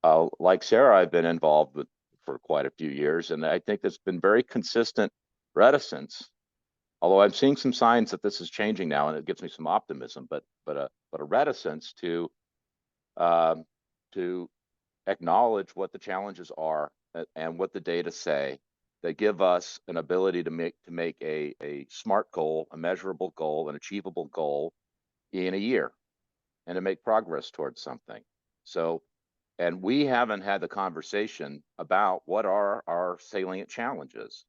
S5: like Sarah, I've been involved with for quite a few years, and I think there's been very consistent reticence. Although I'm seeing some signs that this is changing now, and it gives me some optimism, but a reticence to acknowledge what the challenges are and what the data say that give us an ability to make a smart goal, a measurable goal, an achievable goal in a year, and to make progress towards something. So, and we haven't had the conversation about what are our salient challenges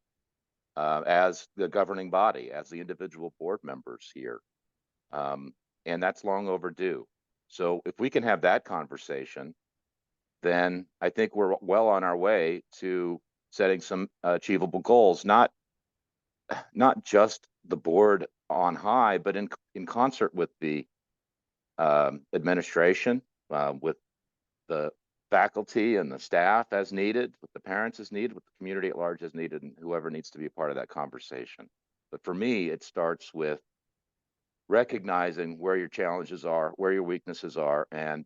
S5: as the governing body, as the individual board members here. And that's long overdue. So if we can have that conversation, then I think we're well on our way to setting some achievable goals, not just the board on high, but in concert with the administration, with the faculty and the staff as needed, with the parents as needed, with the community at large as needed, and whoever needs to be a part of that conversation. But for me, it starts with recognizing where your challenges are, where your weaknesses are, and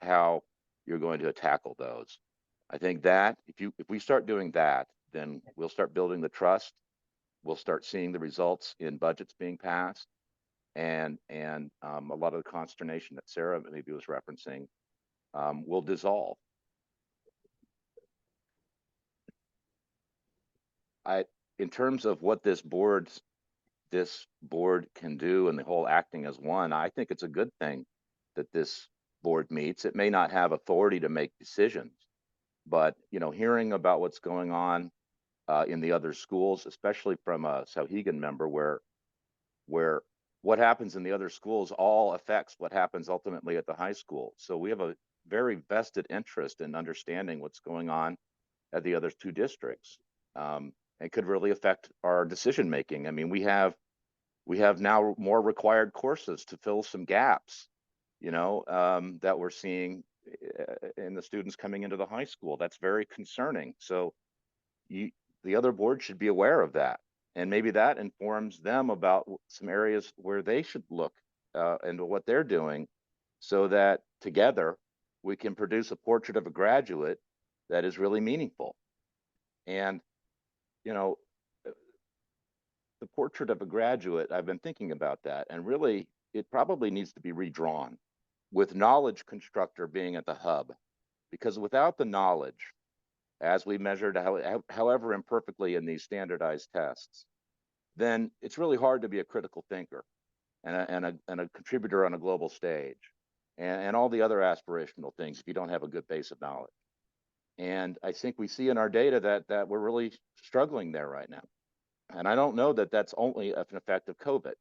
S5: how you're going to tackle those. I think that if we start doing that, then we'll start building the trust. We'll start seeing the results in budgets being passed, and a lot of the consternation that Sarah maybe was referencing will dissolve. In terms of what this board can do and the whole acting as one, I think it's a good thing that this board meets. It may not have authority to make decisions, but hearing about what's going on in the other schools, especially from a Sauhegan member, where what happens in the other schools all affects what happens ultimately at the high school. So we have a very vested interest in understanding what's going on at the other two districts. It could really affect our decision making. I mean, we have now more required courses to fill some gaps, that we're seeing in the students coming into the high school. That's very concerning. So the other board should be aware of that. And maybe that informs them about some areas where they should look into what they're doing, so that together we can produce a portrait of a graduate that is really meaningful. And, the portrait of a graduate, I've been thinking about that, and really it probably needs to be redrawn, with knowledge constructor being at the hub, because without the knowledge, as we measured however imperfectly in these standardized tests, then it's really hard to be a critical thinker and a contributor on a global stage, and all the other aspirational things if you don't have a good base of knowledge. And I think we see in our data that we're really struggling there right now. And I don't know that that's only an effect of COVID.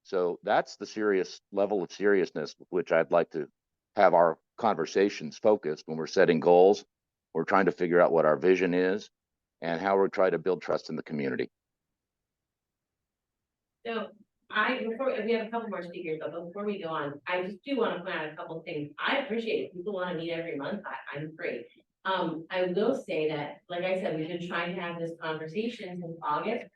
S5: So that's the serious level of seriousness with which I'd like to have our conversations focused when we're setting goals. We're trying to figure out what our vision is and how we're trying to build trust in the community.
S1: So we have a couple more speakers, but before we go on, I just do want to point out a couple of things. I appreciate it. People want to meet every month. I'm free. I will say that, like I said, we've been trying to have this conversation since August.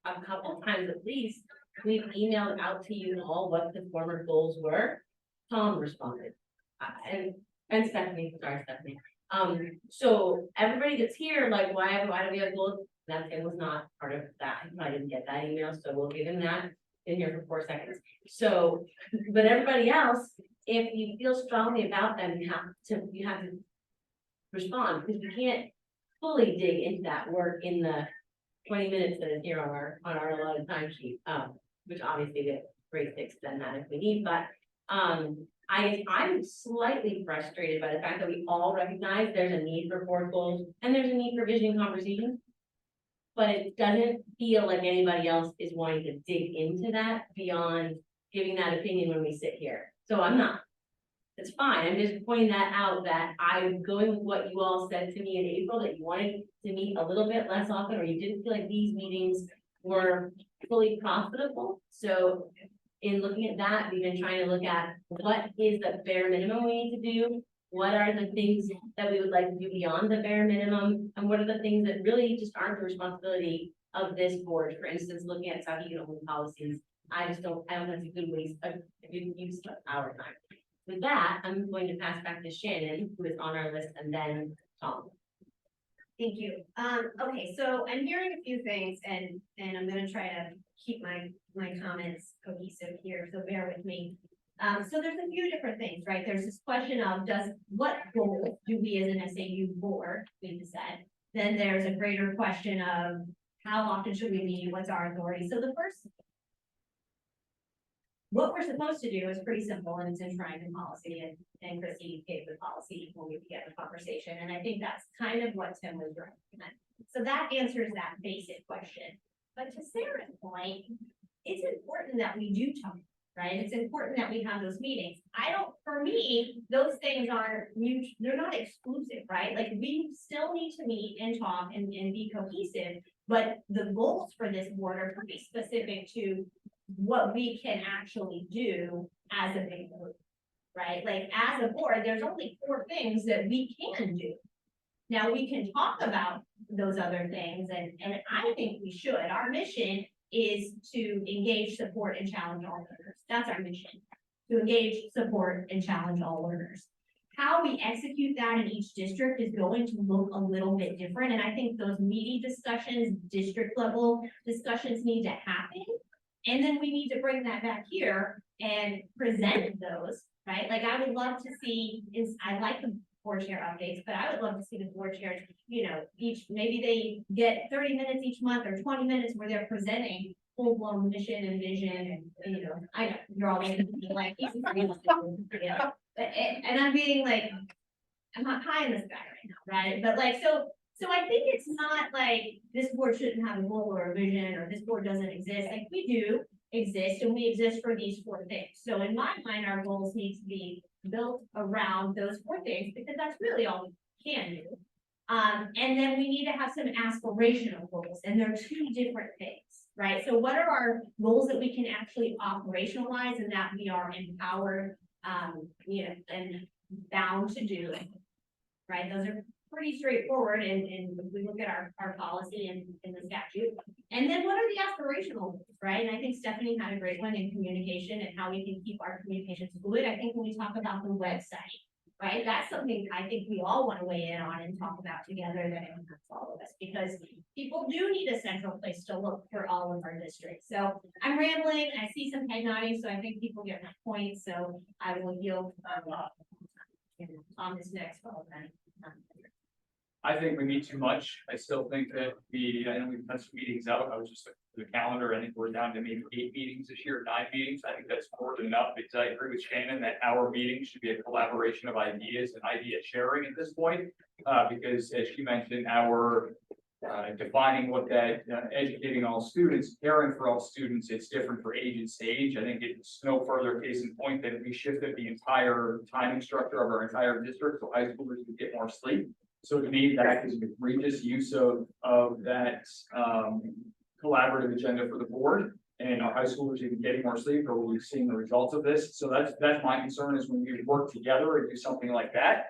S1: A couple times at least, we've emailed out to you all what the former goals were. Tom responded. And Stephanie, sorry, Stephanie. So everybody that's here, like, why do we have goals? That thing was not part of that. I didn't get that email, so we'll give him that in here for 4 seconds. So, but everybody else, if you feel strongly about them, you have to respond, because we can't fully dig into that work in the 20 minutes that is here on our allotted time sheet, which obviously we have great to extend that if we need, but, I'm slightly frustrated by the fact that we all recognize there's a need for board goals and there's a need for vision conversations. But it doesn't feel like anybody else is wanting to dig into that beyond giving that opinion when we sit here. So I'm not. It's fine. I'm just pointing that out, that I'm going with what you all said to me in April, that you wanted to meet a little bit less often, or you didn't feel like these meetings were fully profitable. So in looking at that, we've been trying to look at what is the bare minimum we need to do? What are the things that we would like to do beyond the bare minimum? And what are the things that really just aren't the responsibility of this board? For instance, looking at Southeastern policies, I don't think it's a good use of our time. With that, I'm going to pass back to Shannon, who is on our list, and then Tom.
S9: Thank you. Okay, so I'm hearing a few things and I'm gonna try to keep my comments cohesive here, so bear with me. So there's a few different things, right? There's this question of what goals do we as an SAU board need to set? Then there's a greater question of how often should we meet? What's our authority? So the first, what we're supposed to do is pretty simple, and it's enshrined in policy, and Christy gave the policy when we began the conversation, and I think that's kind of what Tim was recommending. So that answers that basic question. But to Sarah's point, it's important that we do talk, right? It's important that we have those meetings. For me, those things are mutual, they're not exclusive, right? Like, we still need to meet and talk and be cohesive, but the goals for this board are pretty specific to what we can actually do as a big group, right? Like, as a board, there's only 4 things that we can do. Now, we can talk about those other things, and I think we should. Our mission is to engage, support, and challenge all learners. That's our mission, to engage, support, and challenge all learners. How we execute that in each district is going to look a little bit different, and I think those meaty discussions, district level discussions need to happen. And then we need to bring that back here and present those, right? Like, I would love to see, I like the board chair updates, but I would love to see the board chairs, maybe they get 30 minutes each month or 20 minutes where they're presenting full-blown mission and vision, and I know you're all like, and I'm being like, I'm not high in the sky right now, right? But like, so I think it's not like this board shouldn't have a goal or a vision, or this board doesn't exist. Like, we do exist, and we exist for these 4 things. So in my mind, our goals need to be built around those 4 things, because that's really all we can do. And then we need to have some aspirational goals, and they're 2 different things, right? So what are our goals that we can actually operationalize and that we are empowered, and bound to do, right? Those are pretty straightforward, and we look at our policy and the statute. And then what are the aspirational goals, right? And I think Stephanie had a great one in communication and how we can keep our communications fluid. I think when we talk about the website, right, that's something I think we all want to weigh in on and talk about together, that impacts all of us, because people do need a central place to look for all of our districts. So I'm rambling, I see some head nodding, so I think people get my point, so I will yield on this next call then.
S10: I think we meet too much. I still think that I know we've done some meetings out. I was just looking at the calendar. I think we're down to maybe 8 meetings this year, 9 meetings. I think that's more than enough, because I agree with Shannon that our meetings should be a collaboration of ideas and idea sharing at this point. Because as she mentioned, our defining what that educating all students, caring for all students, it's different for age and stage. I think it's no further case in point that if we shifted the entire timing structure of our entire district, so high schoolers would get more sleep. So to me, that is an egregious use of that collaborative agenda for the board, and our high schoolers even getting more sleep, or we've seen the results of this. So that's my concern, is when we work together and do something like that.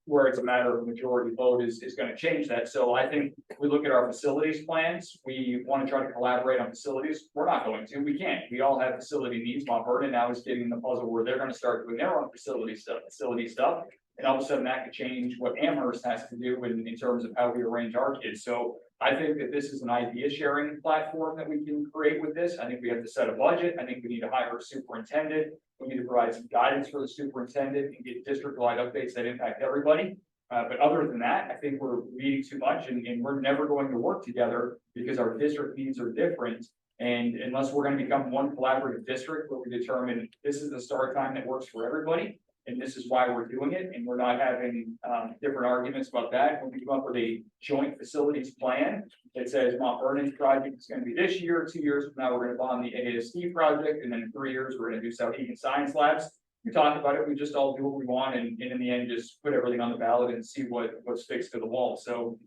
S10: where it's a matter of majority vote is gonna change that. So I think we look at our facilities plans, we want to try to collaborate on facilities. We're not going to, we can't. We all have facility needs. Mount Vernon now is getting in the puzzle where they're gonna start doing their own facility stuff. And all of a sudden that could change what Amherst has to do in terms of how we arrange our kids. So I think that this is an idea sharing platform that we can create with this. I think we have to set a budget. I think we need to hire a superintendent. We need to provide some guidance for the superintendent and get district-wide updates that impact everybody. But other than that, I think we're meeting too much and we're never going to work together because our district needs are different. And unless we're going to become one collaborative district where we determine this is the start time that works for everybody, and this is why we're doing it, and we're not having different arguments about that. When we come up with a joint facilities plan that says Mount Vernon's project is gonna be this year, 2 years from now, we're gonna bond the ASD project, and then in 3 years, we're gonna do Souhegan Science Labs. We talk about it, we just all do what we want, and in the end, just put everything on the ballot and see what sticks to the wall. So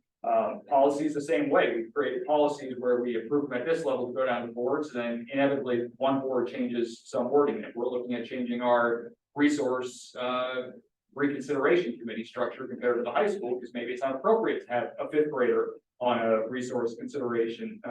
S10: policy is the same way. We create policies where we approve them at this level to go down to boards, and then inevitably one board changes some wording. If we're looking at changing our resource reconsideration committee structure compared to the high school, because maybe it's not appropriate to have a fifth grader on a resource reconsideration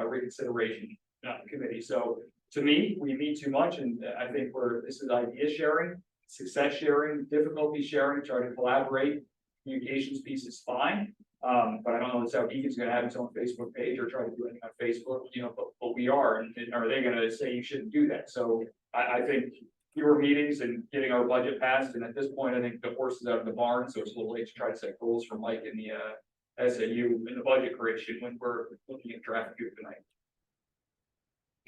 S10: committee. So to me, we meet too much, and I think this is idea sharing, success sharing, difficulty sharing, try to collaborate. Communications piece is fine, but I don't know if Souhegan's going to have its own Facebook page or try to do anything on Facebook, but we are, and are they going to say you shouldn't do that? So I think fewer meetings and getting our budget passed, and at this point, I think the horse is out of the barn, so it's a little late to try to set goals for Mike in the SAU in the budget creation when we're looking at draft group tonight.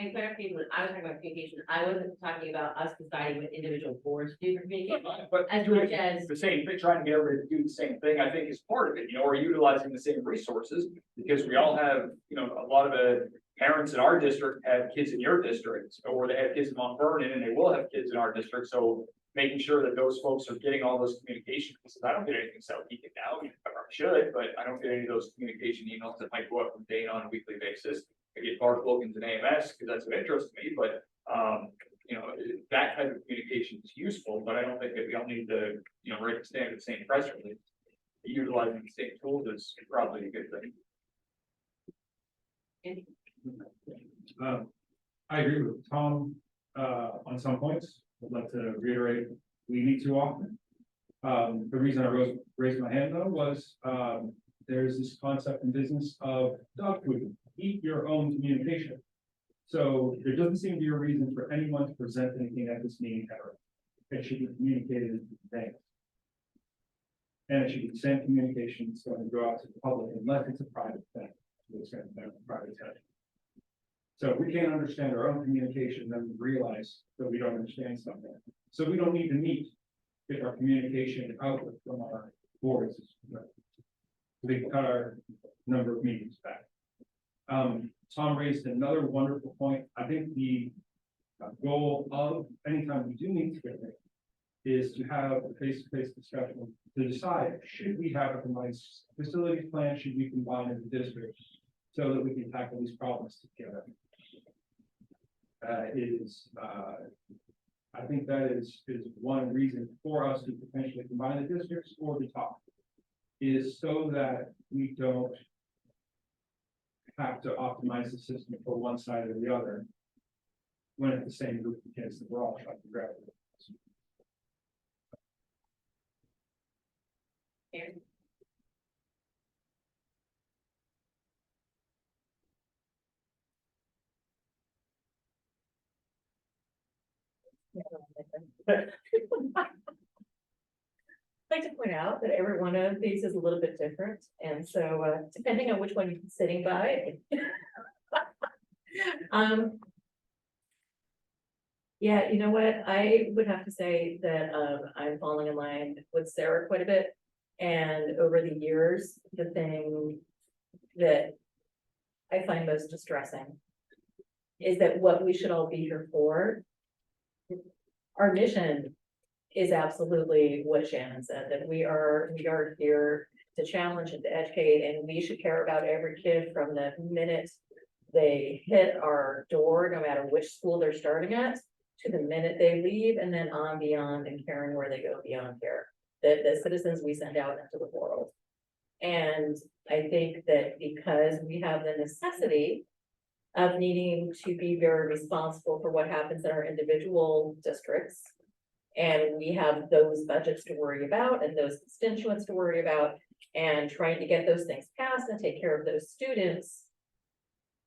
S1: And clarification, I was talking about communication, I wasn't talking about us deciding what individual boards do for communication,
S10: But
S1: as much as.
S10: the same thing, trying to get everybody to do the same thing, I think is part of it, we're utilizing the same resources, because we all have, a lot of the parents in our district have kids in your district, or they have kids in Mount Vernon, and they will have kids in our district, so making sure that those folks are getting all those communication, because I don't get anything Souhegan now, I probably should, but I don't get any of those communication emails that might go up from Dana on a weekly basis. I get Bart Wilkins and AMS, because that's of interest to me, but that type of communication is useful, but I don't think that we all need to, write the standard same press release. Utilizing the same tools is probably a good thing.
S8: I agree with Tom, on some points. I'd like to reiterate, we meet too often. The reason I raised my hand though was, there's this concept in business of dog food, eat your own communication. So there doesn't seem to be a reason for anyone to present anything at this meeting ever. It should be communicated in advance. And it should be the same communication that's going to go out to the public unless it's a private thing. It's going to be a private thing. So if we can't understand our own communication, then we realize that we don't understand something. So we don't need to meet if our communication output from our boards is correct. We can cut our number of meetings back. Tom raised another wonderful point. I think the goal of anytime we do meet together is to have a face-to-face discussion to decide, should we have a combined facilities plan, should we combine as a district, so that we can tackle these problems together. I think that is one reason for us to potentially combine the districts or the top, is so that we don't have to optimize the system for one side or the other when it's the same group of kids that we're all trying to grab.
S16: I'd like to point out that every one of these is a little bit different, and so depending on which one you're sitting by. Yeah, you know what, I would have to say that I'm falling in line with Sarah quite a bit. And over the years, the thing that I find most distressing is that what we should all be here for, our mission is absolutely what Shannon said, that we are here to challenge and to educate, and we should care about every kid from the minute they hit our door, no matter which school they're starting at, to the minute they leave, and then on beyond and caring where they go beyond care. the citizens we send out into the world. And I think that because we have the necessity of needing to be very responsible for what happens in our individual districts, and we have those budgets to worry about and those constituents to worry about, and trying to get those things passed and take care of those students,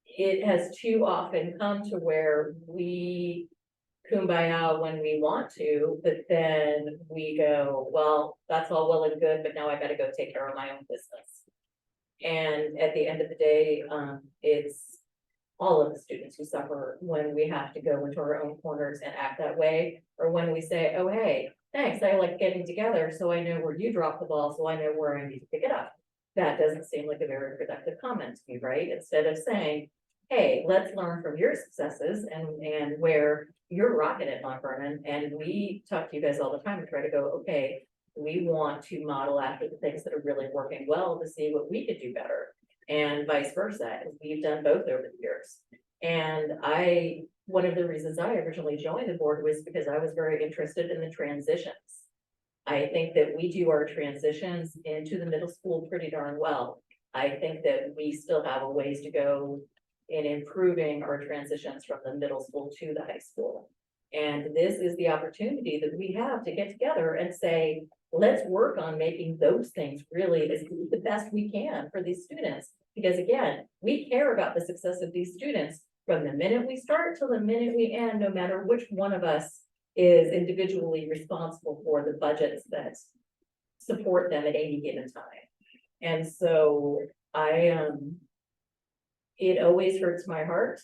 S16: it has too often come to where we kumbaya when we want to, but then we go, well, that's all well and good, but now I gotta go take care of my own business. And at the end of the day, it's all of the students who suffer when we have to go into our own corners and act that way, or when we say, oh, hey, thanks, I like getting together, so I know where you drop the ball, so I know where I need to pick it up. That doesn't seem like a very productive comment to me, right? Instead of saying, hey, let's learn from your successes and where you're rocking it, Mount Vernon, and we talk to you guys all the time and try to go, okay, we want to model after the things that are really working well to see what we could do better, and vice versa. We've done both over the years. And one of the reasons I originally joined the board was because I was very interested in the transitions. I think that we do our transitions into the middle school pretty darn well. I think that we still have a ways to go in improving our transitions from the middle school to the high school. And this is the opportunity that we have to get together and say, let's work on making those things really the best we can for these students. Because again, we care about the success of these students from the minute we start till the minute we end, no matter which one of us is individually responsible for the budgets that support them at any given time. And so it always hurts my heart,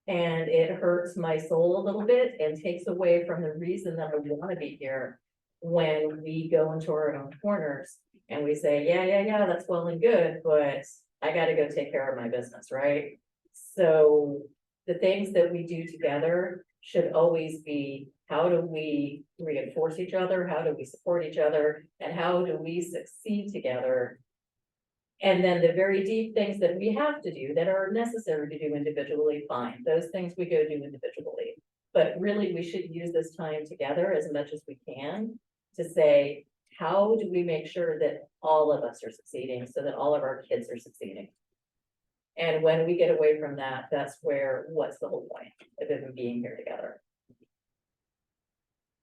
S16: and it hurts my soul a little bit and takes away from the reason that I want to be here when we go into our own corners and we say, yeah, that's well and good, but I got to go take care of my business, right? So the things that we do together should always be, how do we reinforce each other? How do we support each other? And how do we succeed together? And then the very deep things that we have to do that are necessary to do individually, fine. Those things we go do individually. But really, we should use this time together as much as we can to say, how do we make sure that all of us are succeeding so that all of our kids are succeeding? And when we get away from that, that's what's the whole point of even being here together.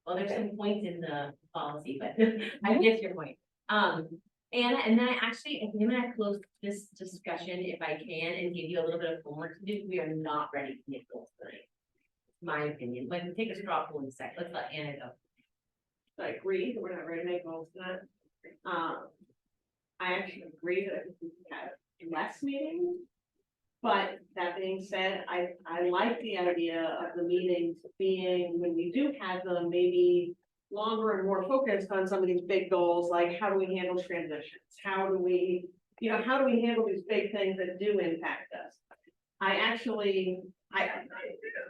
S1: Well, there's some points in the policy, but I get your point. And then I think I'm gonna close this discussion if I can and give you a little bit of homework to do. We are not ready to make goals tonight. My opinion, but take a straw poll in a sec. Let's let Anna go.
S3: I agree that we're not ready to make goals tonight. I actually agree that we have less meetings. But that being said, I like the idea of the meetings being, when we do have them, maybe longer and more focused on some of these big goals, like how do we handle transitions? How do we handle these big things that do impact us?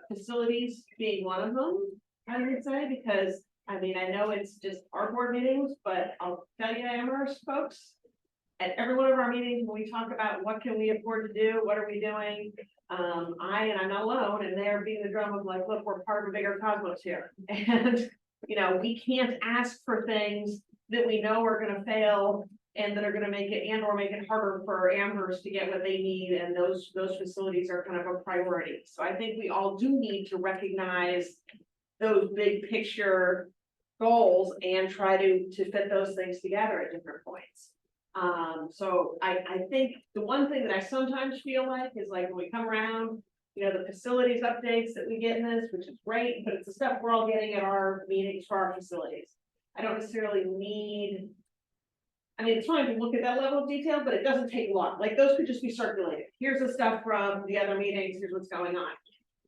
S3: Facilities being one of them, I would say, because I mean, I know it's just our board meetings, but I'll tell you, Amherst folks, at every one of our meetings, when we talk about what can we afford to do, what are we doing? I'm not alone, and they're beating the drum of like, look, we're part of a bigger cosmos here. And, we can't ask for things that we know are gonna fail and that are gonna make it or make it harder for Amherst to get what they need. And those facilities are kind of a priority. So I think we all do need to recognize those big picture goals and try to fit those things together at different points. So I think the one thing that I sometimes feel like is like when we come around, the facilities updates that we get in this, which is great, but it's the stuff we're all getting at our meetings for our facilities. I don't necessarily need, it's fine to look at that level of detail, but it doesn't take a lot. Like those could just be circulated. Here's the stuff from the other meetings, here's what's going on.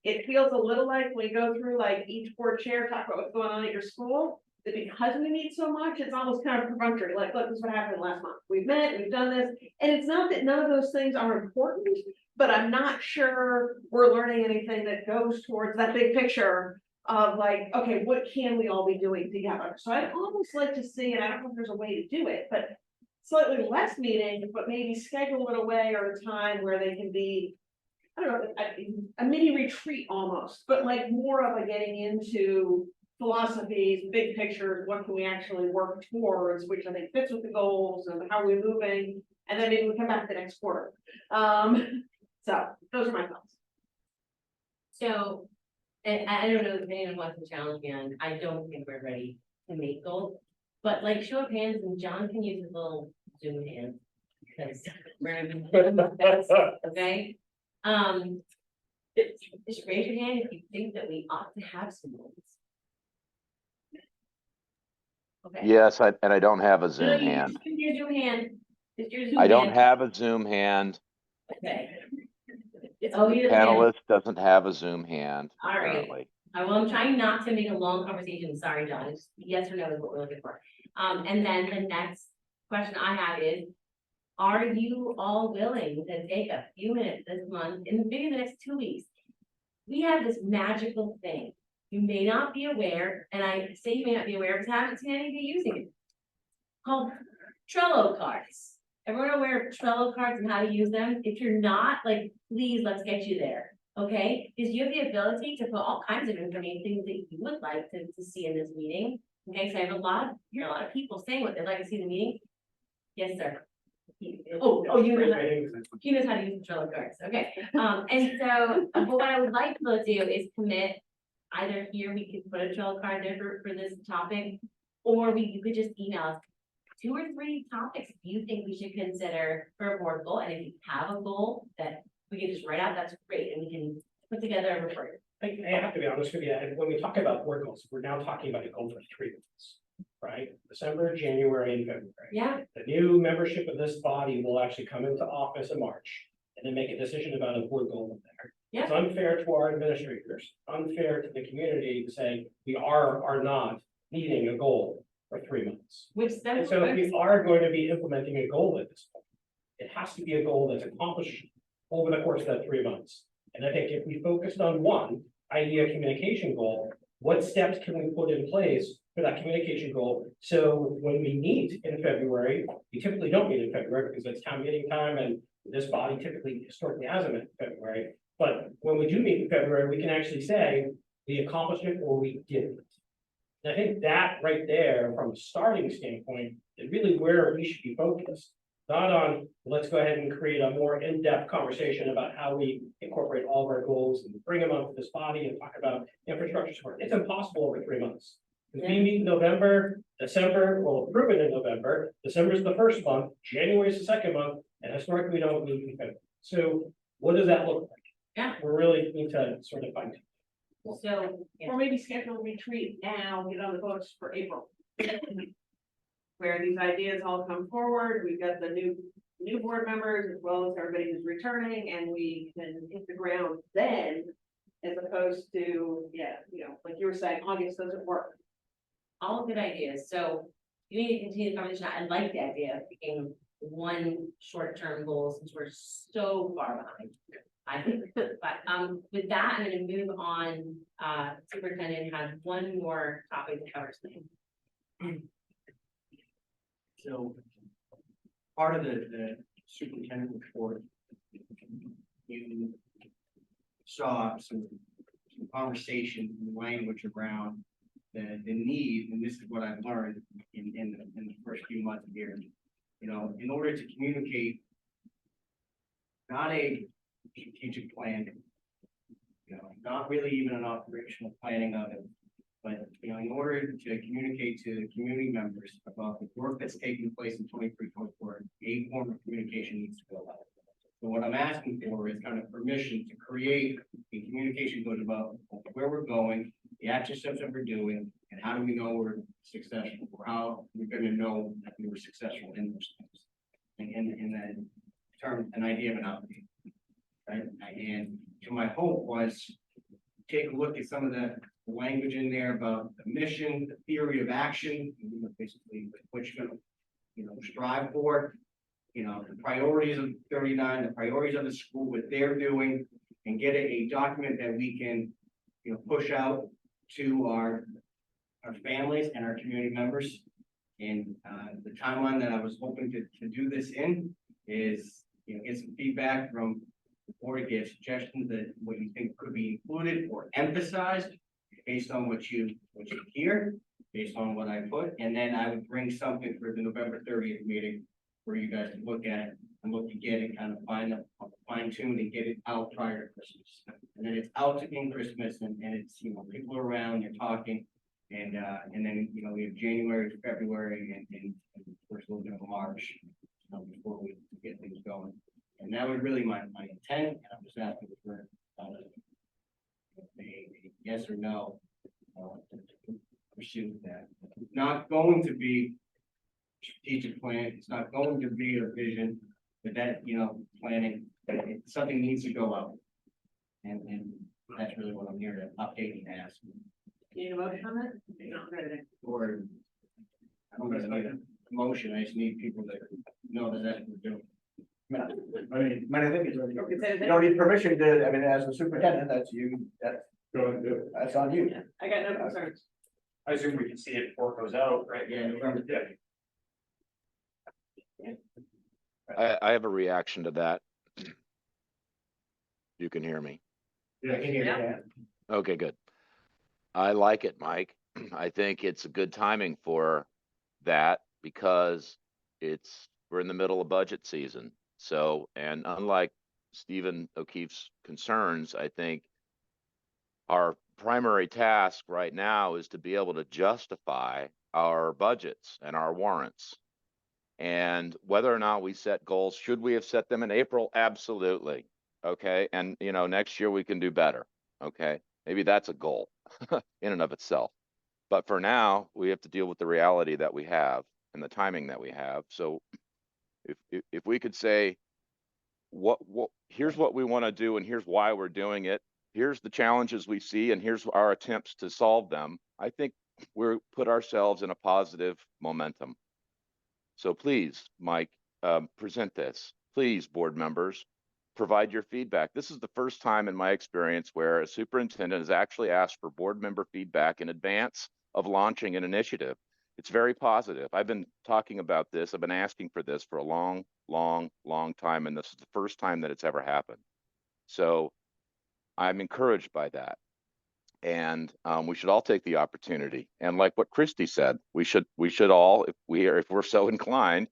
S3: It feels a little like when we go through like each board chair, talk about what's going on at your school, that because we meet so much, it's almost kind of perfunctory. Like, look, this is what happened last month. We've met, we've done this. And it's not that none of those things are important, but I'm not sure we're learning anything that goes towards that big picture of like, okay, what can we all be doing together? So I'd almost like to see, and I don't know if there's a way to do it, but slightly less meetings, but maybe schedule it away or a time where they can be, I don't know, a mini retreat almost, but like more of a getting into philosophies, big pictures, what can we actually work towards, which I think fits with the goals and how we're moving, and then maybe we come back the next quarter. So those are my thoughts.
S1: So, and I don't know if anyone wants to challenge me on, I don't think we're ready to make goals. But like show of hands, and John can use his little Zoom hand, because we're gonna be okay? Just raise your hand if you think that we ought to have some goals. Okay.
S5: Yes, and I don't have a Zoom
S1: Really,
S5: hand.
S1: just use your Zoom hand. Just your Zoom
S5: I don't
S1: hand.
S5: have a Zoom hand.
S1: Okay. Oh, you
S5: Panelist doesn't have a Zoom hand.
S1: All right.
S5: Apparently.
S1: Well, I'm trying not to make a long conversation. Sorry, John. Just yes or no is what we're looking for. And then the next question I have is, are you all willing to take a few minutes this month, and maybe the next 2 weeks? We have this magical thing. You may not be aware, and I say you may not be aware because I haven't seen any of you using it, called Trello cards. Everyone aware of Trello cards and how to use them? If you're not, like, please, let's get you there. Okay, because you have the ability to put all kinds of information, things that you would like to see in this meeting. Okay, so I have hear a lot of people saying what they'd like to see in the meeting. Yes, sir. Oh, you know, he knows how to use the Trello cards. Okay, and so, but what I would like to do is commit. Either here, we could put a Trello card there for this topic, or you could just email us 2 or 3 topics you think we should consider for a board goal, and if you have a goal that we can just write out, that's great, and we can put together a report.
S17: I have to be honest with you, and when we talk about board goals, we're now talking about a goal for 3 months, right? December, January, and February.
S1: Yeah.
S17: The new membership of this body will actually come into office in March, and then make a decision about a board goal in there.
S1: Yeah.
S17: It's unfair to our administrators, unfair to the community to say we are or not meeting a goal for 3 months.
S1: Which
S17: And so if we are going to be implementing a goal at this point, it has to be a goal that's accomplished over the course of that 3 months. And I think if we focused on one, i.e. a communication goal, what steps can we put in place for that communication goal? So when we meet in February, we typically don't meet in February because it's town meeting time and this body typically historically hasn't met in February. But when we do meet in February, we can actually say we accomplished it or we didn't. And I think that right there, from a starting standpoint, is really where we should be focused. Not on, let's go ahead and create a more in-depth conversation about how we incorporate all of our goals and bring them up to this body and talk about infrastructure support. It's impossible over 3 months. If we meet in November, December, we'll approve it in November. December is the first month, January is the second month, and historically we don't meet in February. So what does that look like?
S1: Yeah.
S17: We really need to sort of find.
S1: So,
S3: Or maybe schedule a retreat now, get on the books for April. Where these ideas all come forward, we've got the new board members as well as everybody who's returning, and we can hit the ground then. As opposed to, like you were saying, August doesn't work.
S1: all good ideas. So you need to continue the conversation. I like the idea of picking one short-term goal since we're so far behind. I think, but with that, I'm gonna move on. Superintendent has one more topic to cover tonight.
S6: So part of the superintendent report, you saw some conversation and language around the need, and this is what I've learned in the first few months here. You know, in order to communicate not a strategic plan, not really even an operational planning of it, but, in order to communicate to the community members about the work that's taking place in 23-24, a form of communication needs to go out. So what I'm asking for is kind of permission to create a communication goes about where we're going, the action steps that we're doing, and how do we know we're successful, or how we're going to know that we were successful in those things. And in that term, an idea of an update. Right? And my hope was take a look at some of the language in there about the mission, the theory of action, basically what you're going to, strive for, the priorities of 39, the priorities of the school, what they're doing, and get a document that we can, push out to our families and our community members. And the timeline that I was hoping to do this in is, get some feedback from the board, get suggestions that what you think could be included or emphasized, based on what you hear, based on what I put, and then I would bring something for the November 30th meeting for you guys to look at and look again and kind of fine tune and get it out prior to Christmas. And then it's out in Christmas and it's, you know, people are around, you're talking. And then, you know, we have January, February, and first a little bit of March, before we get things going. And that was really my intent, and I'm just asking for a yes or no to pursue that. It's not going to be strategic plan, it's not going to be a vision, but that, you know, planning, something needs to go out. And that's really what I'm here to update and ask.
S3: Need a motion on that?
S6: Or, I don't really need a motion, I just need people to know that that's what we're doing.
S7: I think you don't need permission to, I mean, as a superintendent, that's you, that's on you.
S3: I got no concerns.
S10: I assume we can see it before it goes out, right?
S6: Yeah, November 5th.
S5: I have a reaction to that. You can hear me.
S7: I can hear you.
S5: Okay, good. I like it, Mike. I think it's a good timing for that because we're in the middle of budget season. So, and unlike Stephen O'Keefe's concerns, I think our primary task right now is to be able to justify our budgets and our warrants. And whether or not we set goals, should we have set them in April? Absolutely. Okay. And, you know, next year we can do better. Okay. Maybe that's a goal in and of itself. But for now, we have to deal with the reality that we have and the timing that we have. So if we could say, here's what we want to do and here's why we're doing it. Here's the challenges we see and here's our attempts to solve them. I think we're put ourselves in a positive momentum. So please, Mike, present this. Please, board members, provide your feedback. This is the first time in my experience where a superintendent has actually asked for board member feedback in advance of launching an initiative. It's very positive. I've been talking about this. I've been asking for this for a long time, and this is the first time that it's ever happened. So I'm encouraged by that. And we should all take the opportunity. And like what Christy said, we should all, if we're so inclined,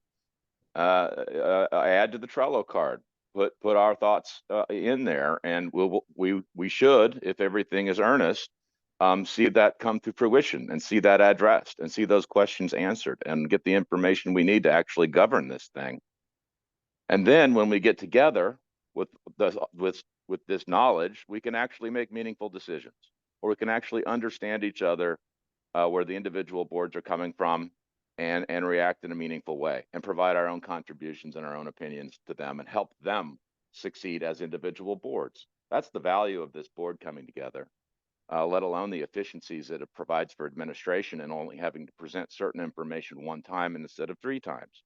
S5: add to the Trello card. Put our thoughts in there, and we should, if everything is earnest, see that come to fruition and see that addressed and see those questions answered and get the information we need to actually govern this thing. And then when we get together with this knowledge, we can actually make meaningful decisions, or we can actually understand each other where the individual boards are coming from and react in a meaningful way and provide our own contributions and our own opinions to them and help them succeed as individual boards. That's the value of this board coming together, let alone the efficiencies that it provides for administration and only having to present certain information one time instead of 3 times.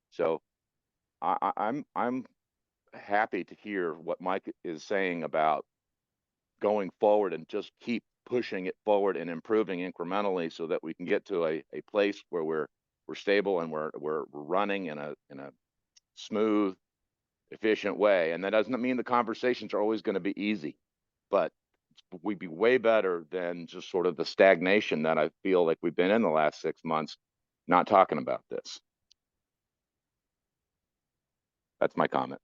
S5: So I'm happy to hear what Mike is saying about going forward and just keep pushing it forward and improving incrementally so that we can get to a place where we're stable and we're running in a smooth, efficient way. And that doesn't mean the conversations are always going to be easy, but we'd be way better than just sort of the stagnation that I feel like we've been in the last 6 months, not talking about this. That's my comment.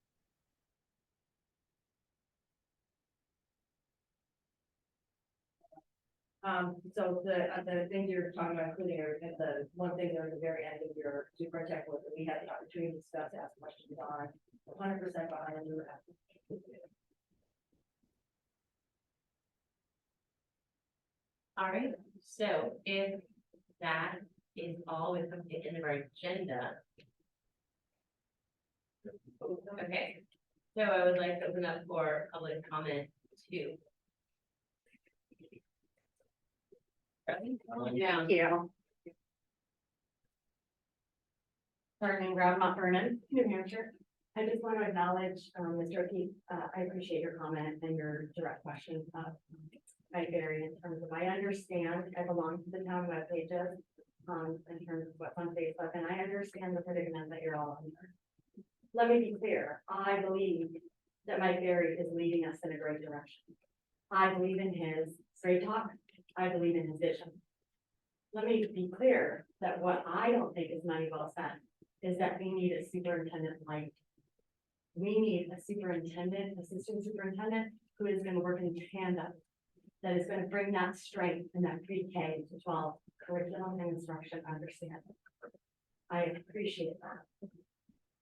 S11: So the things you're talking about, including at the one thing there at the very end of your superintendent was that we had the opportunity to discuss, ask questions on 100% behind you.
S1: All right, so if that is all with the end of our agenda. Okay, so I would like to open up for public comment too. Yeah.
S3: Thank you.
S4: Starting Brown, Mount Vernon, New Hampshire. I just want to acknowledge, Mr. O'Keefe, I appreciate your comment and your direct question. I vary in terms of, I understand, I belong to the town web pages, in terms of what's on Facebook, and I understand the predicament that you're all under. Let me be clear, I believe that Mike Berry is leading us in a great direction. I believe in his straight talk. I believe in his vision. Let me be clear that what I don't think is money well spent is that we need a superintendent like. We need a superintendent, assistant superintendent, who is gonna work in tandem. That is gonna bring that strength in that pre-K to 12 curriculum and instruction understanding. I appreciate that.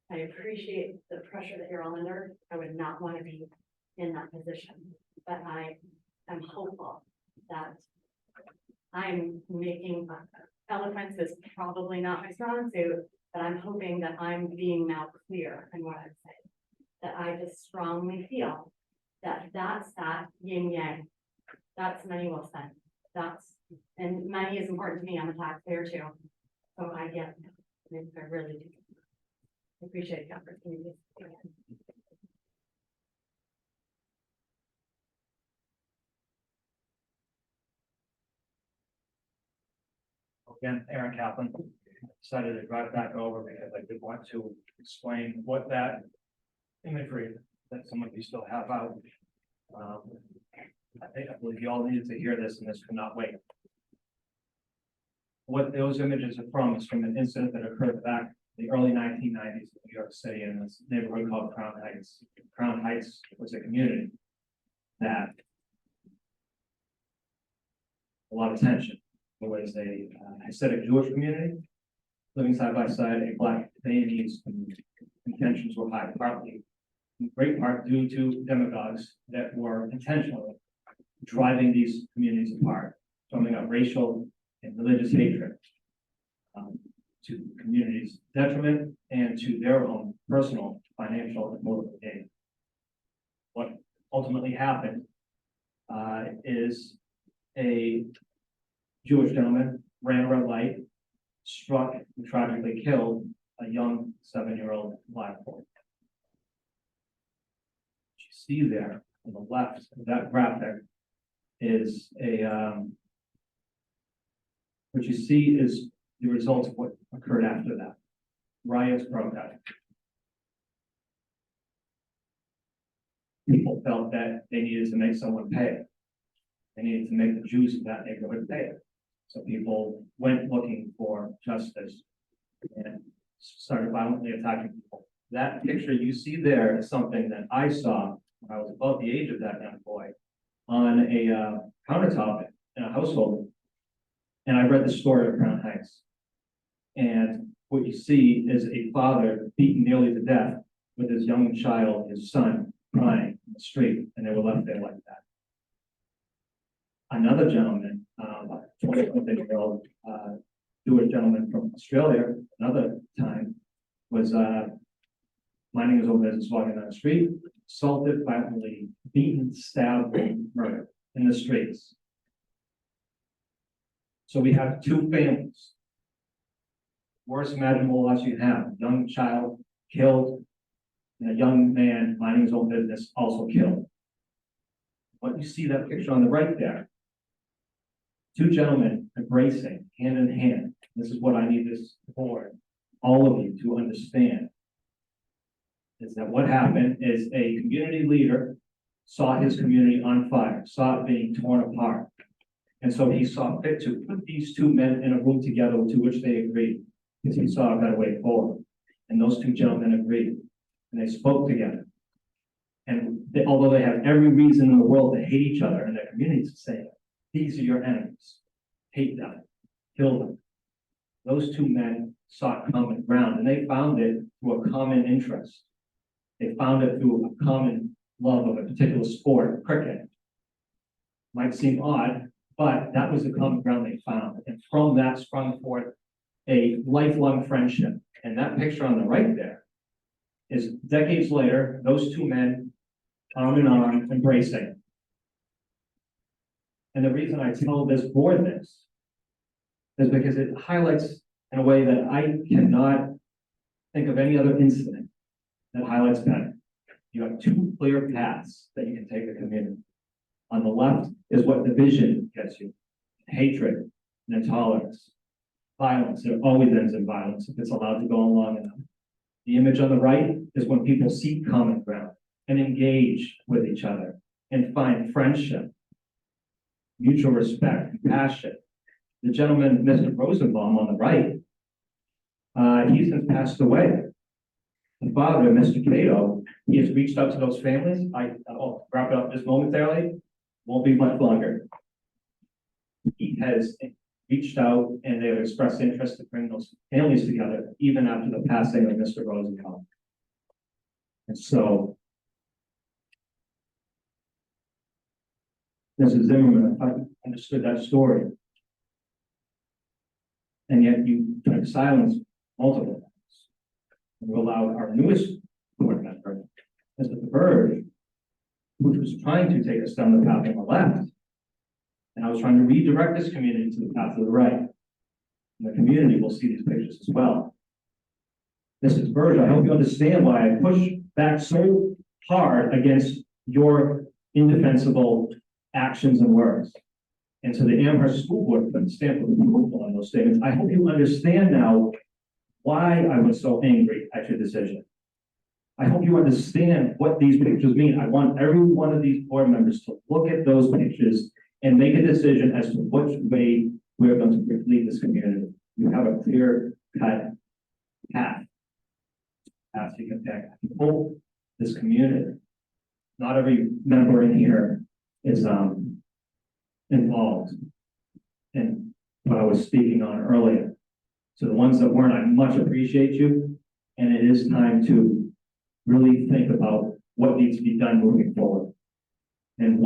S4: I appreciate the pressure that you're all under. I would not want to be in that position, but I am hopeful that I'm making, eloquence is probably not my strong suit, but I'm hoping that I'm being now clear in what I'm saying. That I just strongly feel that that's that yin yang. That's money well spent. And money is important to me. I'm a taxpayer too. So I get it. I really do. I appreciate the opportunity.
S2: Again, Aaron Kaplan, decided to drive back over because I did want to explain what that imagery that some of you still have out. I believe you all needed to hear this, and this could not wait. What those images are from is from an incident that occurred back in the early 1990s in New York City in this neighborhood called Crown Heights. Crown Heights was a community that a lot of tension. It was a Hasidic Jewish community living side by side, a Black Vietnamese community. And tensions were high, partly, in great part due to demagogues that were intentionally driving these communities apart, drumming up racial and religious hatred to the community's detriment and to their own personal, financial, and political gain. What ultimately happened is a Jewish gentleman ran a red light, struck and tragically killed a young 7-year-old Black boy. What you see there on the left of that graphic is what you see is the results of what occurred after that. Riots broke out. People felt that they needed to make someone pay it. They needed to make the Jews of that neighborhood pay it. So people went looking for justice and started violently attacking people. That picture you see there is something that I saw when I was about the age of that young boy on a countertop in a household. And I read the story of Crown Heights. And what you see is a father beaten nearly to death with his young child, his son, crying in the street, and they were left there like that. Another gentleman, 20-something-year-old Jewish gentleman from Australia, another time, was minding his own business, walking down the street, assaulted, violently beaten, stabbed, and murdered in the streets. So we have two families. Worst imaginable loss you have, young child killed, and a young man minding his own business also killed. But you see that picture on the right there. Two gentlemen embracing hand in hand. This is what I need this board, all of you to understand. Is that what happened is a community leader saw his community on fire, saw it being torn apart. And so he saw fit to put these two men in a room together, to which they agreed, because he saw a better way forward. And those two gentlemen agreed, and they spoke together. And although they have every reason in the world to hate each other in their communities, to say, these are your enemies, hate them, kill them. Those two men sought common ground, and they found it through a common interest. They found it through a common love of a particular sport, cricket. Might seem odd, but that was the common ground they found. And from that sprung forth a lifelong friendship. And that picture on the right there is decades later, those two men arm in arm embracing. And the reason I tell this board this is because it highlights in a way that I cannot think of any other incident that highlights better. You have two clear paths that you can take the community. On the left is what division gets you, hatred and intolerance, violence. It always ends in violence if it's allowed to go on long enough. The image on the right is when people seek common ground and engage with each other and find friendship. mutual respect, compassion. The gentleman, Mr. Rosenbaum on the right, he's since passed away. The father, Mr. Cato, he has reached out to those families. I'll wrap it up this momentarily, won't be much longer. He has reached out and they have expressed interest to bring those families together, even after the passing of Mr. Rosenbaum. And so, Mrs. Zimmerman, I understood that story. And yet you tried to silence multiple times. And we allowed our newest board member, Mr. Bird, which was trying to take us down the path on the left. And I was trying to redirect this community to the path to the right. And the community will see these pictures as well. Mrs. Bird, I hope you understand why I pushed back so hard against your indefensible actions and words. And to the Amherst School Board, put the stamp of approval on those statements. I hope you understand now why I was so angry at your decision. I hope you understand what these pictures mean. I want every one of these board members to look at those pictures and make a decision as to which way we're going to lead this community. You have a clear cut path. Path you can pick. People, this community. Not every member in here is involved in what I was speaking on earlier. So the ones that weren't, I much appreciate you. And it is time to really think about what needs to be done moving forward. And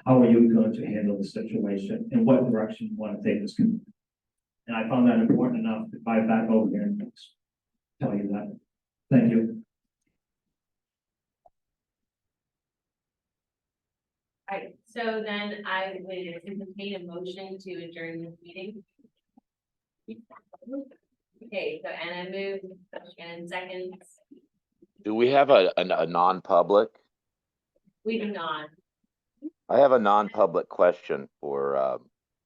S2: how are you going to handle the situation and what direction you want to take this community? And I found that important enough to buy back over here and tell you that. Thank you.
S1: All right, so then I would entertain a motion to adjourn this meeting. Okay, so Anna moved, and seconds.
S5: Do we have a non-public?
S1: We do not.
S5: I have a non-public question for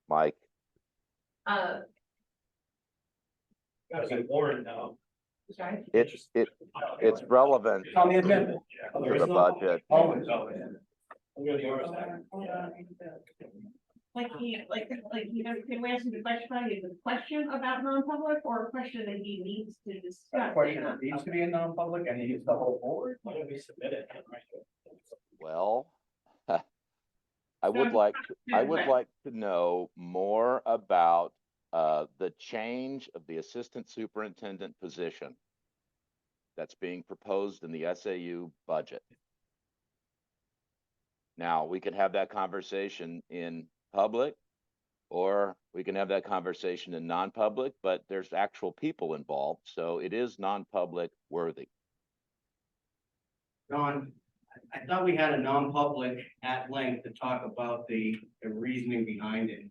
S5: Mike.
S17: Gotta be warned now.
S1: Sorry.
S5: It's relevant
S17: On the agenda.
S5: to the budget.
S17: Always. I'm gonna be honest.
S3: Can we ask him the question, is it a question about non-public or a question that he needs to discuss?
S7: A question that needs to be in non-public and he needs the whole board.
S17: Why don't we submit it?
S5: Well, I would like to know more about the change of the assistant superintendent position that's being proposed in the SAU budget. Now, we can have that conversation in public, or we can have that conversation in non-public, but there's actual people involved, so it is non-public worthy.
S6: Don, I thought we had a non-public at length to talk about the reasoning behind it.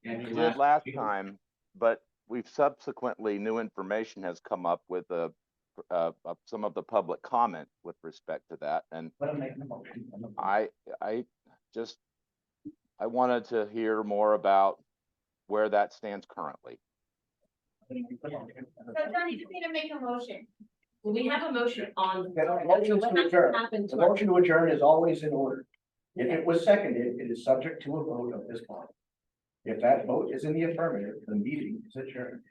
S5: We did last time, but we've subsequently, new information has come up with some of the public comment with respect to that, and I wanted to hear more about where that stands currently.
S9: So Johnny, just need to make a motion.
S1: Well, we have a motion on.
S7: Motion to adjourn. The motion to adjourn is always in order. If it was seconded, it is subject to a vote of this body. If that vote is in the affirmative, the meeting is adjourned.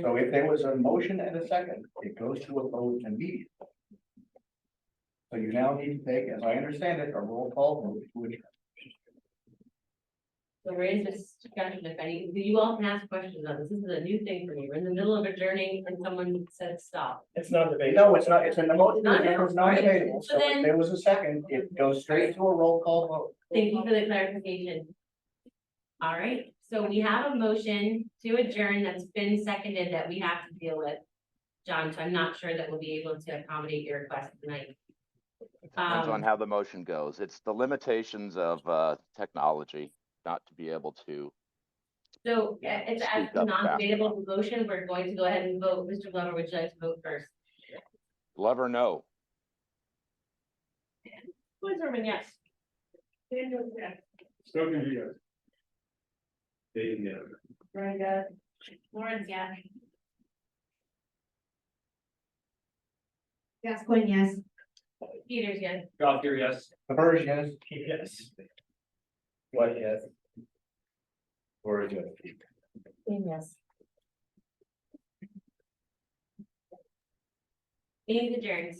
S7: So if there was a motion and a second, it goes to a vote immediately. So you now need to take, as I understand it, a roll call vote to adjourn.
S1: So we're in this discussion, if any, you all can ask questions on this. This is a new thing for me. We're in the middle of adjourning and someone said stop.
S17: It's not debatable.
S7: No, it's not. It's in the motion. It's not debatable.
S1: So
S7: So
S1: then-
S7: if there was a second, it goes straight to a roll call vote.
S1: Thank you for the clarification. All right, so we have a motion to adjourn that's been seconded that we have to deal with. John, so I'm not sure that we'll be able to accommodate your request tonight.
S5: Depends on how the motion goes. It's the limitations of technology, not to be able to.
S1: So it's as
S5: Speak up
S1: non-debatable motion, we're going to go ahead and vote. Mr. Glover, would you like to vote first?
S5: Glover, no.
S3: Lizerman, yes.
S9: Daniel, yes.
S8: Stoker, yes.
S14: Dayton, yeah.
S9: Brenda. Lawrence, yes. Gascoigne, yes.
S1: Peters, yes.
S10: Gothier, yes.
S7: Conversion, yes.
S17: Yes.
S14: White, yes. Or yes.
S16: Yes.
S1: Meeting adjourned.